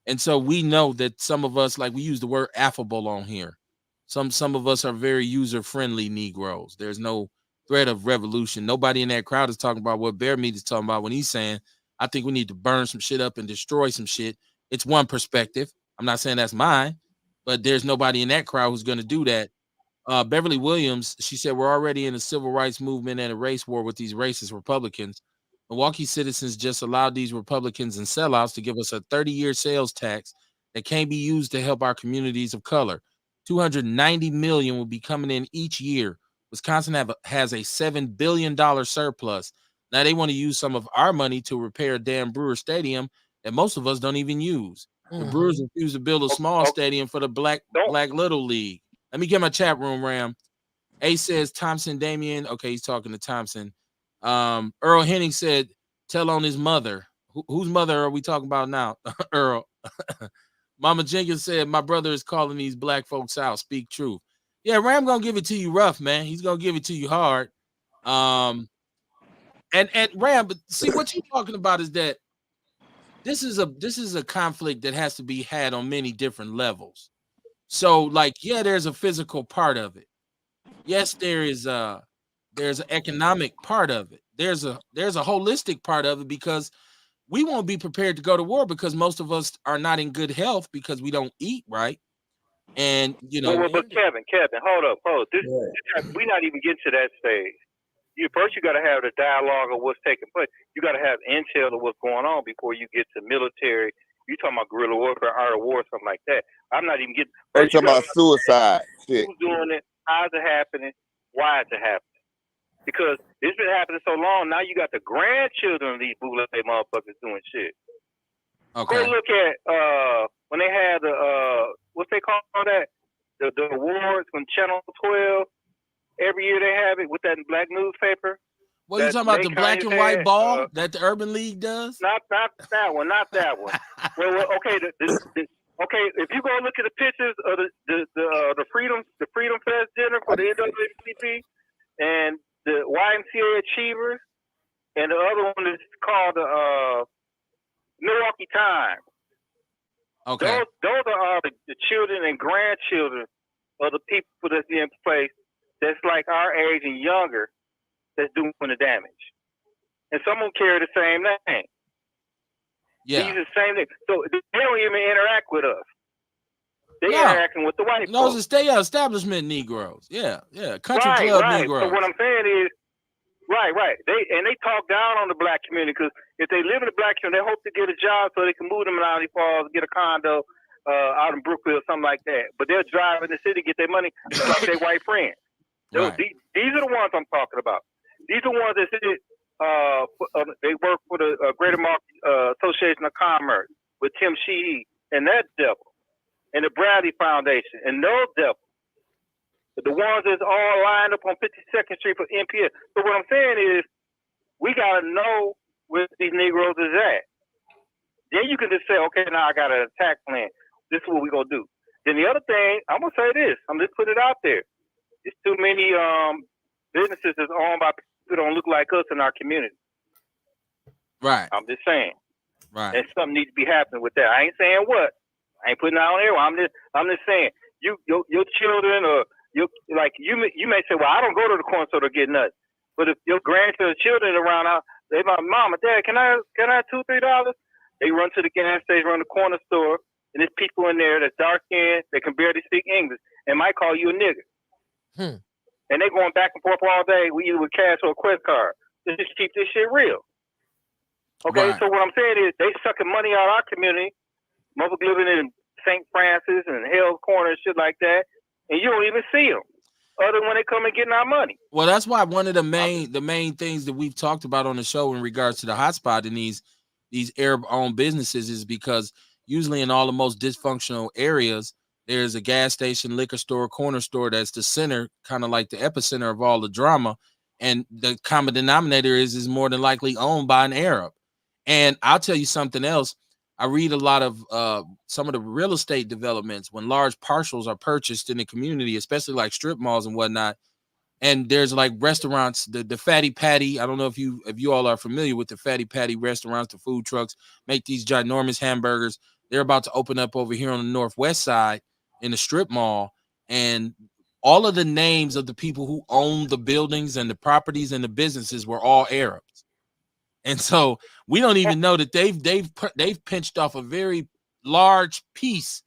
And so we know that some of us, like we use the word affable on here. Some of us are very user-friendly Negroes. There's no threat of revolution. Nobody in that crowd is talking about what Bear Meat is talking about when he's saying, I think we need to burn some shit up and destroy some shit. It's one perspective. I'm not saying that's mine, but there's nobody in that crowd who's going to do that. Beverly Williams, she said, we're already in a civil rights movement and a race war with these racist Republicans. Milwaukee citizens just allowed these Republicans and sellouts to give us a 30-year sales tax that can't be used to help our communities of color. $290 million will be coming in each year. Wisconsin has a $7 billion surplus. Now they want to use some of our money to repair a damn Brewer Stadium that most of us don't even use. The Brewers refuse to build a small stadium for the Black Little League. Let me get my chat room, Ram. A says Thompson Damien. Okay, he's talking to Thompson. Earl Henning said, tell on his mother. Whose mother are we talking about now? Earl. Mama Jenkins said, my brother is calling these black folks out. Speak truth. Yeah, Ram gonna give it to you rough, man. He's gonna give it to you hard. And Ram, but see what you're talking about is that this is a conflict that has to be had on many different levels. So, like, yeah, there's a physical part of it. Yes, there's an economic part of it. There's a holistic part of it because we won't be prepared to go to war because most of us are not in good health because we don't eat right. And you know, but Kevin, hold up. We're not even getting to that stage. You got to have the dialogue of what's taking place. You got to have intel of what's going on before you get to military. You talking about guerrilla warfare, art of war, something like that. I'm not even getting. They talking about suicide. Who's doing it? How's it happening? Why is it happening? Because it's been happening so long. Now you got the grandchildren of these bootleg motherfuckers doing shit. Okay. Go look at when they had the what's they call that? The awards from Channel 12. Every year they have it with that black newspaper. What are you talking about? The black and white ball that the Urban League does? Not that one. Not that one. well, okay. Okay, if you go look at the pictures of the Freedom Fest dinner for the NAACP and the YMCA Achievers, and the other one is called the Milwaukee Times. Okay. Those are the children and grandchildren of the people that's in place that's like our age and younger that's doing the damage. And some of them carry the same name. Yeah. These are the same thing. So they don't even interact with us. They interacting with the white folks. Those are establishment Negroes. Yeah. Country club Negroes. So what I'm saying is, right. They talk down on the black community because if they live in the black community, they hope to get a job so they can move them out of Falls, get a condo out in Brookville, something like that. But they're driving the city, get their money, just like their white friends. Right. These are the ones I'm talking about. These are the ones that said they work for the Greater Market Association of Commerce with Tim Sheehy and that devil, and the Bradley Foundation and those devils. The ones that's all lined up on 52nd Street for NPS. So what I'm saying is, we gotta know where these Negroes is at. Then you can just say, okay, now I got an attack plan. This is what we gonna do. Then the other thing, I'm gonna say this. I'm just put it out there. There's too many businesses that's owned by people who don't look like us in our community. Right. I'm just saying. Right. And something needs to be happening with that. I ain't saying what. I ain't putting it out there. I'm just saying. Your children or you may say, well, I don't go to the corner store to get nuts. But if your grandchildren, children around, they like, Mom or Dad, can I have $2-3? They run to the gas station, run the corner store, and there's people in there that's dark skinned, that can barely speak English, and might call you a nigger. And they going back and forth all day, either with cash or a credit card. Let's just keep this shit real. Okay, right. So what I'm saying is they sucking money out of our community. Motherfuckers living in St. Francis and Hell's Corner and shit like that, and you don't even see them, other than when they come and getting our money. Well, that's why one of the main things that we've talked about on the show in regards to the hotspot in these Arab-owned businesses is because usually in all the most dysfunctional areas, there's a gas station, liquor store, corner store that's the center, kind of like the epicenter of all the drama. And the common denominator is more than likely owned by an Arab. And I'll tell you something else. I read a lot of some of the real estate developments when large parcels are purchased in the community, especially like strip malls and whatnot. And there's like restaurants, the Fatty Patty. I don't know if you all are familiar with the Fatty Patty restaurants, the food trucks make these ginormous hamburgers. They're about to open up over here on the northwest side in the strip mall, and all of the names of the people who own the buildings and the properties and the businesses were all Arabs. And so we don't even know that they've pinched off a very large piece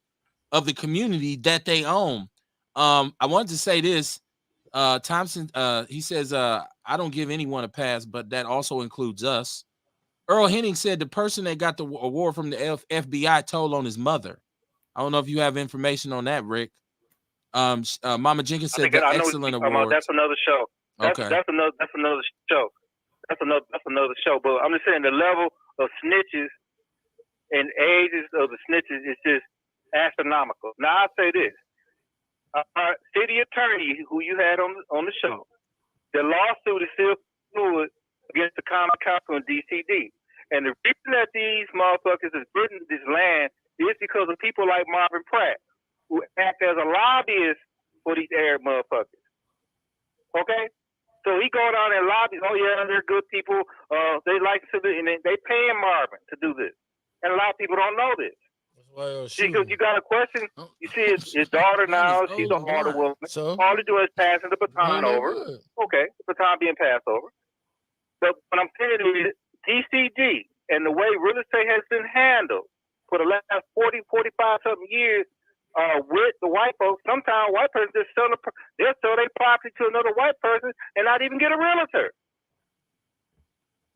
of the community that they own. I wanted to say this. Thompson, he says, I don't give anyone a pass, but that also includes us. Earl Henning said the person that got the award from the FBI told on his mother. I don't know if you have information on that, Rick. Mama Jenkins said the excellent award. That's another show. That's another show. That's another show. But I'm just saying the level of snitches and ages of the snitches is just astronomical. Now I'll say this: our city attorney, who you had on the show, the lawsuit is still fluid against the common council in DCD. And the reason that these motherfuckers is getting this land is because of people like Marvin Pratt, who act as a lobbyist for these Arab motherfuckers. Okay? So he go down and lobby. Oh yeah, they're good people. They like to do, and they paying Marvin to do this. And a lot of people don't know this. Because you got a question. You see his daughter now. She's an older woman. So all they do is passing the baton over. Okay, the baton being passed over. But what I'm saying is DCD and the way real estate has been handled for the last 40, 45 something years with the white folks. Sometimes white person just they'll sell their property to another white person and not even get a realtor.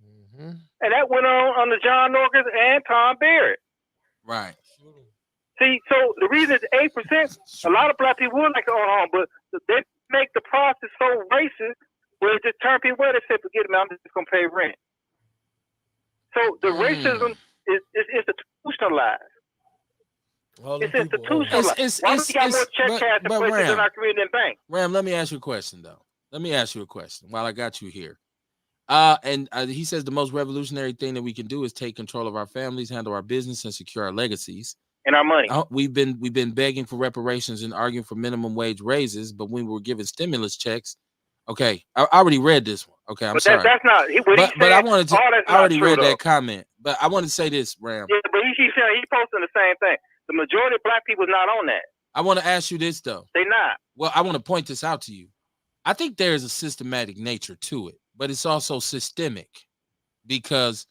Mm-hmm. And that went on under John Norgis and Tom Barrett. Right. See, so the reason it's 8%, a lot of black people would like to own a home, but they make the process so racist where it just turn people away. They say, forget it, man, I'm just going to pay rent. So the racism is institutionalized. It's institutionalized. Why do we got more check cash in places in our community than banks? Ram, let me ask you a question, though. Let me ask you a question while I got you here. And he says the most revolutionary thing that we can do is take control of our families, handle our business, and secure our legacies. And our money. We've been begging for reparations and arguing for minimum wage raises, but when we were given stimulus checks, okay, I already read this one. Okay, I'm sorry. That's not. But I wanted to. I already read that comment, but I want to say this, Ram. Yeah, but he posting the same thing. The majority of black people is not on that. I want to ask you this though. They not. Well, I want to point this out to you. I think there is a systematic nature to it, but it's also systemic because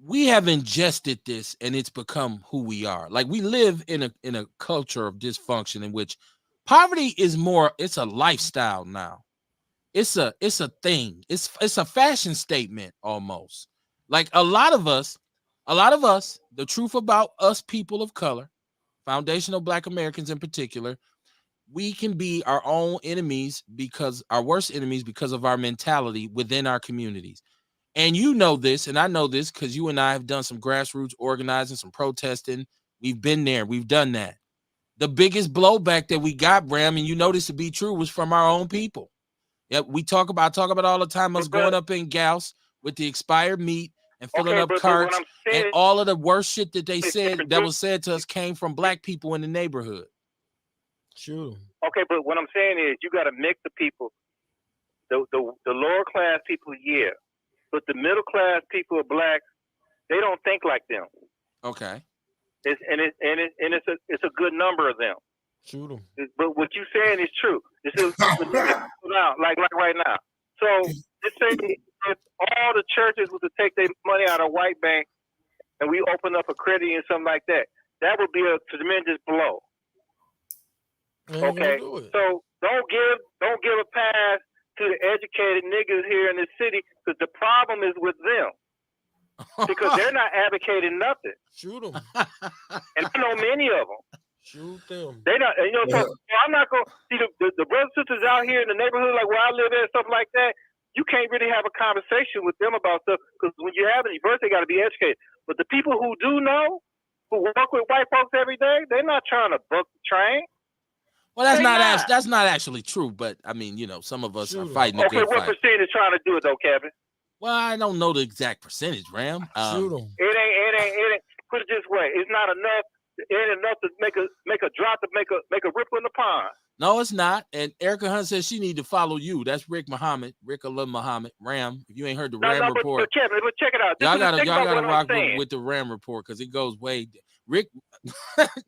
we have ingested this and it's become who we are. Like we live in a culture of dysfunction in which poverty is more, it's a lifestyle now. It's a thing. It's a fashion statement almost. Like a lot of us, the truth about us people of color, foundational Black Americans in particular, we can be our own enemies because our worst enemies because of our mentality within our communities. And you know this, and I know this because you and I have done some grassroots organizing, some protesting. We've been there. We've done that. The biggest blowback that we got, Bram, and you know this to be true, was from our own people. Yeah, I talk about all the time us going up in Gauss with the expired meat and filling up carts, and all of the worst shit that they said that was said to us came from black people in the neighborhood. Sure. Okay, but what I'm saying is you got to mix the people. The lower class people, yeah. But the middle class people of blacks, they don't think like them. Okay. It's a good number of them. Shoot them. But what you saying is true. This is now, like right now. So let's say if all the churches were to take their money out of white bank and we open up a credit and something like that, that would be a tremendous blow. Okay. So don't give a pass to the educated niggas here in the city because the problem is with them. Because they're not advocating nothing. Shoot them. And I know many of them. Shoot them. They not, so I'm not going to see the brothers and sisters out here in the neighborhood, like where I live at, stuff like that. You can't really have a conversation with them about stuff because when you're having your birthday, got to be educated. But the people who do know, who work with white folks every day, they're not trying to book the train. Well, that's not actually true, but I mean, some of us are fighting. Okay, what percent is trying to do it though, Kevin? Well, I don't know the exact percentage, Ram. Shoot them. It ain't. Put it this way: it's not enough. It ain't enough to make a drop to make a ripple in the pond. No, it's not. And Erica Hunt says she need to follow you. That's Rick Muhammad, Ram. If you ain't heard the Ram report, but Kevin, but check it out. Y'all gotta rock with the Ram report because it goes way. Rick,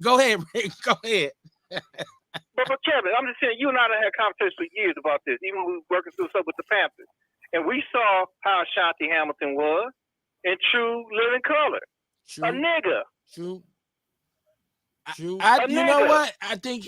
go ahead, Rick. Go ahead. But Kevin, I'm just saying, you and I done had conversations for years about this, even when we were working through stuff with the Panthers. And we saw how Ashanti Hamilton was in True Living Color. True. A nigga. True. You know what? I think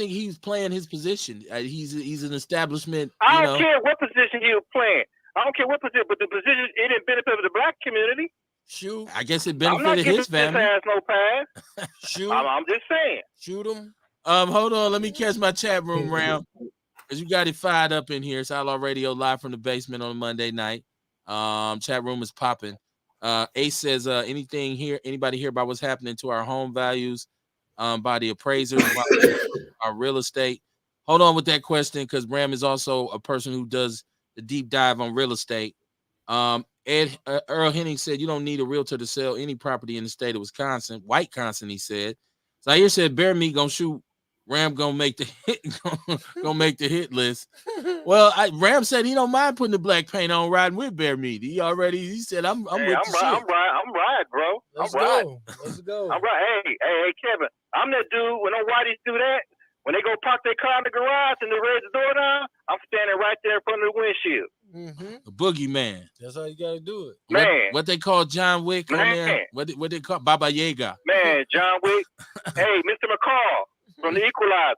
he's playing his position. He's an establishment. I don't care what position he was playing. I don't care what position, but the position, it didn't benefit the black community. Shoot, I guess it benefited his family. I'm not giving this ass no pass. Shoot, I'm just saying. Shoot him. Hold on, let me catch my chat room round, because you got it fired up in here. It's Outlaw Radio live from the basement on a Monday night. Chat room is popping. Ace says, anybody hear about what's happening to our home values by the appraisers, by our real estate? Hold on with that question, because Ram is also a person who does the deep dive on real estate. Earl Henning said, you don't need a realtor to sell any property in the state of Wisconsin. White Wisconsin, he said. Zaire said, Bear Meat gonna shoot. Ram gonna make the hit, gonna make the hit list. Well, Ram said he don't mind putting the black paint on, riding with Bear Meat. He said, I'm with the shit. I'm right, bro. Let's go. I'm right. Hey, Kevin. I'm that dude. When them whiteys do that, when they go park their car in the garage and they raise the door down, I'm standing right there in front of the windshield. A boogeyman. That's how you gotta do it, man. What they call John Wick on there? What they call Baba Yaga? Man, John Wick. Hey, Mr. McCall from The Equalizer,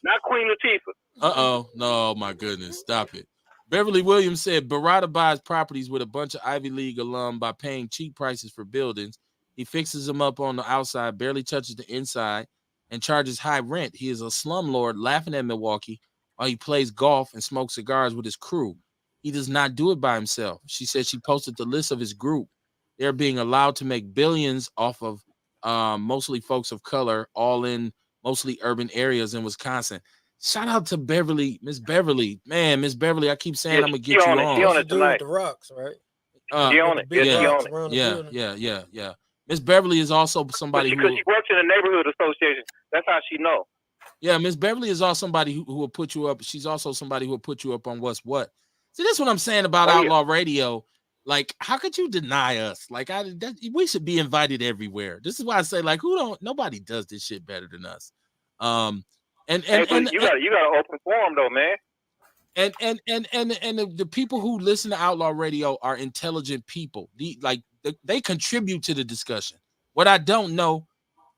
not Queen Latifah. No, my goodness, stop it. Beverly Williams said Barada buys properties with a bunch of Ivy League alum by paying cheap prices for buildings. He fixes them up on the outside, barely touches the inside, and charges high rent. He is a slumlord laughing at Milwaukee while he plays golf and smokes cigars with his crew. He does not do it by himself. She said she posted the list of his group. They're being allowed to make billions off of mostly folks of color, all in mostly urban areas in Wisconsin. Shout out to Beverly, Miss Beverly. Man, Miss Beverly, I keep saying I'm gonna get you on. She on it tonight. With the rocks, right? She on it. Yeah. Miss Beverly is also somebody because she works in a neighborhood association. That's how she know. Yeah, Miss Beverly is also somebody who will put you up. She's also somebody who will put you up on what's what. See, that's what I'm saying about Outlaw Radio. Like, how could you deny us? Like, we should be invited everywhere. This is why I say, like, nobody does this shit better than us. And you got an open forum though, man. And the people who listen to Outlaw Radio are intelligent people. They contribute to the discussion. What I don't know,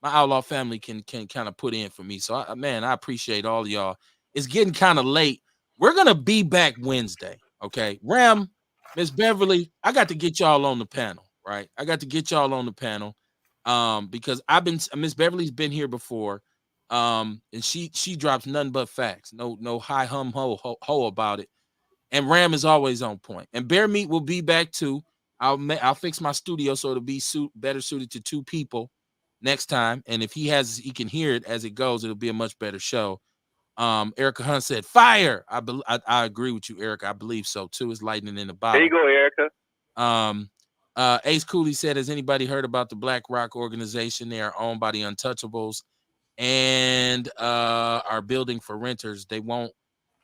my Outlaw family can kind of put in for me. So I appreciate all of y'all. It's getting kind of late. We're gonna be back Wednesday. Okay, Ram, Miss Beverly, I got to get y'all on the panel, right? I got to get y'all on the panel because Miss Beverly's been here before. And she drops nothing but facts, no high hum ho about it. And Ram is always on point. And Bear Meat will be back too. I'll fix my studio so it'll be better suited to two people next time. And if he can hear it as it goes, it'll be a much better show. Erica Hunt said fire. I agree with you, Erica. I believe so too. It's lightning in the bottle. There you go, Erica. Ace Cooley said, has anybody heard about the Black Rock organization? They are owned by the Untouchables and are building for renters. They don't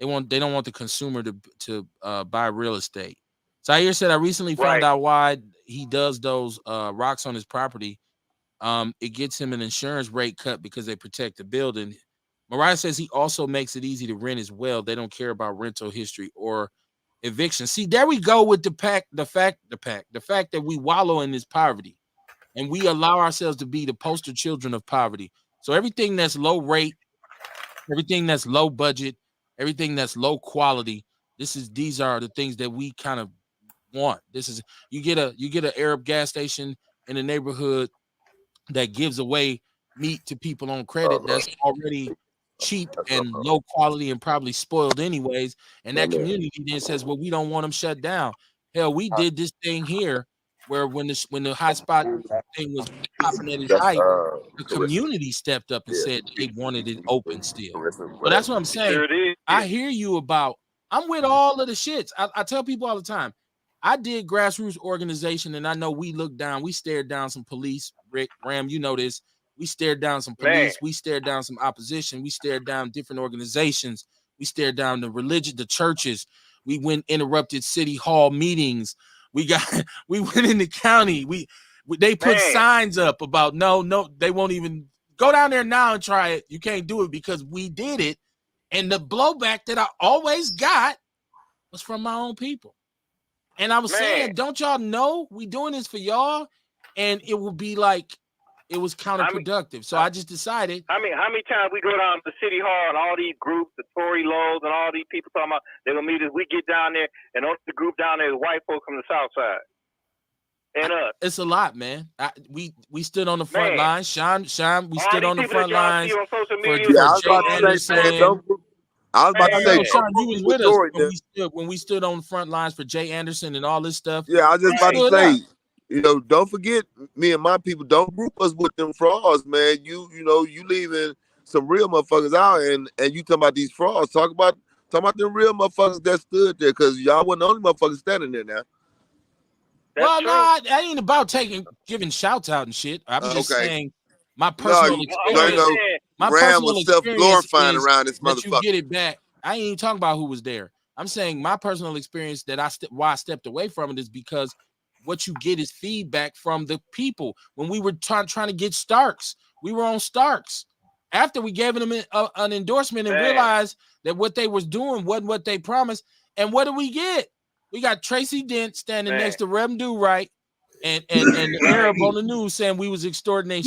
want the consumer to buy real estate. Zaire said, I recently found out why he does those rocks on his property. It gets him an insurance rate cut because they protect the building. Mariah says he also makes it easy to rent as well. They don't care about rental history or eviction. See, there we go with the fact that we wallow in this poverty and we allow ourselves to be the poster children of poverty. So everything that's low rate, everything that's low budget, everything that's low quality, these are the things that we kind of want. You get an Arab gas station in the neighborhood that gives away meat to people on credit that's already cheap and low quality and probably spoiled anyways. And that community then says, well, we don't want them shut down. Hell, we did this thing here where when the hot spot thing was popping at its height, the community stepped up and said they wanted it open still. But that's what I'm saying. I hear you about, I'm with all of the shits. I tell people all the time, I did grassroots organization and I know we looked down, we stared down some police. Rick, Ram, you know this. We stared down some police. We stared down some opposition. We stared down different organizations. We stared down the religion, the churches. We went interrupted city hall meetings. We went in the county. They put signs up about no, they won't even go down there now and try it. You can't do it because we did it. And the blowback that I always got was from my own people. And I was saying, don't y'all know we doing this for y'all? And it would be like, it was counterproductive. So I just decided. How many times we go down to City Hall and all these groups, the Tory Lows and all these people talking about they're going to meet us. We get down there and on the group down there is white folk from the South Side. And it's a lot, man. We stood on the front lines. Sean, we stood on the front lines for Jay Anderson. I was about to say, Sean, you was with us when we stood on the front lines for Jay Anderson and all this stuff. Yeah, I was just about to say, don't forget me and my people. Don't group us with them frauds, man. You leaving some real motherfuckers out, and you talking about these frauds. Talk about them real motherfuckers that stood there, because y'all wasn't the only motherfuckers standing there now. Well, no, I ain't about giving shouts out and shit. I'm just saying my personal experience. My personal self-glorifying around this motherfucker. You get it back. I ain't even talking about who was there. I'm saying my personal experience that why I stepped away from it is because what you get is feedback from the people. When we were trying to get Starks, we were on Starks. After we gave them an endorsement and realized that what they was doing wasn't what they promised. And what do we get? We got Tracy Dent standing next to Rem Do-Right and the Arab on the news saying we was extorting.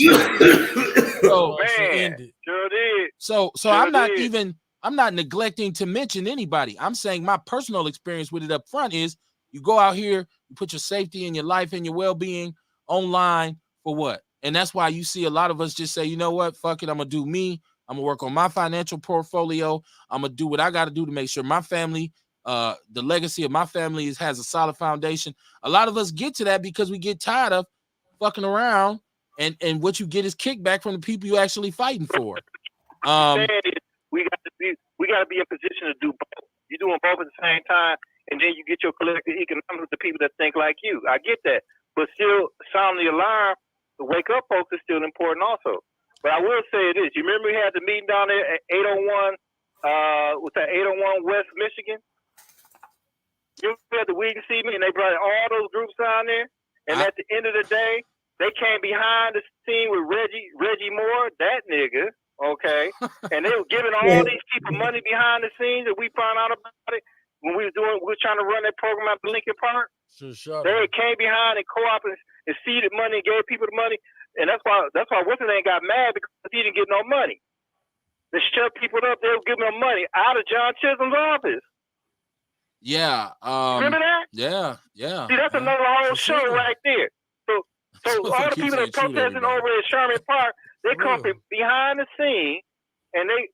So I'm not neglecting to mention anybody. I'm saying my personal experience with it up front is you go out here, you put your safety and your life and your well-being online for what? And that's why you see a lot of us just say, you know what, fuck it, I'm gonna do me. I'm gonna work on my financial portfolio. I'm gonna do what I gotta do to make sure my family, the legacy of my family has a solid foundation. A lot of us get to that because we get tired of fucking around, and what you get is kickback from the people you actually fighting for. We got to be in position to do both. You're doing both at the same time, and then you get your collective economics with the people that think like you. I get that, but still, sound the alarm to wake up, folks, is still important also. But I will say this: you remember we had the meeting down there at 801, what's that? 801 West Michigan. You had the Weed and Seed meeting, and they brought all those groups down there. And at the end of the day, they came behind the scene with Reggie Moore, that nigga. Okay, and they were giving all these people money behind the scenes, and we found out about it when we were trying to run that program at Lincoln Park. They came behind and co-opted and seeded money and gave people the money, and that's why Winston got mad, because he didn't get no money. They shut people up. They were giving them money out of John Chisholm's office. Yeah, remember that? Yeah. See, that's another whole show right there. So all the people that protesting over at Sherman Park, they come behind the scene, and they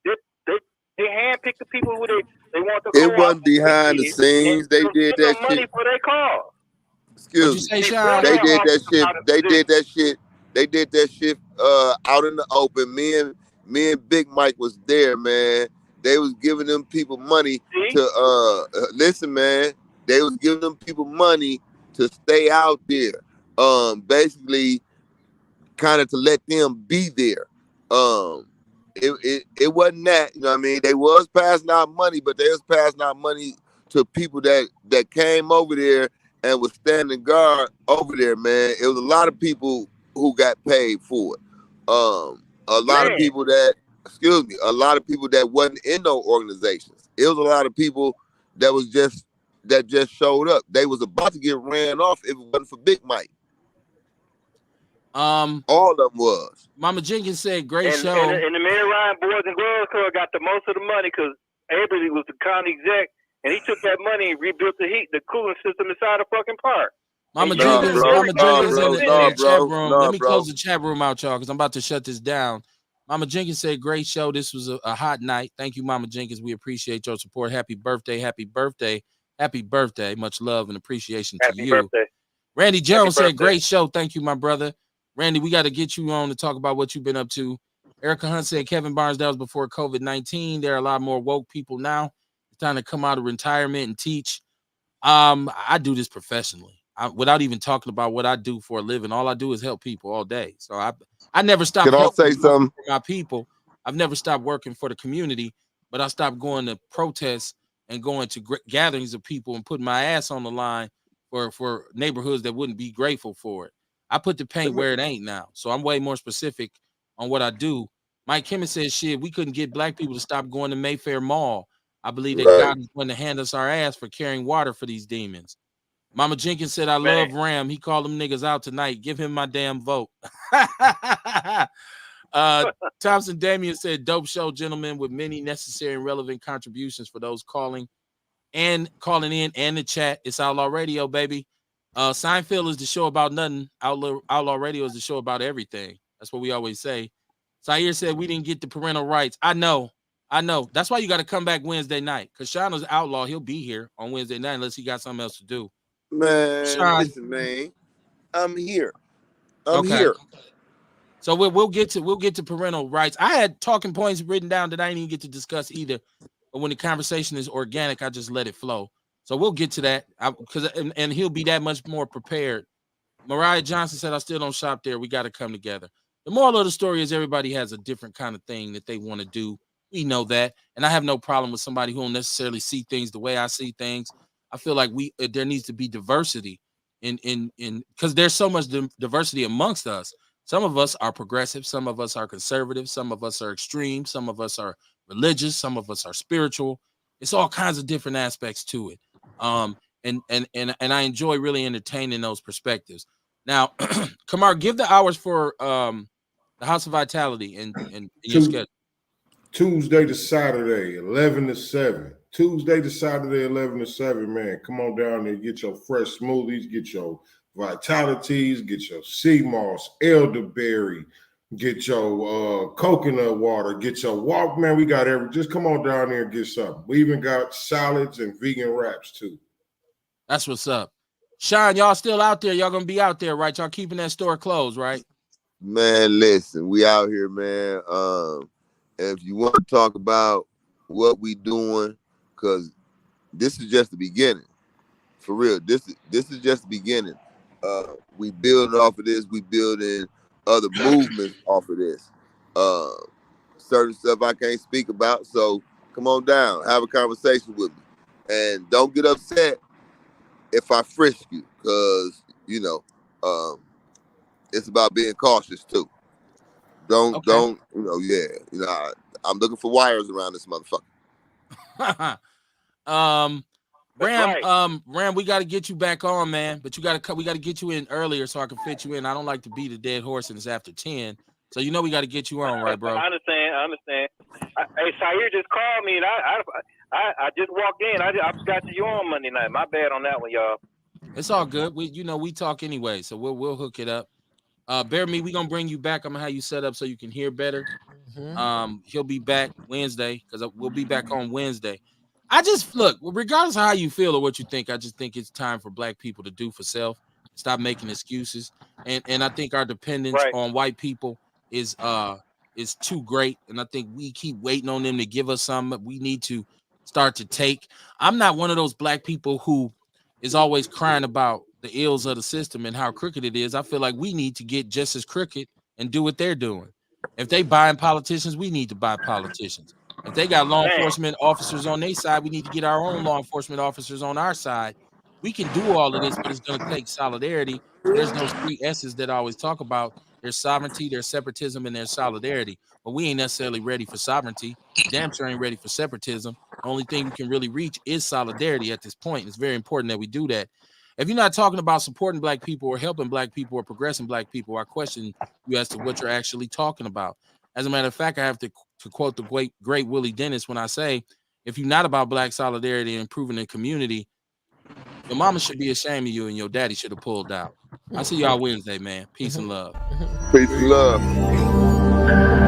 handpick the people who they want to. It wasn't behind the scenes. They did that shit. Money for their cause. Excuse me. They did that shit. They did that shit out in the open. Me and Big Mike was there, man. They was giving them people money to listen, man. They was giving them people money to stay out there. Basically, kind of to let them be there. It wasn't that, you know what I mean? They was passing out money, but they was passing out money to people that came over there and was standing guard over there, man. It was a lot of people who got paid for it. A lot of people that wasn't in no organizations. It was a lot of people that just showed up. They was about to get ran off if it wasn't for Big Mike. All of them was. Mama Jenkins said, "Great show." And the Mary Ryan Boys and Girls Club got the most of the money because Avery was the county exec, and he took that money and rebuilt the cooling system inside the fucking park. Mama Jenkins in the chat room. Let me close the chat room out, y'all, because I'm about to shut this down. Mama Jenkins said, "Great show. This was a hot night. Thank you, Mama Jenkins. We appreciate your support. Happy birthday. Happy birthday. Happy birthday. Much love and appreciation to you." Birthday. Randy Jones said, "Great show. Thank you, my brother." Randy, we got to get you on to talk about what you've been up to. Erica Hunt said, Kevin Barnes, that was before COVID-19. There are a lot more woke people now. It's time to come out of retirement and teach. I do this professionally. Without even talking about what I do for a living, all I do is help people all day. So I never stopped helping for my people. I've never stopped working for the community, but I stopped going to protests and going to gatherings of people and putting my ass on the line for neighborhoods that wouldn't be grateful for it. I put the paint where it ain't now. So I'm way more specific on what I do. Mike Kimmons said, shit, we couldn't get black people to stop going to Mayfair Mall. I believe that God is going to hand us our ass for carrying water for these demons. Mama Jenkins said, I love Ram. He called them niggas out tonight. Give him my damn vote. Thompson Damien said, dope show, gentlemen, with many necessary and relevant contributions for those calling in and the chat. It's Outlaw Radio, baby. Seinfeld is the show about nothing. Outlaw Radio is the show about everything. That's what we always say. Zaire said we didn't get the parental rights. I know. That's why you got to come back Wednesday night. Because Sean is Outlaw. He'll be here on Wednesday night unless he got something else to do. Man, Sean, listen, man. I'm here. I'm here. So we'll get to parental rights. I had talking points written down that I didn't even get to discuss either. But when the conversation is organic, I just let it flow. So we'll get to that because and he'll be that much more prepared. Mariah Johnson said, I still don't shop there. We got to come together. The moral of the story is everybody has a different kind of thing that they want to do. We know that. And I have no problem with somebody who don't necessarily see things the way I see things. I feel like there needs to be diversity in because there's so much diversity amongst us. Some of us are progressive. Some of us are conservative. Some of us are extreme. Some of us are religious. Some of us are spiritual. It's all kinds of different aspects to it. And I enjoy really entertaining those perspectives. Now, Kamar, give the hours for the House of Vitality in your schedule. Tuesday to Saturday, 11 to 7. Tuesday to Saturday, 11 to 7, man. Come on down there, get your fresh smoothies, get your Vitalities, get your sea moss, elderberry, get your coconut water, get your walk, man. We got just come on down there and get something. We even got salads and vegan wraps too. That's what's up. Sean, y'all still out there? Y'all gonna be out there, right? Y'all keeping that store closed, right? Man, listen, we out here, man. If you want to talk about what we doing, because this is just the beginning. For real, this is just the beginning. We building off of this. We building other movements off of this. Certain stuff I can't speak about, so come on down, have a conversation with me, and don't get upset if I frisk you, because it's about being cautious too. Don't I'm looking for wires around this motherfucker. Ram, we got to get you back on, man. But we got to get you in earlier so I can fit you in. I don't like to beat a dead horse and it's after 10. So we got to get you on, right, bro? I understand. Hey, Sayer just called me and I just walked in. I got you on Monday night. My bad on that one, y'all. It's all good. We talk anyway, so we'll hook it up. Bear me, we gonna bring you back. I'm gonna have you set up so you can hear better. He'll be back Wednesday because we'll be back on Wednesday. I just look, regardless of how you feel or what you think, I just think it's time for black people to do for self. Stop making excuses. And I think our dependence on white people is too great. And I think we keep waiting on them to give us something. We need to start to take. I'm not one of those black people who is always crying about the ills of the system and how crooked it is. I feel like we need to get just as crooked and do what they're doing. If they buying politicians, we need to buy politicians. If they got law enforcement officers on their side, we need to get our own law enforcement officers on our side. We can do all of this, but it's going to take solidarity. There's those 3 S's that I always talk about. There's sovereignty, there's separatism, and there's solidarity. But we ain't necessarily ready for sovereignty. Damn sure ain't ready for separatism. The only thing we can really reach is solidarity at this point. It's very important that we do that. If you're not talking about supporting black people or helping black people or progressing black people, I question you as to what you're actually talking about. As a matter of fact, I have to quote the great Willie Dennis when I say, if you're not about black solidarity and improving the community, your mama should be ashamed of you and your daddy should have pulled out. I'll see y'all Wednesday, man. Peace and love. Peace and love.